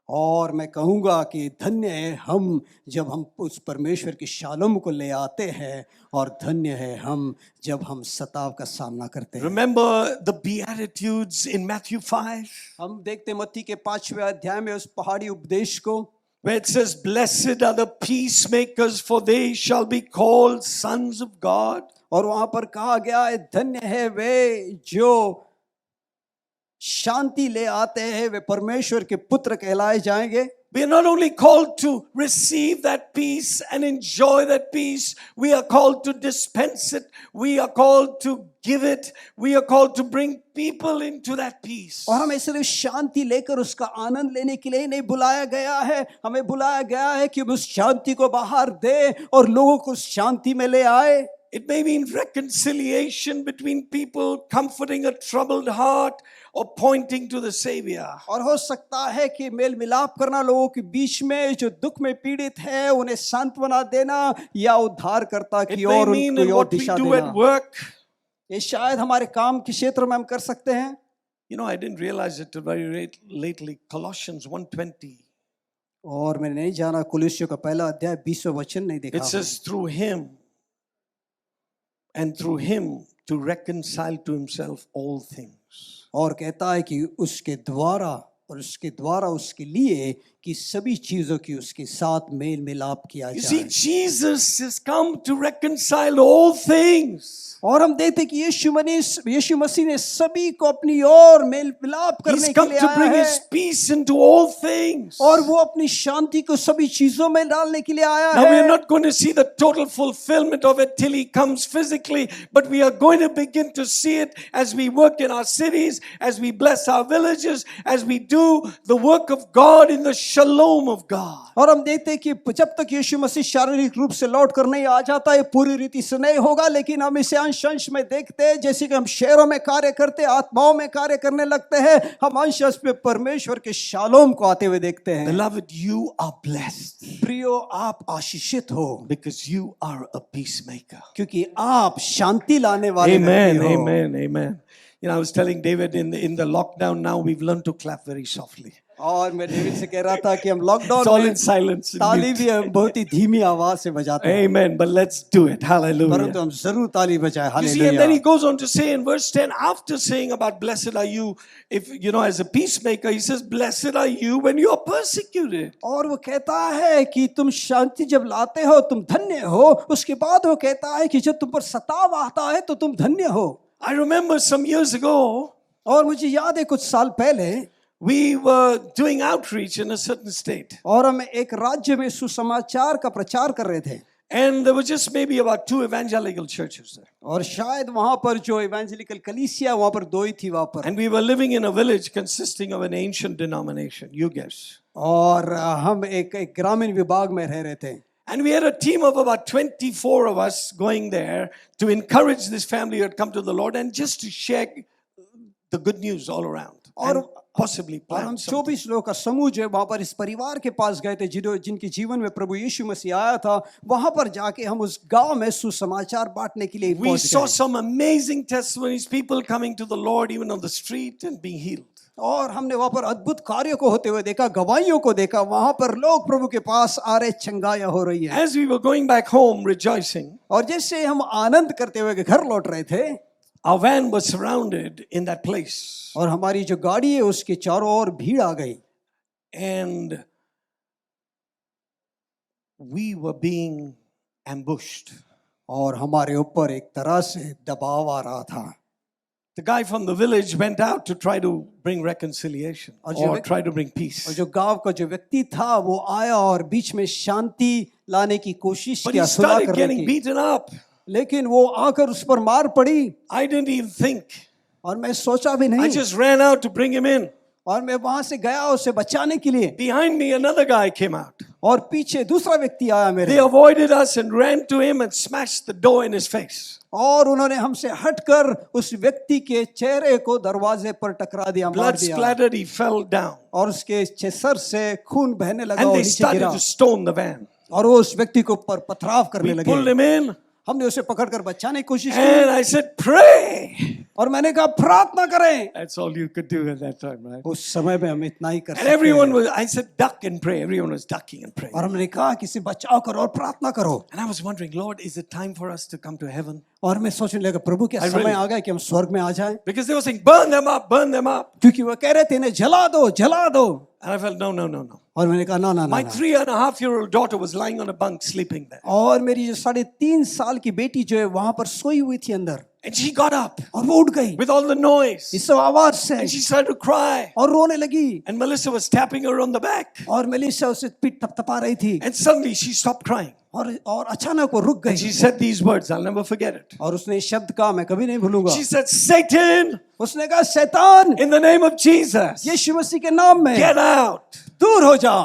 Speaker 2: और मैं कहूँगा कि धन्य है हम जब हम उस परमेश्वर की शालोम को ले आते हैं और धन्य है हम जब हम सताव का सामना करते हैं।
Speaker 7: Remember the Beatitudes in Matthew 5?
Speaker 2: हम देखते मत्ती के 5वें अध्याय में उस पहाड़ी उपदेश को,
Speaker 7: where it says, blessed are the peacemakers, for they shall be called sons of God.
Speaker 2: और वहां पर कहा गया है धन्य है वे जो शांति ले आते हैं, वे परमेश्वर के पुत्र कहलाए जाएंगे।
Speaker 7: We are not only called to receive that peace and enjoy that peace, we are called to dispense it, we are called to give it, we are called to bring people into that peace.
Speaker 2: और हमें सिर्फ शांति लेकर उसका आनंद लेने के लिए नहीं बुलाया गया है, हमें बुलाया गया है कि उस शांति को बाहर दे और लोगों को उस शांति में ले आए।
Speaker 7: It may mean reconciliation between people, comforting a troubled heart, or pointing to the Savior.
Speaker 2: और हो सकता है कि मेल मिलाप करना लोगों के बीच में जो दुख में पीड़ित है उन्हें सांत्वना देना या उद्धारकर्ता की
Speaker 7: It may
Speaker 2: ओर
Speaker 7: mean
Speaker 2: उनको
Speaker 7: in
Speaker 2: और
Speaker 7: what we
Speaker 2: Disha
Speaker 7: do at
Speaker 2: देना।
Speaker 7: work.
Speaker 2: ये शायद हमारे काम के क्षेत्र में हम कर सकते हैं।
Speaker 7: You know, I didn't realize it till very lately. Colossians 1:20.
Speaker 2: और मैंने नहीं जाना कुलुस्सियों का पहला अध्याय 20वां वचन नहीं देखा।
Speaker 7: It says through him and through him to reconcile to himself all things.
Speaker 2: और कहता है कि उसके द्वारा और उसके द्वारा उसके लिए कि सभी चीजों की उसके साथ मेल मिलाप किया
Speaker 7: You see,
Speaker 2: जाए।
Speaker 7: Jesus has come to reconcile all things.
Speaker 2: और हम देखते कि यीशु मसीह ने सभी को अपनी ओर मेल मिलाप
Speaker 7: He's
Speaker 2: करने के
Speaker 7: come
Speaker 2: लिए
Speaker 7: to
Speaker 2: आया
Speaker 7: bring
Speaker 2: है
Speaker 7: His peace into all things.
Speaker 2: और वो अपनी शांति को सभी चीजों में डालने के लिए आया
Speaker 7: Now we are
Speaker 2: है।
Speaker 7: not going to see the total fulfillment of it till He comes physically, but we are going to begin to see it as we work in our cities, as we bless our villages, as we do the work of God in the shalom of God.
Speaker 2: और हम देखते हैं कि जब तक यीशु मसीह शारीरिक रूप से लौट कर नहीं आ जाता है पूरी रीति से नहीं होगा, लेकिन हम इसे अंश अंश में देखते हैं। जैसे कि हम शहरों में कार्य करते हैं, आत्माओं में कार्य करने लगते हैं, हम अंश अंश में परमेश्वर के शालोम को आते हुए देखते हैं।
Speaker 7: Beloved, you are blessed
Speaker 2: प्रियो, आप आशीषित हो
Speaker 7: because you are a peacemaker.
Speaker 2: क्योंकि आप शांति लाने वाले
Speaker 7: Amen,
Speaker 2: व्यक्ति हो।
Speaker 7: amen, amen. You know, I was telling David in the lockdown now we've learned to clap very softly.
Speaker 2: और मैं डेविड से कह रहा था कि हम लॉकडाउन
Speaker 7: It's all
Speaker 2: में
Speaker 7: in silence. and
Speaker 2: ताली
Speaker 7: mute.
Speaker 2: भी हम बहुत ही धीमी आवाज से बजाते हैं,
Speaker 7: Amen. But let's do it. Hallelujah.
Speaker 2: परंतु हम जरूर ताली बजाएं।
Speaker 7: You see, and then he
Speaker 2: hallelujah.
Speaker 7: goes on to say in verse 10, after saying about blessed are you, if you know, as a peacemaker, he says, blessed are you when you are persecuted.
Speaker 2: और वो कहता है कि तुम शांति जब लाते हो तुम धन्य हो। उसके बाद वो कहता है कि जब तुम पर सताव आता है तो तुम धन्य हो।
Speaker 7: I remember some years ago,
Speaker 2: और मुझे याद है कुछ साल पहले
Speaker 7: we were doing outreach in a certain state.
Speaker 2: और हम एक राज्य में सुसमाचार का प्रचार कर रहे थे
Speaker 7: And there were just maybe about 2 evangelical churches there.
Speaker 2: और शायद वहां पर जो इवेंजेलिकल कलीसिया वहां पर 2 ही थी वहां पर।
Speaker 7: And we were living in a village consisting of an ancient denomination, you guess.
Speaker 2: और हम एक ग्रामीण विभाग में रह रहे थे।
Speaker 7: And we had a team of about 24 of us going there to encourage this family who had come to the Lord and just to share the good news all around. And possibly
Speaker 2: और हम
Speaker 7: plan something.
Speaker 2: 24 लोगों का समूह जो है वहां पर इस परिवार के पास गए थे जिनके जीवन में प्रभु यीशु मसीह आया था। वहां पर जाके हम उस गांव में सुसमाचार बांटने के लिए
Speaker 7: We
Speaker 2: पहुंच
Speaker 7: saw
Speaker 2: गए
Speaker 7: some amazing testimonies, people coming to the Lord even on the street and being healed.
Speaker 2: और हमने वहां पर अद्भुत कार्यों को होते हुए देखा, गवाहियों को देखा। वहां पर लोग प्रभु के पास आ रहे, चंगाइयां हो रही है।
Speaker 7: As we were going back home rejoicing,
Speaker 2: और जैसे हम आनंद करते हुए घर लौट रहे थे,
Speaker 7: our van was surrounded in that place.
Speaker 2: और हमारी जो गाड़ी है उसके चारों ओर भीड़ आ गई
Speaker 7: And we were being ambushed.
Speaker 2: और हमारे ऊपर एक तरह से दबाव आ रहा था।
Speaker 7: The guy from the village went out to try to bring reconciliation or try to bring peace.
Speaker 2: और जो गांव का जो व्यक्ति था वो आया और बीच में शांति लाने की कोशिश
Speaker 7: But
Speaker 2: किया,
Speaker 7: he
Speaker 2: सुलह
Speaker 7: started
Speaker 2: करने
Speaker 7: getting
Speaker 2: की,
Speaker 7: beaten up.
Speaker 2: लेकिन वो आकर उस पर मार पड़ी।
Speaker 7: I didn't even think.
Speaker 2: और मैं सोचा भी
Speaker 7: I
Speaker 2: नहीं,
Speaker 7: just ran out to bring him in.
Speaker 2: और मैं वहां से गया उसे बचाने के लिए।
Speaker 7: Behind me, another guy came out.
Speaker 2: और पीछे दूसरा व्यक्ति आया मेरे,
Speaker 7: They avoided us and ran to him and smashed the door in his face.
Speaker 2: और उन्होंने हमसे हटकर उस व्यक्ति के चेहरे को दरवाजे पर टकरा दिया, मार
Speaker 7: Blood
Speaker 2: दिया।
Speaker 7: splattered, he fell down.
Speaker 2: और उसके सर से खून बहने लगा
Speaker 7: And
Speaker 2: और
Speaker 7: they
Speaker 2: नीचे
Speaker 7: started
Speaker 2: गिरा।
Speaker 7: to stone the van.
Speaker 2: और वो उस व्यक्ति को ऊपर पथराव करने
Speaker 7: We pulled
Speaker 2: लगे।
Speaker 7: him in
Speaker 2: हमने उसे पकड़कर बचाने की कोशिश
Speaker 7: and
Speaker 2: की
Speaker 7: I said, pray.
Speaker 2: और मैंने कहा प्रार्थना करें।
Speaker 7: That's all you could do at that time, right?
Speaker 2: उस समय में हम इतना ही कर
Speaker 7: And
Speaker 2: सकते
Speaker 7: everyone
Speaker 2: हैं।
Speaker 7: was, I said, duck and pray. Everyone was ducking and praying.
Speaker 2: और हमने कहा किसी बचाव करो और प्रार्थना करो।
Speaker 7: And I was wondering, Lord, is it time for us to come to heaven?
Speaker 2: और मैं सोचने लगा प्रभु क्या
Speaker 7: I
Speaker 2: समय
Speaker 7: really-
Speaker 2: आ गया कि हम स्वर्ग में आ जाएं?
Speaker 7: Because they were saying, burn them up, burn them up.
Speaker 2: क्योंकि वो कह रहे थे इन्हें जला दो, जला दो।
Speaker 7: And I felt, no, no, no, no.
Speaker 2: और मैंने कहा ना ना
Speaker 7: My
Speaker 2: ना।
Speaker 7: 3.5-year-old daughter was lying on a bunk sleeping there.
Speaker 2: और मेरी जो 3.5 साल की बेटी जो है वहां पर सोई हुई थी अंदर,
Speaker 7: And she got up
Speaker 2: और वो उठ गई
Speaker 7: with all the noise.
Speaker 2: इस आवाज से
Speaker 7: And she started to cry.
Speaker 2: और रोने लगी।
Speaker 7: And Melissa was tapping her on the back.
Speaker 2: और मेलिसा उसे पीठ थपथपा रही थी
Speaker 7: And suddenly she stopped crying.
Speaker 2: और अचानक वो रुक
Speaker 7: And she
Speaker 2: गई
Speaker 7: said these words, I'll never forget it.
Speaker 2: और उसने इस शब्द कहा, मैं कभी नहीं भूलूंगा।
Speaker 7: She said, Satan,
Speaker 2: उसने कहा शैतान,
Speaker 7: in the name of Jesus,
Speaker 2: यीशु मसीह के नाम में
Speaker 7: get out.
Speaker 2: दूर हो जा।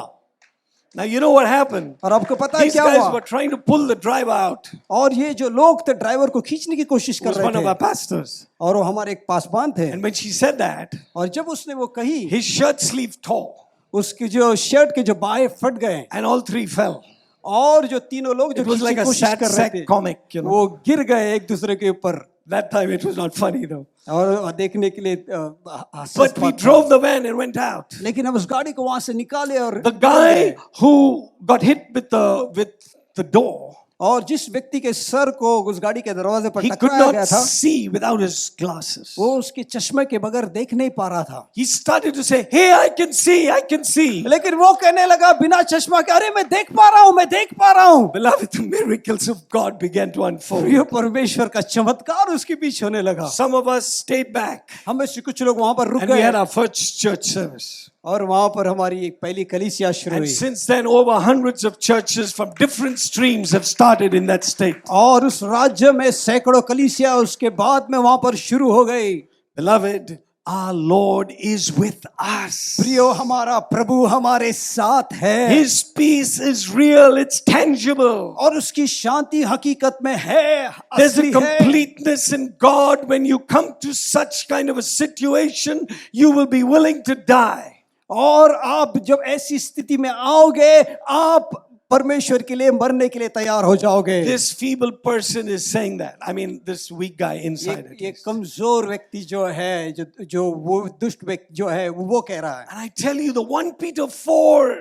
Speaker 7: Now you know what happened?
Speaker 2: और आपको पता है
Speaker 7: These
Speaker 2: क्या
Speaker 7: guys
Speaker 2: हुआ?
Speaker 7: were trying to pull the driver out.
Speaker 2: और ये जो लोग थे ड्राइवर को खींचने की कोशिश
Speaker 7: It
Speaker 2: कर
Speaker 7: was one of
Speaker 2: रहे
Speaker 7: our
Speaker 2: थे
Speaker 7: pastors.
Speaker 2: और वो हमारे एक पासवान थे।
Speaker 7: And when she said that,
Speaker 2: और जब उसने वो कही,
Speaker 7: his shirt sleeve tore.
Speaker 2: उसकी जो शर्ट के जो बाएं फट गए
Speaker 7: And all 3 fell.
Speaker 2: और जो तीनों लोग जो
Speaker 7: It was
Speaker 2: खींचने
Speaker 7: like
Speaker 2: की
Speaker 7: a
Speaker 2: कोशिश
Speaker 7: sad
Speaker 2: कर रहे
Speaker 7: sack
Speaker 2: थे
Speaker 7: comic, you know.
Speaker 2: वो गिर गए एक दूसरे के ऊपर।
Speaker 7: That time it was not funny though.
Speaker 2: और देखने के लिए
Speaker 7: But we drove the van and went out.
Speaker 2: लेकिन हम उस गाड़ी को वहां से निकाले और
Speaker 7: The guy who got hit with the door
Speaker 2: और जिस व्यक्ति के सर को उस गाड़ी के दरवाजे पर
Speaker 7: he could
Speaker 2: टकराया गया
Speaker 7: not
Speaker 2: था,
Speaker 7: see without his glasses.
Speaker 2: वो उसके चश्मे के बगैर देख नहीं पा रहा था।
Speaker 7: He started to say, "Hey, I can see, I can see."
Speaker 2: लेकिन वो कहने लगा बिना चश्मा के, अरे मैं देख पा रहा हूँ, मैं देख पा रहा हूँ।
Speaker 7: Beloved, the miracles of God began to unfold.
Speaker 2: प्रिय परमेश्वर का चमत्कार उसके बीच होने लगा।
Speaker 7: Some of us stayed back,
Speaker 2: हम में से कुछ लोग वहां पर रुक
Speaker 7: and we
Speaker 2: गए
Speaker 7: had our first church service.
Speaker 2: और वहां पर हमारी एक पहली कलीसिया शुरू
Speaker 7: And
Speaker 2: हुई।
Speaker 7: since then, over hundreds of churches from different streams have started in that state.
Speaker 2: और उस राज्य में सैकड़ों कलीसिया उसके बाद में वहां पर शुरू हो गई।
Speaker 7: Beloved, our Lord is with us.
Speaker 2: प्रियो, हमारा प्रभु हमारे साथ है।
Speaker 7: His peace is real, it's tangible.
Speaker 2: और उसकी शांति हकीकत में है,
Speaker 7: There's a
Speaker 2: असली है।
Speaker 7: completeness in God. When you come to such kind of a situation, you will be willing to die.
Speaker 2: और आप जब ऐसी स्थिति में आओगे, आप परमेश्वर के लिए मरने के लिए तैयार हो जाओगे।
Speaker 7: This feeble person is saying that. I mean, this weak guy inside it.
Speaker 2: ये कमजोर व्यक्ति जो है, जो वो दुष्ट व्यक्ति जो है, वो कह रहा है।
Speaker 7: And I tell you, the 1 Peter 4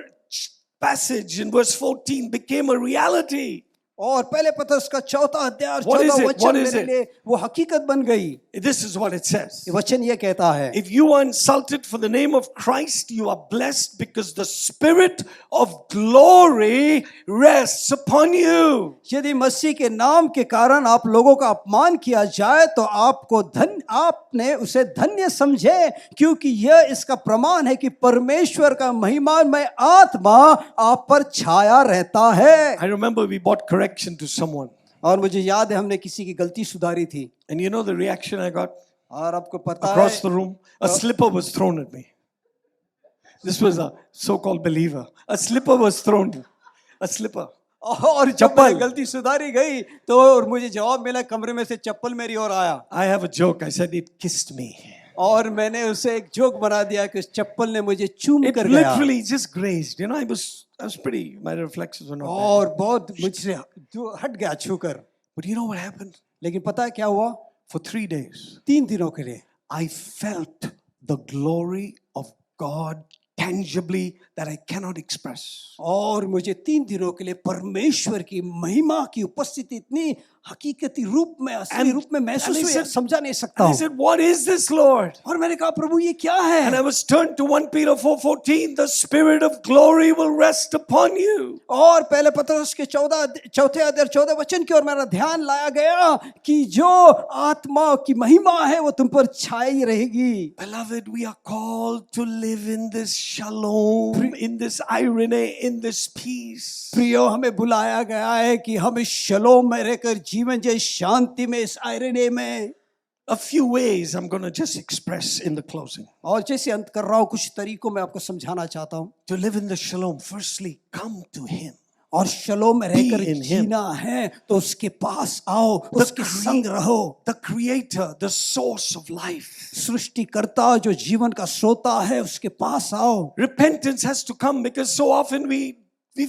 Speaker 7: passage in verse 14 became a reality.
Speaker 2: और पहले पत्रस का 4 अध्याय
Speaker 7: What is
Speaker 2: 14
Speaker 7: it?
Speaker 2: वचन
Speaker 7: What is
Speaker 2: मेरे
Speaker 7: it?
Speaker 2: लिए वो हकीकत बन गई।
Speaker 7: This is what it says.
Speaker 2: ये वचन ये कहता है,
Speaker 7: If you are insulted for the name of Christ, you are blessed because the Spirit of glory rests upon you.
Speaker 2: यदि मसीह के नाम के कारण आप लोगों का अपमान किया जाए तो आपने उसे धन्य समझे, क्योंकि यह इसका प्रमाण है कि परमेश्वर का महिमामय आत्मा आप पर छाया रहता है।
Speaker 7: I remember we brought correction to someone.
Speaker 2: और मुझे याद है हमने किसी की गलती सुधारी थी।
Speaker 7: And you know the reaction I got?
Speaker 2: और आपको पता
Speaker 7: Across
Speaker 2: है,
Speaker 7: the room, a slipper was thrown at me. This was a so-called believer. A slipper was thrown. A slipper.
Speaker 2: और जब मैंने गलती सुधारी गई तो और मुझे जवाब मिला, कमरे में से चप्पल मेरी ओर आया।
Speaker 7: I have a joke. I said it kissed me.
Speaker 2: और मैंने उसे एक जोक बना दिया कि उस चप्पल ने मुझे चूम
Speaker 7: It
Speaker 2: कर गया।
Speaker 7: literally just grazed. You know, I was pretty. My reflexes were not bad.
Speaker 2: और बहुत मुझसे हट गया छूकर।
Speaker 7: But you know what happened?
Speaker 2: लेकिन पता है क्या हुआ?
Speaker 7: For 3 days,
Speaker 2: 3 दिनों के लिए
Speaker 7: I felt the glory of God tangibly that I cannot express.
Speaker 2: और मुझे 3 दिनों के लिए परमेश्वर की महिमा की उपस्थिति इतनी हकीकती रूप में, असली रूप में महसूस हुई, समझा नहीं सकता
Speaker 7: I
Speaker 2: हूँ।
Speaker 7: said, "What is this, Lord?"
Speaker 2: और मैंने कहा, प्रभु ये क्या है?
Speaker 7: And I was turned to 1 Peter 4:14. The Spirit of glory will rest upon you.
Speaker 2: और पहले पत्रस के 4 अध्याय 14 वचन की ओर मेरा ध्यान लाया गया कि जो आत्मा की महिमा है वो तुम पर छाई रहेगी।
Speaker 7: Beloved, we are called to live in this shalom, in this irene, in this peace.
Speaker 2: प्रियो, हमें बुलाया गया है कि हम इस शलोम में रहकर जीवन जिए, शांति में, इस आयरने में।
Speaker 7: A few ways I'm going to just express in the closing.
Speaker 2: और जैसे अंत कर रहा हूँ, कुछ तरीकों में आपको समझाना चाहता हूँ।
Speaker 7: To live in the shalom, firstly, come to Him.
Speaker 2: और शलोम में रहकर
Speaker 7: in him.
Speaker 2: जीना है तो उसके पास आओ, उसके संग रहो।
Speaker 7: The Creator, the source of life.
Speaker 2: सृष्टिकर्ता जो जीवन का सोता है, उसके पास आओ।
Speaker 7: Repentance has to come because so often we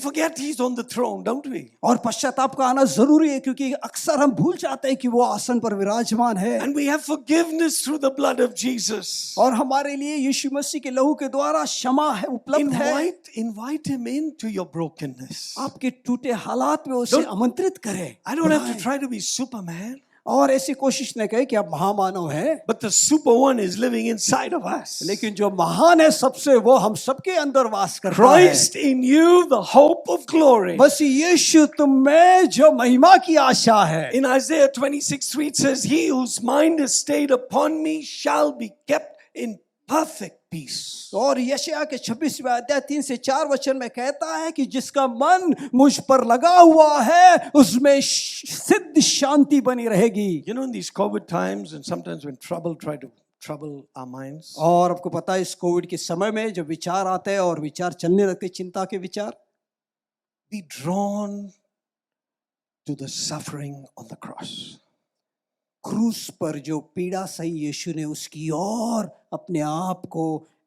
Speaker 7: forget He's on the throne, don't we?
Speaker 2: और पश्चाताप का आना जरूरी है, क्योंकि अक्सर हम भूल जाते हैं कि वो आसन पर विराजमान है।
Speaker 7: And we have forgiveness through the blood of Jesus.
Speaker 2: और हमारे लिए यीशु मसीह के लहू के द्वारा क्षमा है, उपलब्ध है।
Speaker 7: Invite Him into your brokenness.
Speaker 2: आपके टूटे हालात में उसे आमंत्रित करें।
Speaker 7: I don't have to try to be Superman.
Speaker 2: और ऐसी कोशिश न करें कि आप महामानव हैं।
Speaker 7: But the super one is living inside of us.
Speaker 2: लेकिन जो महान है सबसे, वो हम सबके अंदर वास करता है।
Speaker 7: Christ in you, the hope of glory.
Speaker 2: मसीह यीशु तुम में जो महिमा की आशा है।
Speaker 7: In Isaiah 26:3 it says, "He whose mind is stayed upon me shall be kept in perfect peace."
Speaker 2: और यशायाह के 26वें अध्याय 3 से 4 वचन में कहता है कि जिसका मन मुझ पर लगा हुआ है उसमें सिद्ध शांति बनी रहेगी।
Speaker 7: You know, in these COVID times and sometimes when trouble try to trouble our minds.
Speaker 2: और आपको पता है इस कोविड के समय में जो विचार आते हैं और विचार चलने लगते, चिंता के विचार,
Speaker 7: Be drawn to the suffering on the cross.
Speaker 2: क्रूस पर जो पीड़ा सही यीशु ने उसकी और अपने आप को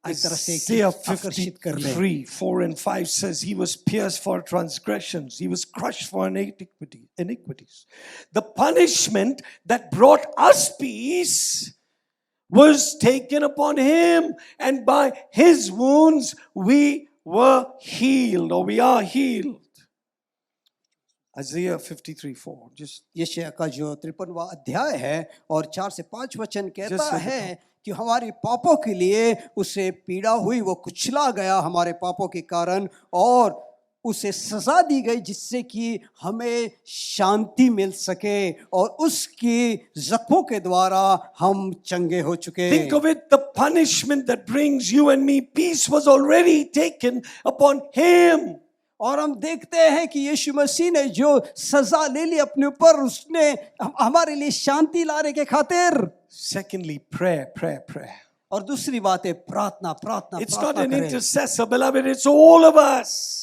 Speaker 2: एक तरह से
Speaker 7: Isaiah
Speaker 2: आकर्षित कर ले।
Speaker 7: 53:4-5 says he was pierced for transgressions, he was crushed for iniquities. The punishment that brought us peace was taken upon him, and by his wounds we were healed, or we are healed. Isaiah 53:4. Just
Speaker 2: यशायाह का जो 53वां अध्याय है और 4 से 5 वचन कहता है कि हमारे पापों के लिए उसे पीड़ा हुई, वो कुचला गया हमारे पापों के कारण, और उसे सजा दी गई जिससे कि हमें शांति मिल सके, और उसकी जख्मों के द्वारा हम चंगे हो चुके।
Speaker 7: think of it, the punishment that brings you and me peace was already taken upon him.
Speaker 2: और हम देखते हैं कि यीशु मसीह ने जो सजा ले ली अपने ऊपर, उसने हमारे लिए शांति लाने के खातिर।
Speaker 7: Secondly, prayer.
Speaker 2: और दूसरी बात है प्रार्थना, प्रार्थना।
Speaker 7: It's not an
Speaker 2: करें।
Speaker 7: intercessor, beloved. It's all of us.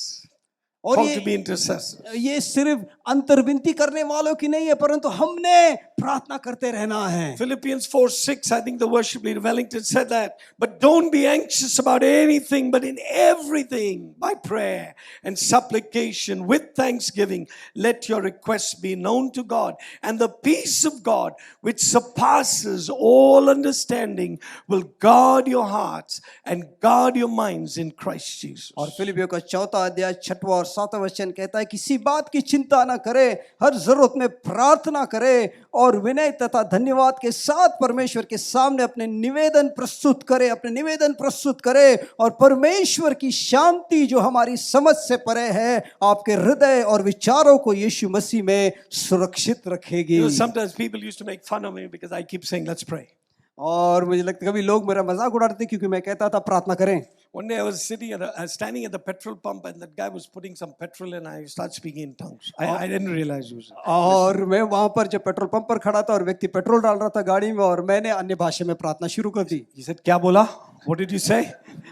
Speaker 2: और
Speaker 7: Called to be intercessors.
Speaker 2: ये सिर्फ अंतर्विनती करने वालों की नहीं है, परंतु हमने प्रार्थना करते रहना है।
Speaker 7: Philippians 4:6, I think the worship leader Wellington said that. But don't be anxious about anything, but in everything, by prayer and supplication, with thanksgiving, let your requests be known to God. And the peace of God, which surpasses all understanding, will guard your hearts and guard your minds in Christ Jesus.
Speaker 2: और फिलिपियों का 4वां अध्याय 6वां और 7वां वचन कहता है, किसी बात की चिंता ना करे, हर जरूरत में प्रार्थना करे और विनय तथा धन्यवाद के साथ परमेश्वर के सामने अपने निवेदन प्रस्तुत करे, और परमेश्वर की शांति जो हमारी समझ से परे है आपके हृदय और विचारों को यीशु मसीह में सुरक्षित रखेगी।
Speaker 7: Sometimes people used to make fun of me because I keep saying, let's pray.
Speaker 2: और मुझे लगता है कभी लोग मेरा मजाक उड़ाते थे क्योंकि मैं कहता था प्रार्थना करें।
Speaker 7: One day I was standing at the petrol pump, and that guy was putting some petrol in, and I started speaking in tongues. I didn't realize it was.
Speaker 2: और मैं वहां पर जब पेट्रोल पंप पर खड़ा था और व्यक्ति पेट्रोल डाल रहा था गाड़ी में, और मैंने अन्य भाषा में प्रार्थना शुरू कर दी।
Speaker 7: He said, क्या बोला? What did you say?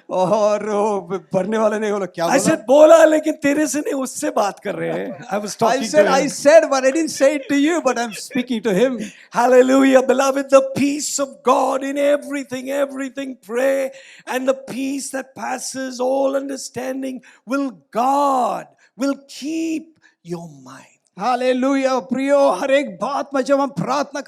Speaker 2: और वो भरने वाले ने बोला क्या बोला?
Speaker 7: I said, बोला, लेकिन तेरे से नहीं, उससे बात कर रहे हैं। I was talking to him.
Speaker 2: I said, but I didn't say it to you, but I'm speaking to him.
Speaker 7: Hallelujah, beloved, the peace of God in everything, pray, and the peace that passes all understanding will keep your mind.
Speaker 2: Hallelujah प्रियो, हर एक बात में जब हम प्रार्थना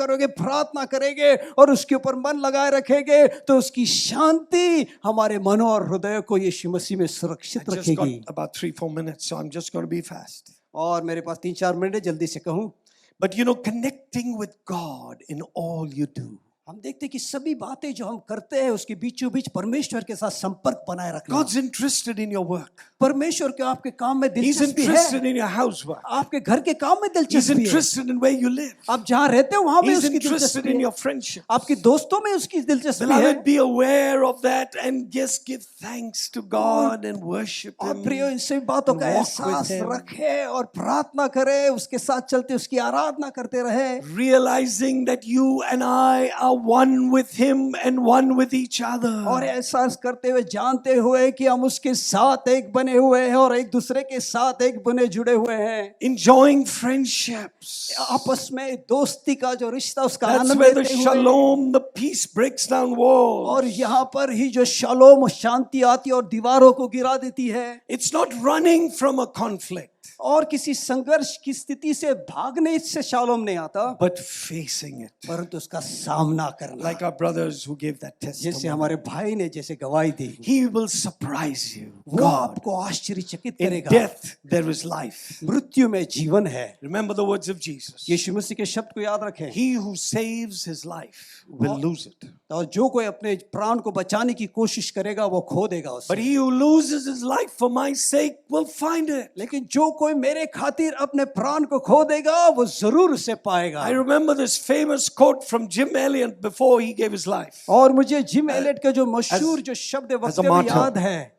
Speaker 2: करेंगे और उसके ऊपर मन लगाए रखेंगे, तो उसकी शांति हमारे मनों और हृदय को यीशु मसीह में सुरक्षित रखेगी।
Speaker 7: I just got about 3-4 minutes, so I'm just going to be fast.
Speaker 2: और मेरे पास 3-4 मिनट है, जल्दी से कहूँ।
Speaker 7: But connecting with God in all you do.
Speaker 2: हम देखते हैं कि सभी बातें जो हम करते हैं उसके बीचों बीच परमेश्वर के साथ संपर्क बनाए रखना।
Speaker 7: God's interested in your work.
Speaker 2: परमेश्वर के आपके काम में दिलचस्पी है।
Speaker 7: He's interested in your housework.
Speaker 2: आपके घर के काम में दिलचस्पी है।
Speaker 7: He's interested in where you live.
Speaker 2: आप जहाँ रहते हो वहाँ में
Speaker 7: उसकी
Speaker 2: दिलचस्पी है।
Speaker 7: He's interested in your friendship.
Speaker 2: आपकी दोस्तों में उसकी दिलचस्पी है।
Speaker 7: Beloved, be aware of that and just give thanks to God and worship Him.
Speaker 2: और प्रियो, इन सभी बातों का एहसास रखें और प्रार्थना करें, उसके साथ चलते उसकी आराधना करते रहे।
Speaker 7: Realizing that you and I are one with Him and one with each other.
Speaker 2: और एहसास करते हुए, जानते हुए कि हम उसके साथ एक बने हुए हैं और एक दूसरे के साथ एक बने जुड़े हुए हैं।
Speaker 7: Enjoying friendships.
Speaker 2: आपस में दोस्ती का जो रिश्ता, उसका
Speaker 7: आनंद लेते हुए। That's where the shalom, the peace breaks down walls.
Speaker 2: और यहाँ पर ही जो शालोम, शांति आती है और दीवारों को गिरा देती है।
Speaker 7: It's not running from a conflict.
Speaker 2: और किसी संघर्ष की स्थिति से भागने से शालोम नहीं आता,
Speaker 7: but facing it,
Speaker 2: परंतु उसका सामना करना।
Speaker 7: Like our brothers who gave that testimony.
Speaker 2: जैसे हमारे भाई ने जैसे गवाही दी।
Speaker 7: He will surprise you.
Speaker 2: वो आपको आश्चर्यचकित करेगा।
Speaker 7: In death there is life.
Speaker 2: मृत्यु में जीवन है।
Speaker 7: Remember the words of Jesus.
Speaker 2: यीशु मसीह के शब्द को याद रखें।
Speaker 7: He who saves his life will lose it.
Speaker 2: और जो कोई अपने प्राण को बचाने की कोशिश करेगा वो खो देगा उसे।
Speaker 7: But he who loses his life for my sake will find it.
Speaker 2: लेकिन जो कोई मेरे खातिर अपने प्राण को खो देगा वो जरूर उसे पाएगा।
Speaker 7: I remember this famous quote from Jim Elliot before he gave his life.
Speaker 2: और मुझे जिम एलियट का जो मशहूर जो शब्द वक्तव्य याद है।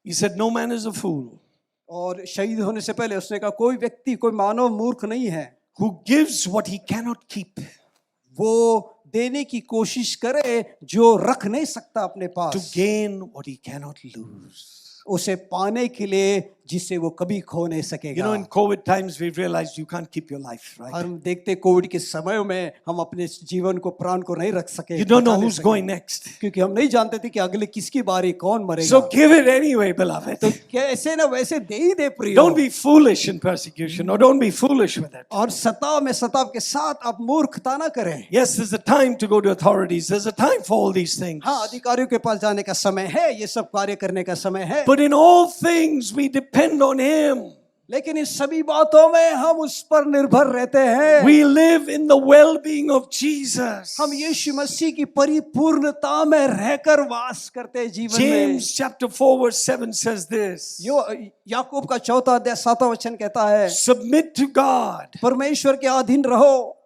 Speaker 7: He said, "No man is a fool."
Speaker 2: और शहीद होने से पहले उसने कहा, कोई व्यक्ति, कोई मानव मूर्ख नहीं है।
Speaker 7: Who gives what he cannot keep.
Speaker 2: वो देने की कोशिश करे जो रख नहीं सकता अपने पास।
Speaker 7: To gain what he cannot lose.
Speaker 2: उसे पाने के लिए जिसे वो कभी खो नहीं सकेगा।
Speaker 7: In COVID times we realized you can't keep your life, right?
Speaker 2: हम देखते कोविड के समय में हम अपने जीवन को, प्राण को नहीं रख सके।
Speaker 7: You don't know who's going next.
Speaker 2: क्योंकि हम नहीं जानते थे कि अगले किसकी बारी कौन मरेगा।
Speaker 7: So give it anyway, beloved.
Speaker 2: तो कैसे ना वैसे दे ही दे प्रियो।
Speaker 7: Don't be foolish in persecution, or don't be foolish with it.
Speaker 2: और सताव में सताव के साथ आप मूर्खता ना करें।
Speaker 7: Yes, there's a time to go to authorities. There's a time for all these things.
Speaker 2: हाँ, अधिकारियों के पास जाने का समय है, ये सब कार्य करने का समय है।
Speaker 7: But in all things we depend on Him.
Speaker 2: लेकिन इस सभी बातों में हम उस पर निर्भर रहते हैं।
Speaker 7: We live in the well-being of Jesus.
Speaker 2: हम यीशु मसीह की परिपूर्णता में रहकर वास करते हैं जीवन में।
Speaker 7: James chapter 4 verse 7 says this.
Speaker 2: याकूब का 4 अध्याय 7 वचन कहता है,
Speaker 7: Submit to God.
Speaker 2: परमेश्वर के अधीन रहो।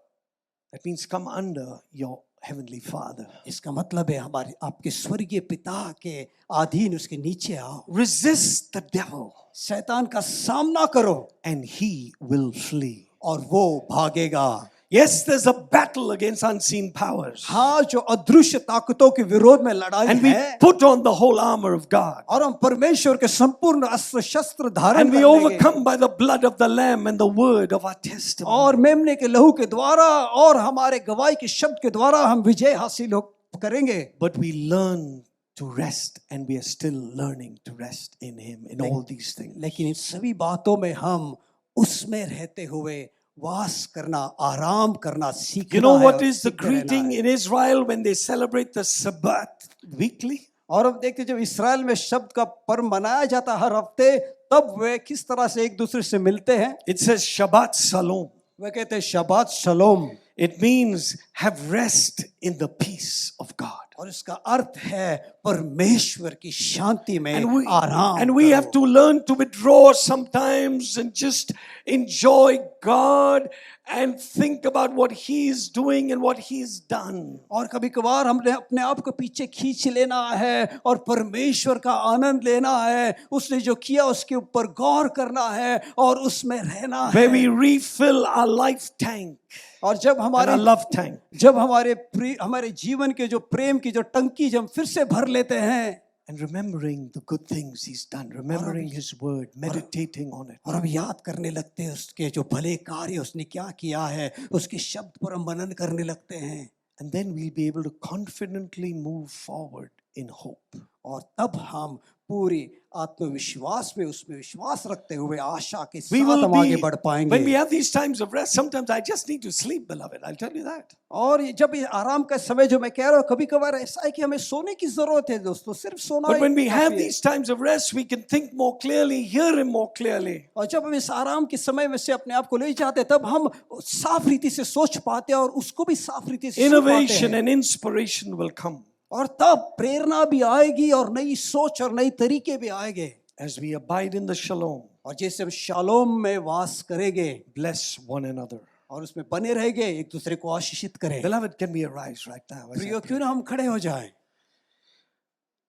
Speaker 7: That means come under your heavenly Father.
Speaker 2: इसका मतलब है हमारे आपके स्वर्गीय पिता के अधीन, उसके नीचे आओ।
Speaker 7: Resist the devil.
Speaker 2: शैतान का सामना करो
Speaker 7: and he will flee.
Speaker 2: और वो भागेगा।
Speaker 7: Yes, there's a battle against unseen powers.
Speaker 2: हाँ, जो अदृश्य ताकतों के विरोध में लड़ाई है।
Speaker 7: And we put on the whole armor of God.
Speaker 2: और हम परमेश्वर के संपूर्ण अस्त्र शस्त्र धारण
Speaker 7: And we overcome by the blood of the Lamb and the word of our testimony.
Speaker 2: और मेमने के लहू के द्वारा और हमारे गवाही के शब्द के द्वारा हम विजय हासिल करेंगे।
Speaker 7: But we learn to rest, and we are still learning to rest in Him in all these things.
Speaker 2: लेकिन इन सभी बातों में हम उसमें रहते हुए वास करना, आराम करना सीखना है।
Speaker 7: You know what is the greeting in Israel when they celebrate the Sabbath weekly?
Speaker 2: और अब देखते जब इस्राएल में शब्द का पर्व मनाया जाता हर हफ्ते, तब वे किस तरह से एक दूसरे से मिलते हैं?
Speaker 7: It says Shabbat Shalom.
Speaker 2: वे कहते हैं शबात शलोम।
Speaker 7: It means have rest in the peace of God.
Speaker 2: और इसका अर्थ है परमेश्वर की शांति में आराम।
Speaker 7: And we have to learn to withdraw sometimes and just enjoy God and think about what He is doing and what He's done.
Speaker 2: और कभी-कभार हमने अपने आप को पीछे खींच लेना है और परमेश्वर का आनंद लेना है, उसने जो किया उसके ऊपर गौर करना है और उसमें रहना है।
Speaker 7: Where we refill our life tank.
Speaker 2: और जब हमारे
Speaker 7: love tank.
Speaker 2: जब हमारे जीवन के जो प्रेम की जो टंकी जब फिर से भर लेते हैं,
Speaker 7: and remembering the good things He's done, remembering His word, meditating on it.
Speaker 2: और हम याद करने लगते हैं उसके जो भले कार्य उसने क्या किया है, उसके शब्द पर हम मनन करने लगते हैं।
Speaker 7: And then we'll be able to confidently move forward in hope.
Speaker 2: और तब हम पूरी आत्मविश्वास में उसमें विश्वास रखते हुए आशा के
Speaker 7: We
Speaker 2: साथ
Speaker 7: will
Speaker 2: हम आगे
Speaker 7: be,
Speaker 2: बढ़ पाएंगे।
Speaker 7: when we have these times of rest, sometimes I just need to sleep, beloved. I'll tell you that.
Speaker 2: और जब ये आराम का समय जो मैं कह रहा हूँ, कभी कभार ऐसा है कि हमें सोने की जरूरत है दोस्तों, सिर्फ सोना।
Speaker 7: But when we have these times of rest, we can think more clearly, hear Him more clearly.
Speaker 2: और जब हम इस आराम के समय में से अपने आप को ले जाते हैं, तब हम साफ रीति से सोच पाते हैं और उसको भी साफ रीति से सुन पाते हैं।
Speaker 7: Innovation and inspiration will come.
Speaker 2: और तब प्रेरणा भी आएगी और नई सोच और नई तरीके भी आएंगे।
Speaker 7: As we abide in the shalom,
Speaker 2: और जैसे हम शालोम में वास करेंगे,
Speaker 7: bless one another.
Speaker 2: और उसमें बने रहेंगे, एक दूसरे को आशीषित करें।
Speaker 7: Beloved, can we arise right now?
Speaker 2: प्रियो, क्यों ना हम खड़े हो जाएं?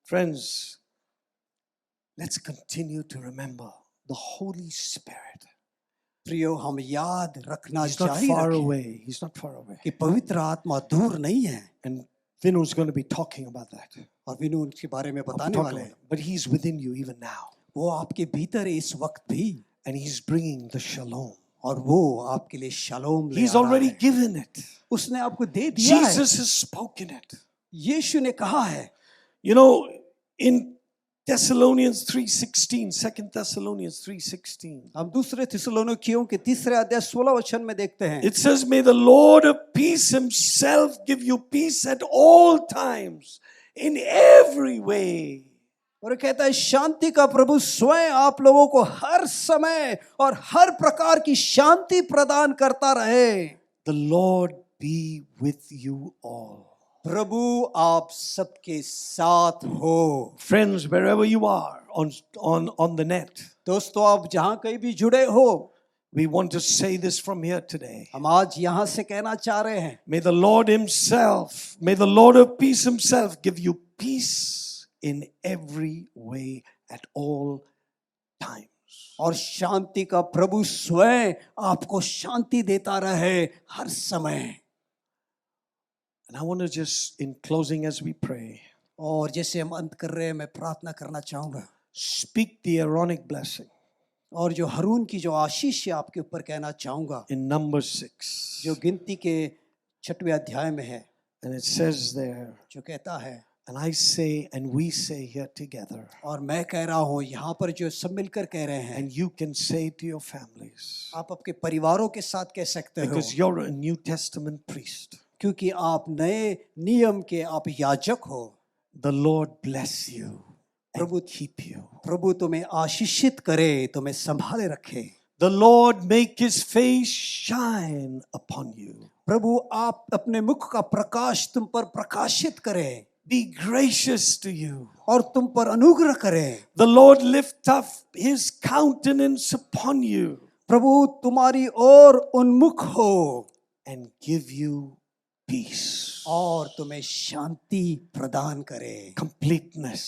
Speaker 7: Friends, let's continue to remember the Holy Spirit.
Speaker 2: प्रियो, हम याद रखना
Speaker 7: He's not
Speaker 2: जारी
Speaker 7: far
Speaker 2: रखें
Speaker 7: away. He's not far away.
Speaker 2: कि पवित्र आत्मा दूर नहीं है।
Speaker 7: And Vinu's going to be talking about that.
Speaker 2: और विनु उनके बारे में बताने वाले हैं।
Speaker 7: But He's within you even now.
Speaker 2: वो आपके भीतर है इस वक्त भी।
Speaker 7: And He's bringing the shalom.
Speaker 2: और वो आपके लिए शालोम ले
Speaker 7: He's
Speaker 2: आ रहा
Speaker 7: already
Speaker 2: है।
Speaker 7: given it.
Speaker 2: उसने आपको दे दिया है।
Speaker 7: Jesus has spoken it.
Speaker 2: यीशु ने कहा है।
Speaker 7: You know, in Thessalonians 3:16, 2 Thessalonians 3:16.
Speaker 2: हम दूसरे थिस्सलुनीकियों के 3 अध्याय 16 वचन में देखते हैं।
Speaker 7: It says, "May the Lord of peace Himself give you peace at all times, in every way."
Speaker 2: और कहता है शांति का प्रभु स्वयं आप लोगों को हर समय और हर प्रकार की शांति प्रदान करता रहे।
Speaker 7: The Lord be with you all.
Speaker 2: प्रभु आप सबके साथ हो।
Speaker 7: Friends, wherever you are on the net,
Speaker 2: दोस्तों, आप जहां कहीं भी जुड़े हो,
Speaker 7: we want to say this from here today.
Speaker 2: हम आज यहां से कहना चाह रहे हैं,
Speaker 7: May the Lord Himself, may the Lord of peace Himself give you peace in every way at all times.
Speaker 2: और शांति का प्रभु स्वयं आपको शांति देता रहे हर समय।
Speaker 7: And I want to just, in closing as we pray,
Speaker 2: और जैसे हम अंत कर रहे हैं, मैं प्रार्थना करना चाहूंगा,
Speaker 7: speak the Aaronic blessing.
Speaker 2: और जो हारून की जो आशीष है आपके ऊपर कहना चाहूंगा,
Speaker 7: In Numbers 6.
Speaker 2: जो गिनती के 6वें अध्याय में है।
Speaker 7: And it says there,
Speaker 2: जो कहता है,
Speaker 7: and I say, and we say here together,
Speaker 2: और मैं कह रहा हूँ यहाँ पर जो सब मिलकर कह रहे हैं,
Speaker 7: and you can say to your families,
Speaker 2: आप आपके परिवारों के साथ कह सकते हो,
Speaker 7: because you're a New Testament priest.
Speaker 2: क्योंकि आप नए नियम के आप याजक हो।
Speaker 7: The Lord bless you and
Speaker 2: Prabhu
Speaker 7: keep you.
Speaker 2: प्रभु तुम्हें आशीषित करे, तुम्हें संभाले रखे।
Speaker 7: The Lord make his face shine upon you.
Speaker 2: प्रभु आप अपने मुख का प्रकाश तुम पर प्रकाशित करें,
Speaker 7: Be gracious to you.
Speaker 2: और तुम पर अनुग्रह करें।
Speaker 7: The Lord lift up his countenance upon you.
Speaker 2: प्रभु तुम्हारी ओर उन्मुख हो
Speaker 7: and give you peace.
Speaker 2: और तुम्हें शांति प्रदान करे,
Speaker 7: completeness,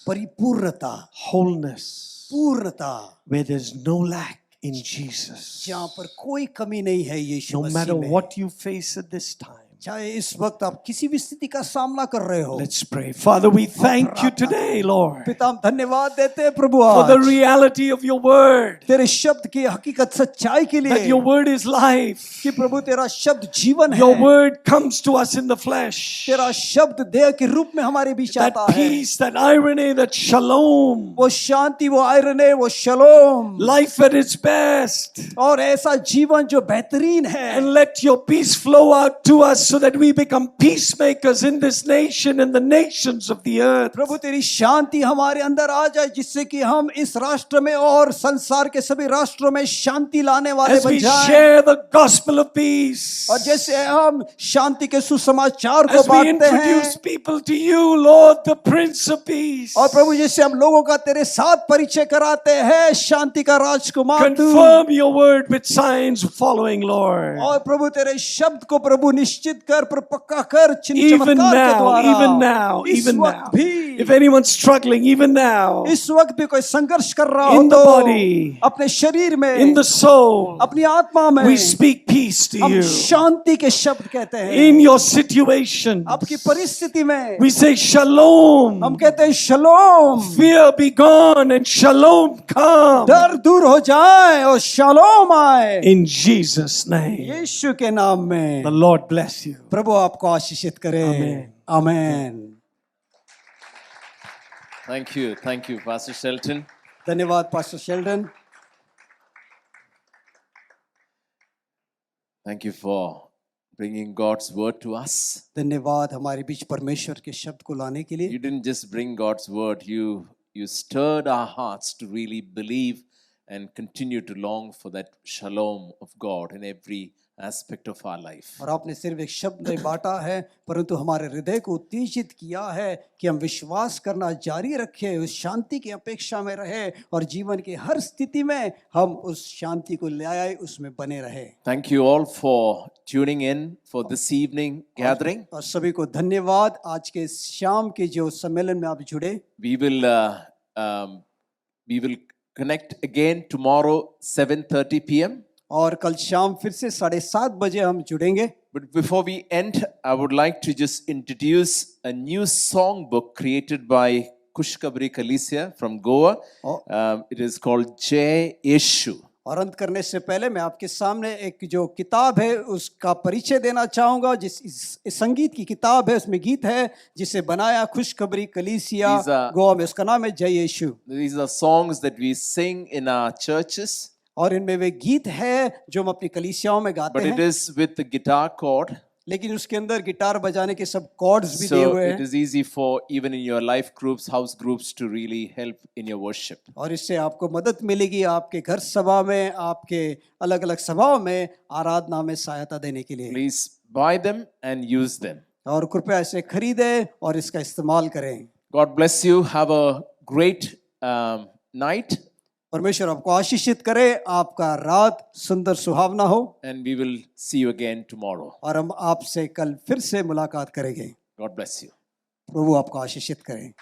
Speaker 2: परिपूर्णता,
Speaker 7: wholeness,
Speaker 2: पूर्णता,
Speaker 7: where there's no lack in Jesus.
Speaker 2: जहाँ पर कोई कमी नहीं है यीशु
Speaker 7: No
Speaker 2: मसीह
Speaker 7: matter
Speaker 2: में।
Speaker 7: what you face at this time.
Speaker 2: चाहे इस वक्त आप किसी भी स्थिति का सामना कर रहे हो।
Speaker 7: Let's pray. Father, we thank you today, Lord,
Speaker 2: पिता हम धन्यवाद देते हैं प्रभु
Speaker 7: for
Speaker 2: आज
Speaker 7: the reality of your word.
Speaker 2: तेरे शब्द की हकीकत सच्चाई के लिए
Speaker 7: That your word is life.
Speaker 2: कि प्रभु तेरा शब्द जीवन है।
Speaker 7: Your word comes to us in the flesh.
Speaker 2: तेरा शब्द देह के रूप में हमारे बीच आता
Speaker 7: That
Speaker 2: है।
Speaker 7: peace, that irony, that shalom.
Speaker 2: वो शांति, वो आयरने, वो शलोम,
Speaker 7: Life at its best.
Speaker 2: और ऐसा जीवन जो बेहतरीन है।
Speaker 7: And let your peace flow out to us so that we become peacemakers in this nation and the nations of the earth.
Speaker 2: प्रभु तेरी शांति हमारे अंदर आ जाए जिससे कि हम इस राष्ट्र में और संसार के सभी राष्ट्रों में शांति लाने वाले
Speaker 7: As
Speaker 2: बन
Speaker 7: we
Speaker 2: जाएं।
Speaker 7: share the gospel of peace.
Speaker 2: और जैसे हम शांति के सुसमाचार को
Speaker 7: As we
Speaker 2: बांटते
Speaker 7: introduce
Speaker 2: हैं,
Speaker 7: people to you, Lord, the Prince of Peace.
Speaker 2: और प्रभु जैसे हम लोगों का तेरे साथ परिचय कराते हैं, शांति का राजकुमार तू।
Speaker 7: Confirm your word with signs following, Lord.
Speaker 2: और प्रभु तेरे शब्द को प्रभु निश्चित कर, पक्का कर, चिन्ह
Speaker 7: Even
Speaker 2: चमत्कार के
Speaker 7: now,
Speaker 2: द्वारा।
Speaker 7: even now,
Speaker 2: इस
Speaker 7: even
Speaker 2: वक्त
Speaker 7: now.
Speaker 2: भी,
Speaker 7: If anyone's struggling, even now,
Speaker 2: इस वक्त भी कोई संघर्ष कर रहा हो
Speaker 7: in the
Speaker 2: तो
Speaker 7: body,
Speaker 2: अपने शरीर में,
Speaker 7: in the soul,
Speaker 2: अपनी आत्मा में,
Speaker 7: we speak peace to
Speaker 2: हम
Speaker 7: you.
Speaker 2: शांति के शब्द कहते हैं।
Speaker 7: In your situation,
Speaker 2: आपकी परिस्थिति में
Speaker 7: we say shalom.
Speaker 2: हम कहते हैं शलोम,
Speaker 7: Fear be gone and shalom come.
Speaker 2: डर दूर हो जाए और शलोम आए।
Speaker 7: In Jesus' name.
Speaker 2: यीशु के नाम में
Speaker 7: The Lord bless you.
Speaker 2: प्रभु आपको आशीषित करे।
Speaker 7: Amen.
Speaker 2: Amen.
Speaker 1: Thank you, Pastor Shelton.
Speaker 2: धन्यवाद pastor Sheldon.
Speaker 1: Thank you for bringing God's word to us.
Speaker 2: धन्यवाद हमारे बीच परमेश्वर के शब्द को लाने के लिए।
Speaker 1: You didn't just bring God's word, you stirred our hearts to really believe and continue to long for that shalom of God in every aspect of our life.
Speaker 2: और आपने सिर्फ एक शब्द नहीं बांटा है, परंतु हमारे हृदय को उत्तेजित किया है कि हम विश्वास करना जारी रखें, उस शांति की अपेक्षा में रहे और जीवन की हर स्थिति में हम उस शांति को ले आए, उसमें बने रहे।
Speaker 1: Thank you all for tuning in for this evening gathering.
Speaker 2: और सभी को धन्यवाद आज के शाम के जो सम्मेलन में आप जुड़े।
Speaker 1: We will connect again tomorrow 7:30 p.m.
Speaker 2: और कल शाम फिर से 7:30 बजे हम जुड़ेंगे।
Speaker 1: But before we end, I would like to just introduce a new song book created by Kushkabri Kalesia from Goa. It is called Jai Yeshu.
Speaker 2: और अंत करने से पहले मैं आपके सामने एक जो किताब है उसका परिचय देना चाहूंगा। इस संगीत की किताब है, उसमें गीत है जिसे बनाया खुशखबरी कलीसिया गोवा में, उसका नाम है जय यीशु।
Speaker 1: These are songs that we sing in our churches.
Speaker 2: और इनमें वे गीत है जो हम अपनी कलीसियाओं में गाते
Speaker 1: But
Speaker 2: हैं।
Speaker 1: it is with the guitar chord.
Speaker 2: लेकिन उसके अंदर गिटार बजाने के सब कॉर्ड्स भी दिए
Speaker 1: So
Speaker 2: हुए
Speaker 1: it
Speaker 2: हैं।
Speaker 1: is easy for even in your life groups, house groups to really help in your worship.
Speaker 2: और इससे आपको मदद मिलेगी आपके घर सभा में, आपके अलग अलग सभाओं में आराधना में सहायता देने के लिए।
Speaker 1: Please buy them and use them.
Speaker 2: और कृपया इसे खरीदें और इसका इस्तेमाल करें।
Speaker 1: God bless you. Have a great night.
Speaker 2: परमेश्वर आपको आशीषित करे, आपका रात सुंदर सुहावना हो।
Speaker 1: And we will see you again tomorrow.
Speaker 2: और हम आपसे कल फिर से मुलाकात करेंगे।
Speaker 1: God bless you.
Speaker 2: प्रभु आपको आशीषित करें।